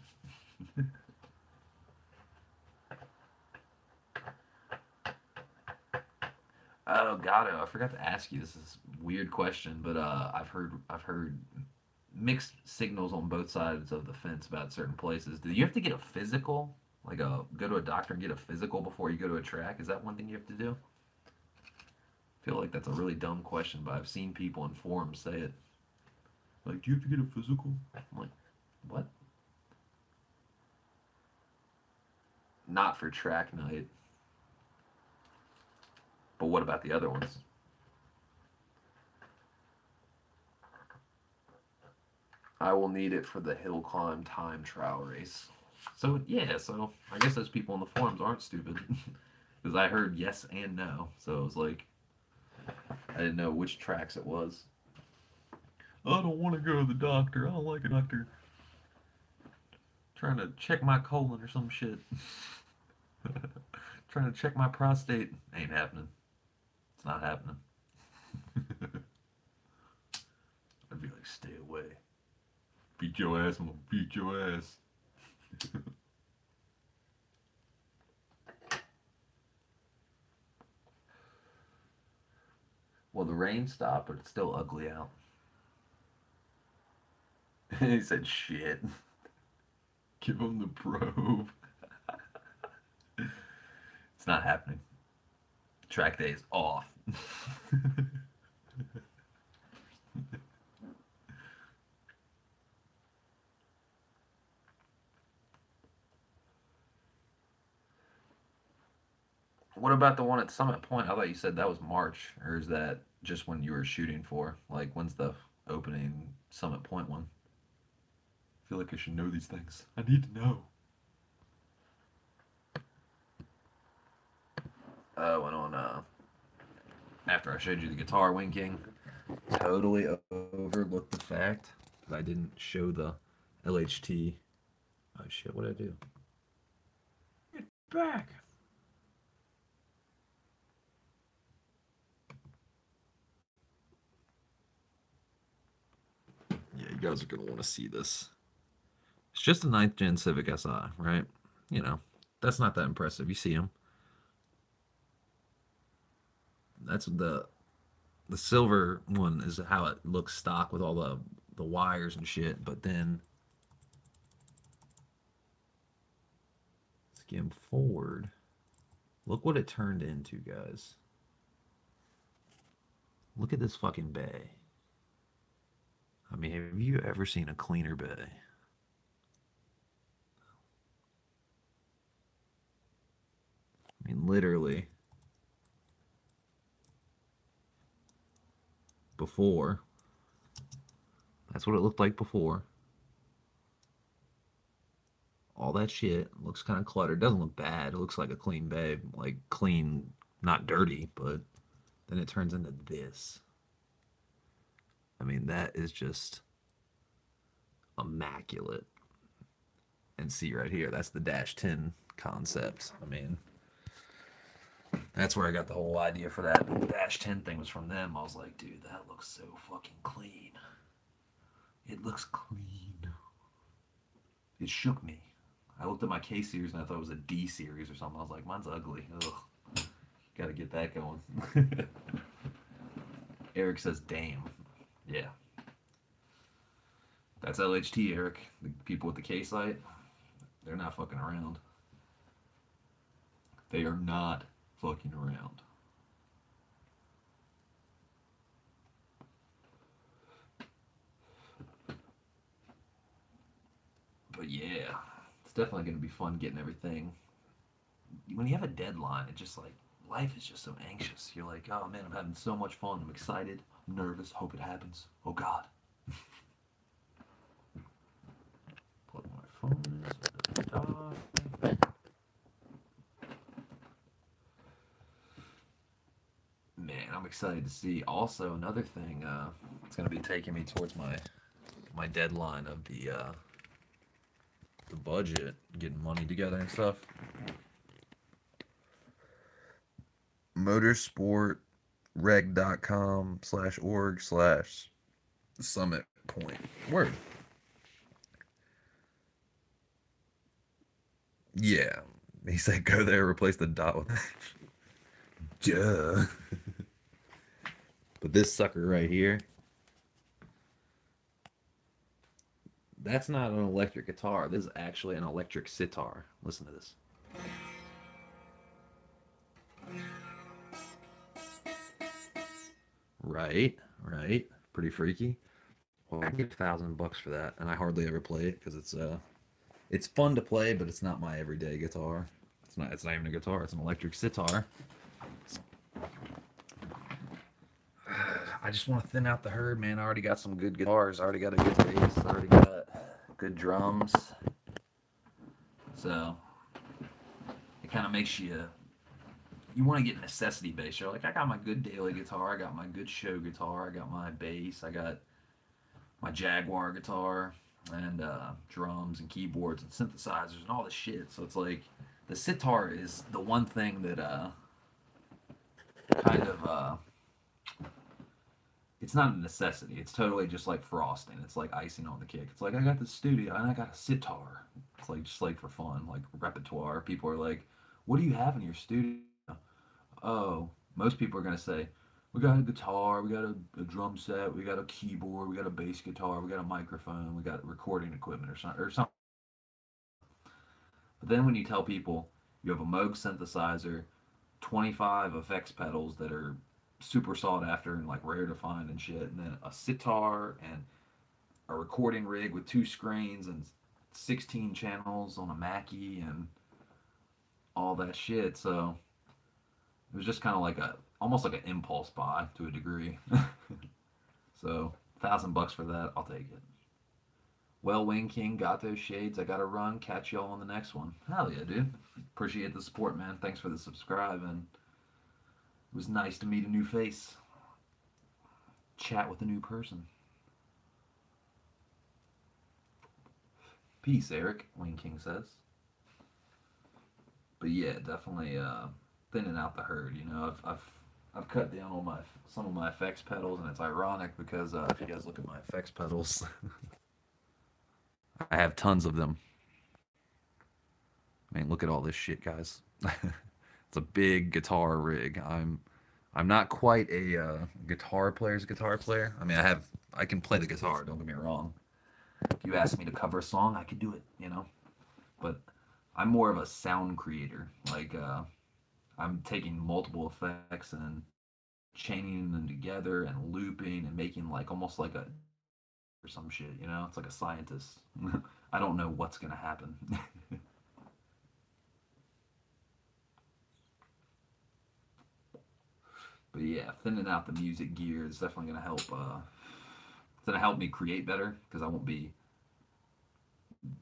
Oh, Gato, I forgot to ask you. This is a weird question, but I've heard mixed signals on both sides of the fence about certain places. Do you have to get a physical? Like go to a doctor and get a physical before you go to a track? Is that one thing you have to do? I feel like that's a really dumb question, but I've seen people in forums say it. Like, do you have to get a physical? I'm like, what? Not for track night. But what about the other ones? I will need it for the hill climb time trial race. So, yeah, so I guess those people in the forums aren't stupid. Because I heard yes and no. So it was like, I didn't know which tracks it was. I don't want to go to the doctor. I don't like a doctor. Trying to check my colon or some shit. Trying to check my prostate. Ain't happening. It's not happening. I'd be like, stay away. Beat your ass, I'm gonna beat your ass. Well, the rain stopped, but it's still ugly out. He said, shit. Give him the probe. It's not happening. Track day is off. What about the one at Summit Point? I thought you said that was March, or is that just when you were shooting for? Like, when's the opening Summit Point one? I feel like I should know these things. I need to know. Went on after I showed you the guitar winking. Totally overlooked the fact that I didn't show the LHT. Oh shit! What did I do? Get back. Yeah, you guys are gonna want to see this. It's just a 9th gen Civic Si, right? You know, that's not that impressive. You see them. That's the silver one is how it looks stock with all the wires and shit, but then skim forward. Look what it turned into, guys. Look at this fucking bay. I mean, have you ever seen a cleaner bay? I mean, literally. Before. That's what it looked like before. All that shit looks kind of cluttered. Doesn't look bad. It looks like a clean bay. Like, clean, not dirty, but then it turns into this. I mean, that is just immaculate. And see right here, that's the Dash 10 concept. I mean, that's where I got the whole idea for that Dash 10 thing was from them. I was like, dude, that looks so fucking clean. It looks clean. It shook me. I looked at my K series and I thought it was a D series or something. I was like, mine's ugly. Ugh. Gotta get that going. Eric says, damn. Yeah. That's LHT, Eric. The people with the K sight, they're not fucking around. They are not fucking around. But yeah, it's definitely going to be fun getting everything. When you have a deadline, it just like, life is just so anxious. You're like, oh man, I'm having so much fun. I'm excited. I'm nervous. Hope it happens. Oh God. Plug my phone in. Man, I'm excited to see. Also, another thing, it's going to be taking me towards my deadline of the budget, getting money together and stuff. motorsportreg.com/org/Summit Point. Word. Yeah. He said go there, replace the dot with duh. But this sucker right here, that's not an electric guitar. This is actually an electric sitar. Listen to this. Right, right. Pretty freaky. Well, I get $1,000 for that, and I hardly ever play it because it's fun to play, but it's not my everyday guitar. It's not even a guitar. It's an electric sitar. I just want to thin out the herd, man. I already got some good guitars. I already got a good bass. I already got good drums. So it kind of makes you want to get necessity bass. You're like, I got my good daily guitar. I got my good show guitar. I got my bass. I got my Jaguar guitar and drums and keyboards and synthesizers and all this shit. So it's like the sitar is the one thing that kind of it's not a necessity. It's totally just like frosting. It's like icing on the cake. It's like I got the studio and I got a sitar. It's like just like for fun, like repertoire. People are like, "What do you have in your studio?" Oh, most people are gonna say, "We got a guitar, we got a drum set, we got a keyboard, we got a bass guitar, we got a microphone, we got recording equipment or something." But then when you tell people you have a Moog synthesizer, 25 effects pedals that are super sought after and like rare to find and shit. And then a sitar and a recording rig with 2 screens and 16 channels on a Mackie and all that shit. So it was just kind of like a almost like an impulse buy to a degree. So $1,000 for that, I'll take it. Well, Wing King, got those shades. I got to run. Catch y'all on the next one. Hell yeah, dude. Appreciate the support, man. Thanks for the subscribe, and it was nice to meet a new face. Chat with a new person. Peace, Eric, Wing King says. But yeah, definitely thinning out the herd. You know, I've cut down on some of my effects pedals, and it's ironic because if you guys look at my effects pedals, I have tons of them. I mean, look at all this shit, guys. It's a big guitar rig. I'm not quite a guitar player. I mean, I can play the guitar. Don't get me wrong. If you ask me to cover a song, I could do it. You know, but I'm more of a sound creator. Like I'm taking multiple effects and chaining them together and looping and making like almost like a or some shit, you know? It's like a scientist. I don't know what's gonna happen. But yeah, thinning out the music gear is definitely gonna help. It's gonna help me create better because I won't be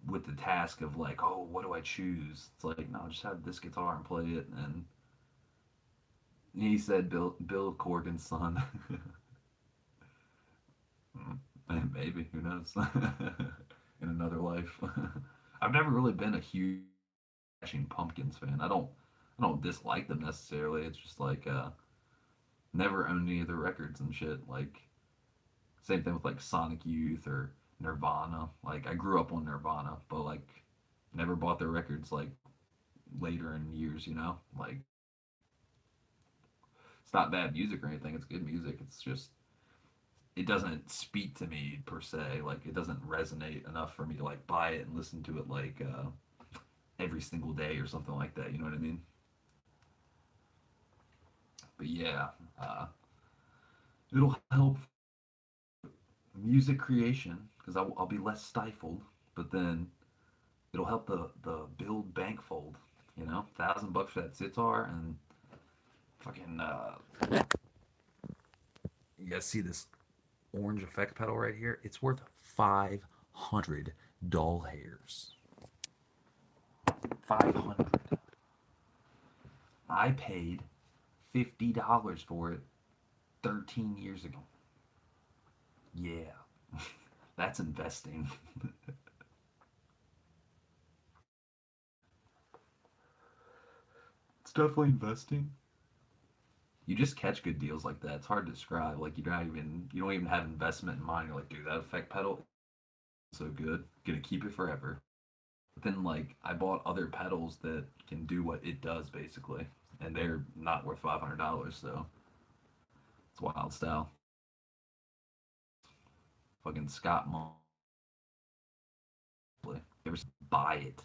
with the task of like, oh, what do I choose? It's like, no, just have this guitar and play it. And he said, Bill Corgan's son. Maybe, who knows? In another life. I've never really been a huge Smashing Pumpkins fan. I don't dislike them necessarily. It's just like never owned any of their records and shit. Like same thing with like Sonic Youth or Nirvana. Like I grew up on Nirvana, but like never bought their records like later in years, you know? Like it's not bad music or anything. It's good music. It's just it doesn't speak to me per se. Like it doesn't resonate enough for me to like buy it and listen to it like every single day or something like that. You know what I mean? But yeah, it'll help music creation because I'll be less stifled. But then it'll help the build bank fold. You know, $1,000 for that sitar and fucking. You guys see this orange effect pedal right here? It's worth 500 doll hairs. 500. I paid $50 for it 13 years ago. Yeah, that's investing. It's definitely investing. You just catch good deals like that. It's hard to describe. Like you don't even have investment in mind. You're like, dude, that effect pedal is so good. Gonna keep it forever. But then like I bought other pedals that can do what it does basically, and they're not worth $500. So it's wild style. Fucking Scott Mosley. Ever buy it?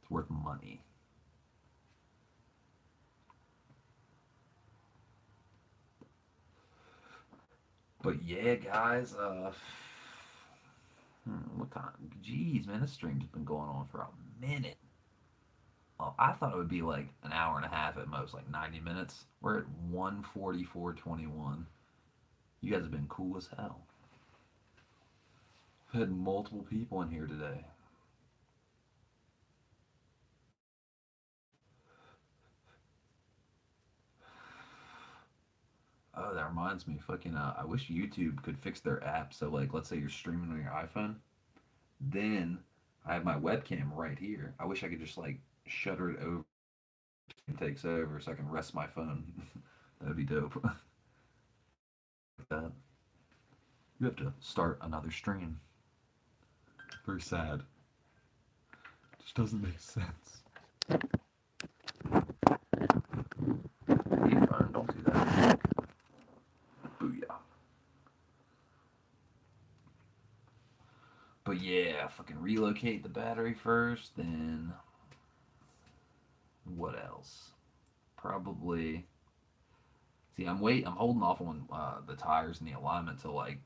It's worth money. But yeah, guys, what time? Jeez, man, this stream's been going on for a minute. Oh, I thought it would be like an hour and a half at most, like 90 minutes. We're at 1:44:21. You guys have been cool as hell. I've had multiple people in here today. Oh, that reminds me, fucking, I wish YouTube could fix their app. So, like, let's say you're streaming on your iPhone, then I have my webcam right here. I wish I could just, like, shutter it over and takes over so I can rest my phone. That would be dope. That. You have to start another stream. Very sad. Just doesn't make sense. Hey, phone, don't do that. Booyah. But yeah, fucking relocate the battery first, then what else? Probably See, I'm holding off on the tires and the alignment till like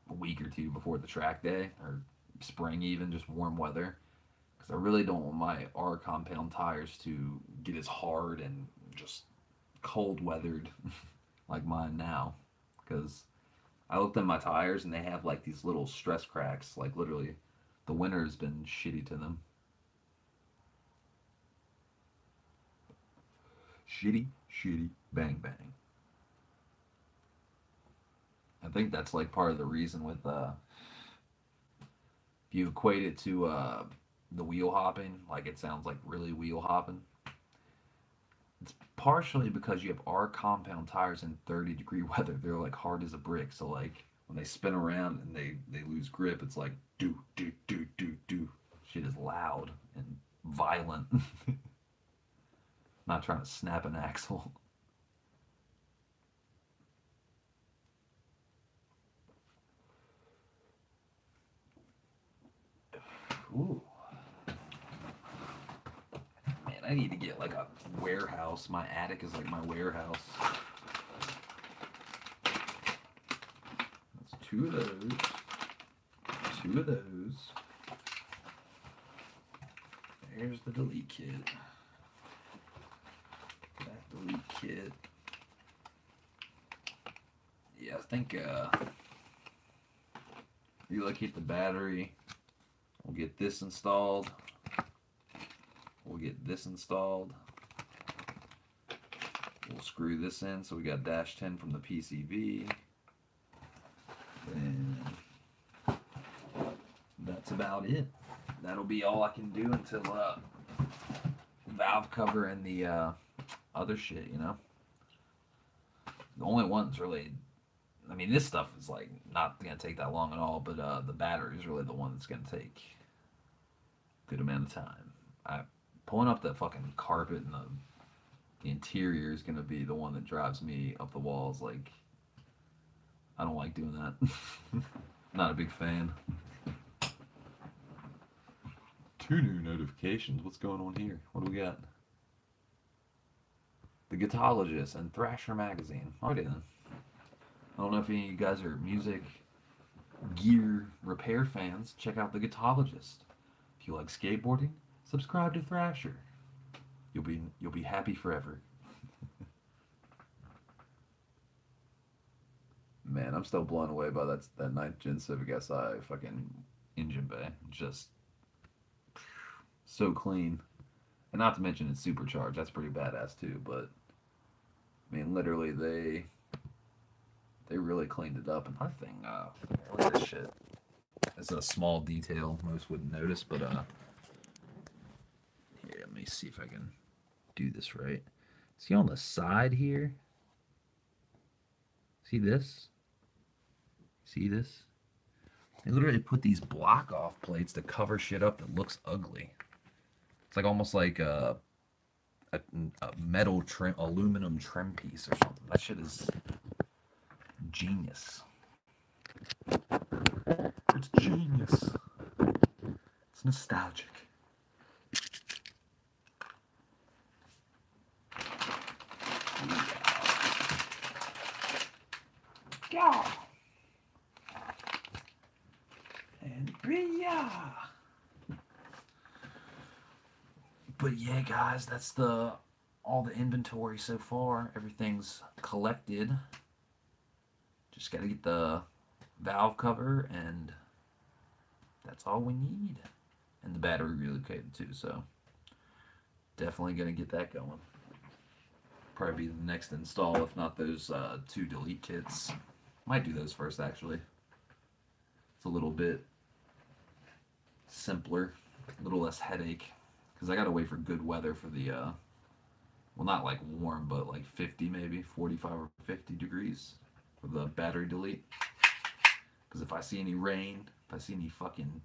a week or two before the track day or spring, even just warm weather, because I really don't want my R compound tires to get as hard and just cold weathered like mine now. Because I looked at my tires and they have like these little stress cracks. Like literally, the winter has been shitty to them. Shitty, shitty, bang, bang. I think that's like part of the reason with if you equate it to the wheel hopping, like it sounds like really wheel hopping. It's partially because you have R compound tires in 30-degree weather. They're like hard as a brick. So like when they spin around and they lose grip, it's like do do do do do. Shit is loud and violent. Not trying to snap an axle. Ooh. Man, I need to get like a warehouse. My attic is like my warehouse. That's two of those. Two of those. There's the delete kit. That delete kit. Yeah, I think relocate the battery. We'll get this installed. We'll get this installed. We'll screw this in so we got dash 10 from the PCV. And that's about it. That'll be all I can do until valve cover and the other shit, you know? The only ones really, I mean, this stuff is like not gonna take that long at all, but the battery is really the one that's gonna take a good amount of time. Pulling up that fucking carpet and the interior is gonna be the one that drives me up the walls. Like, I don't like doing that. Not a big fan. 2 new notifications. What's going on here? What do we got? The Guitologist and Thrasher Magazine. Alrighty then. I don't know if any of you guys are music gear repair fans. Check out the Guitologist. If you like skateboarding, subscribe to Thrasher. You'll be happy forever. Man, I'm still blown away by that 9th Gen Civic Si fucking engine bay. Just so clean. And not to mention it's supercharged. That's pretty badass too, but I mean literally they really cleaned it up. Another thing, look at this shit. It's a small detail most wouldn't notice, but here, let me see if I can do this right. See on the side here? See this? See this? They literally put these block off plates to cover shit up that looks ugly. It's like almost like a metal trim, aluminum trim piece or something. That shit is genius. It's genius. It's nostalgic. Yeah. And Bria. But yeah, guys, that's all the inventory so far. Everything's collected. Just got to get the valve cover, and that's all we need. And the battery relocated too, so definitely gonna get that going. Probably be the next install, if not those 2 delete kits. Might do those first, actually. It's a little bit simpler, a little less headache, because I gotta wait for good weather for the well, not like warm, but like 50 maybe, 45 or 50 degrees for the battery delete. Because if I see any rain, if I see any fucking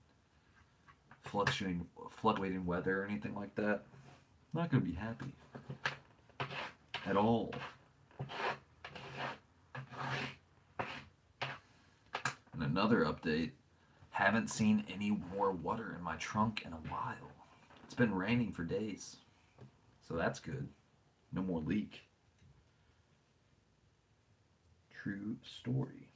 fluctuating weather or anything like that, I'm not gonna be happy at all. And another update, haven't seen any more water in my trunk in a while. It's been raining for days, so that's good. No more leak. True story.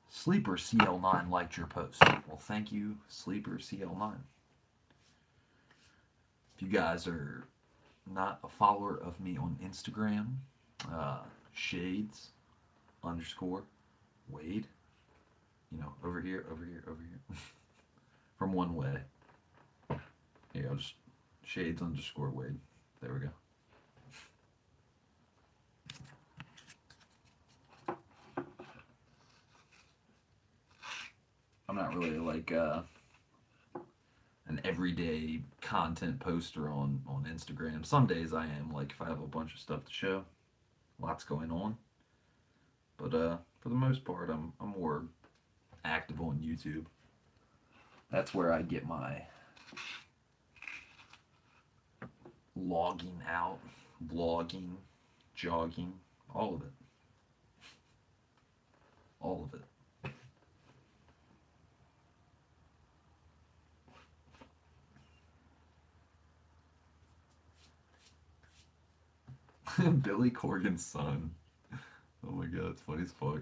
Sleeper CL9 liked your post. Well, thank you, Sleeper CL9. If you guys are not a follower of me on Instagram, shades _ Wade, you know, over here, from one way. Here, I'll just shades _ Wade. There we go. I'm not really like an everyday content poster on Instagram. Some days I am, like if I have a bunch of stuff to show, lots going on. But for the most part, I'm more active on YouTube. That's where I get my logging out, vlogging, jogging, all of it. All of it. Billy Corgan's son. Oh my god, it's funny as fuck.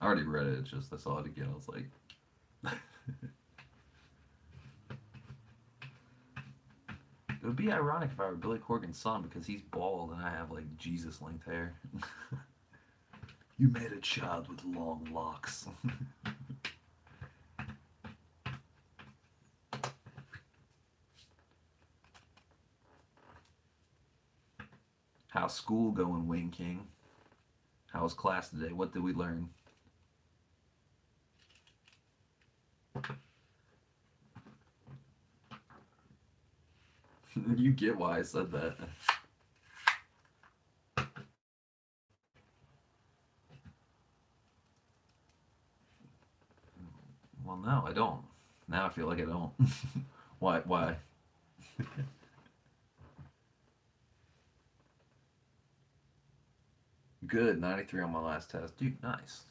I already read it, it's just I saw it again, I was like... It would be ironic if I were Billy Corgan's son because he's bald and I have like Jesus length hair. You made a child with long locks. How's school going, Wing King? How was class today? What did we learn? You get why I said that. Well, no, I don't. Now I feel like I don't. Why? Good, 93 on my last test. Dude, nice.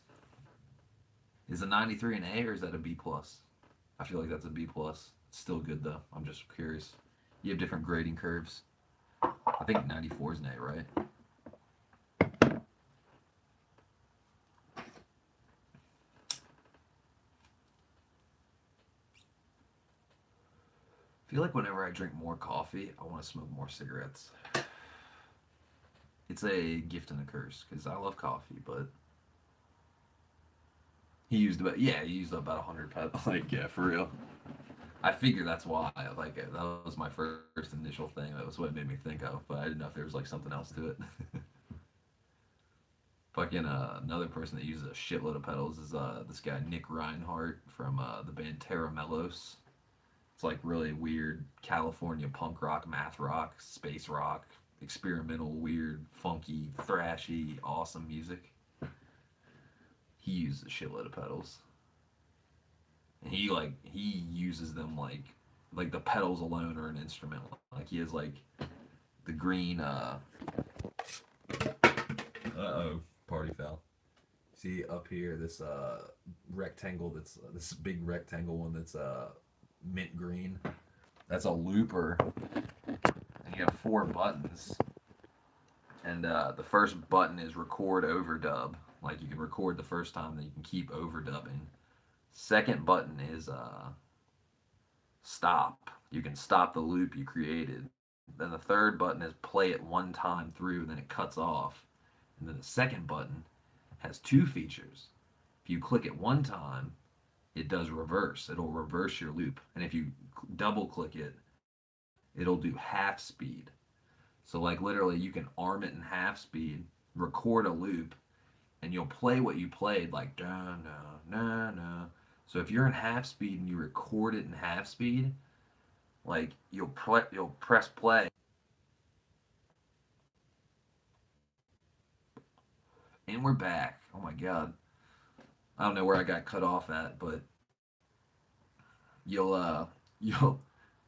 Is a 93 an A or is that a B+? I feel like that's a B+. It's still good though. I'm just curious. You have different grading curves. I think 94 is an A, right? I feel like whenever I drink more coffee, I want to smoke more cigarettes. It's a gift and a curse, because I love coffee, but he used about, yeah, he used about 100 pets. Like, yeah, for real. I figured that's why. Like, that was my first initial thing. That was what it made me think of, but I didn't know if there was like something else to it. Fucking another person that uses a shitload of pedals is this guy Nick Reinhardt from the band Terra Melos. It's like really weird California punk rock, math rock, space rock, experimental, weird, funky, thrashy, awesome music. He uses a shitload of pedals. And he uses them like the pedals alone are an instrument. Like he has like the green uh-oh, party foul. See up here this rectangle that's this big rectangle one that's mint green. That's a looper. And you have 4 buttons. And the first button is record overdub. Like you can record the first time, then you can keep overdubbing. Second button is stop. You can stop the loop you created. Then the third button is play it one time through, and then it cuts off. And then the second button has 2 features. If you click it one time, it does reverse. It'll reverse your loop. And if you double click it, it'll do half speed. So like literally you can arm it in half speed, record a loop, and you'll play what you played like da na na na. So if you're in half speed and you record it in half speed, like you'll press play. And we're back. Oh my god. I don't know where I got cut off at, but you'll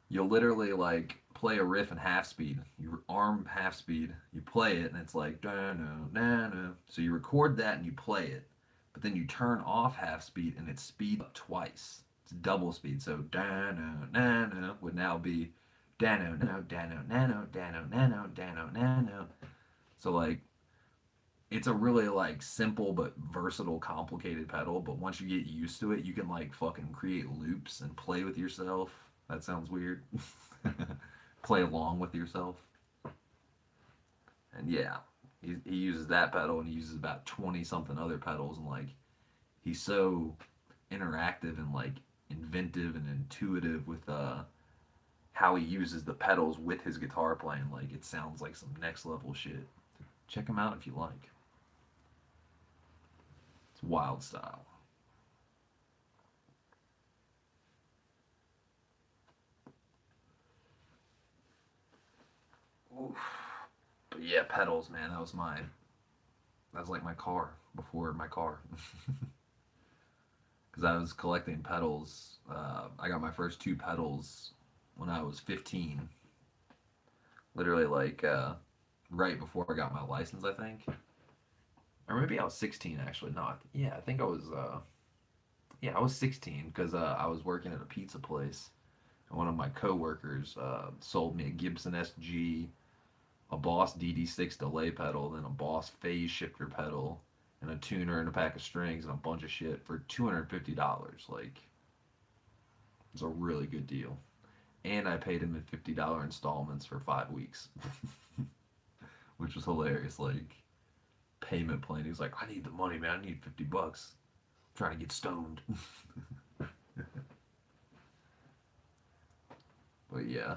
literally like play a riff in half speed. You arm half speed, you play it, and it's like da na na na. So you record that and you play it, but then you turn off half speed and it speeds up twice. It's double speed. So da na na na would now be da no no da no nano da no nano da no nano. So like it's a really like simple but versatile, complicated pedal. But once you get used to it, you can like fucking create loops and play with yourself. That sounds weird. Play along with yourself. And yeah, he uses that pedal and he uses about 20 something other pedals. And like he's so interactive and like inventive and intuitive with how he uses the pedals with his guitar playing. Like it sounds like some next level shit. Check him out if you like. It's wild style. Oof. But yeah, pedals, man. That was like my car before my car. Because I was collecting pedals. I got my first two pedals when I was 15. Literally like right before I got my license, I think. Or maybe I was 16 actually. No, yeah, I think I was. Yeah, I was 16 because I was working at a pizza place, and one of my coworkers sold me a Gibson SG, a Boss DD6 delay pedal, then a Boss phase shifter pedal, and a tuner and a pack of strings and a bunch of shit for $250. Like, it's a really good deal. And I paid him in $50 installments for 5 weeks, which was hilarious. Like, payment plan. He was like, I need the money, man. I need $50. I'm trying to get stoned. But yeah,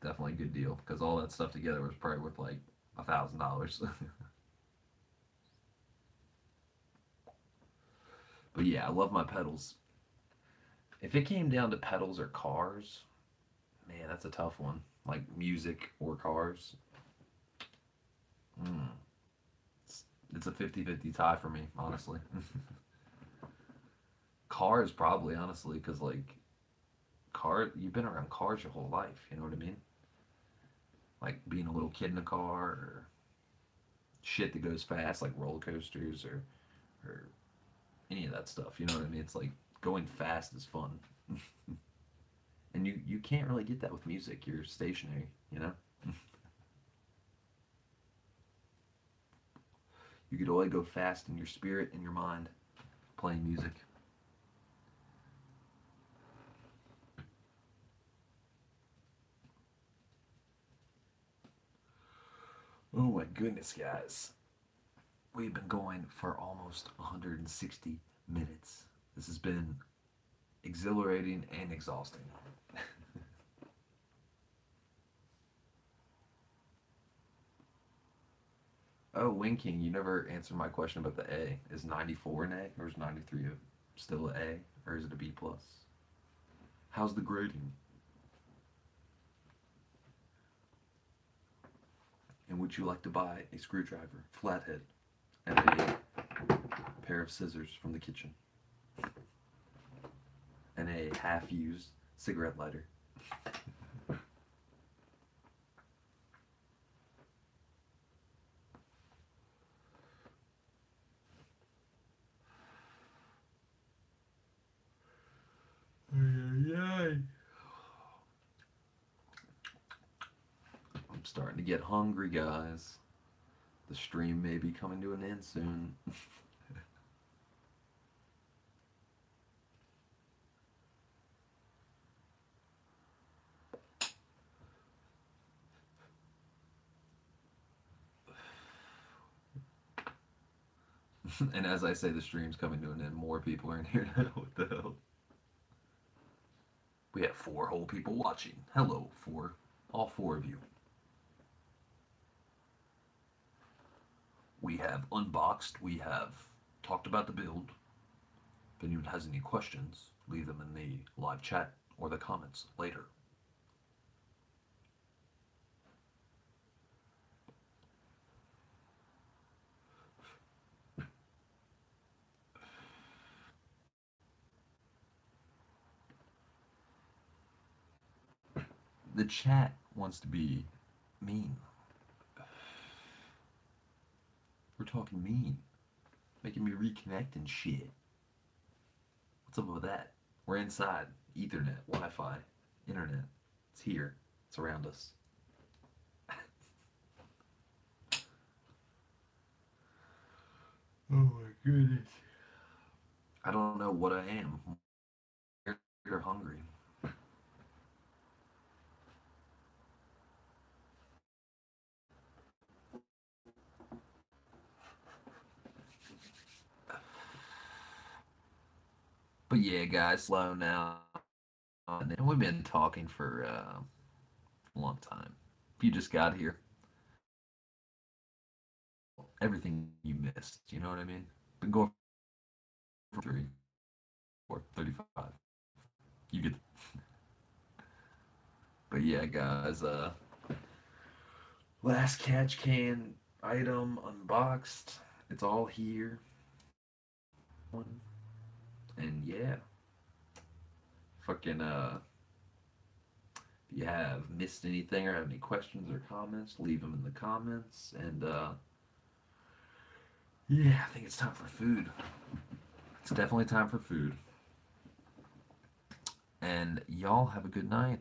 definitely a good deal because all that stuff together was probably worth like $1,000. But yeah, I love my pedals. If it came down to pedals or cars, man, that's a tough one. Like music or cars. Mm. It's a 50-50 tie for me, honestly. Cars probably, honestly, because like you've been around cars your whole life, you know what I mean? Like being a little kid in a car or shit that goes fast like roller coasters or any of that stuff, you know what I mean? It's like going fast is fun. And you can't really get that with music. You're stationary, you know? You could only go fast in your spirit and your mind playing music. Oh my goodness, guys. We've been going for almost 160 minutes. This has been exhilarating and exhausting. Oh, Winking, you never answered my question about the A. Is 94 an A or is 93 still an A or is it a B plus? How's the grading? And would you like to buy a screwdriver, flathead, and a pair of scissors from the kitchen? And a half-used cigarette lighter? I'm starting to get hungry, guys. The stream may be coming to an end soon. And as I say, the stream's coming to an end. More people are in here now. What the hell? We have 4 whole people watching. Hello, 4. All 4 of you. We have unboxed. We have talked about the build. If anyone has any questions, leave them in the live chat or the comments later. The chat wants to be mean. We're talking mean. Making me reconnect and shit. What's up with that? We're inside. Ethernet, Wi-Fi, internet. It's here. It's around us. Oh my goodness. I don't know what I am. You're hungry. But yeah, guys, slow now. And we've been talking for a long time. If you just got here, everything you missed, you know what I mean? Been going for 3, 4, 35. You get. But yeah, guys, last catch can item unboxed. It's all here. And yeah, fucking if you have missed anything or have any questions or comments, leave them in the comments. And yeah, I think it's time for food. It's definitely time for food. And y'all have a good night.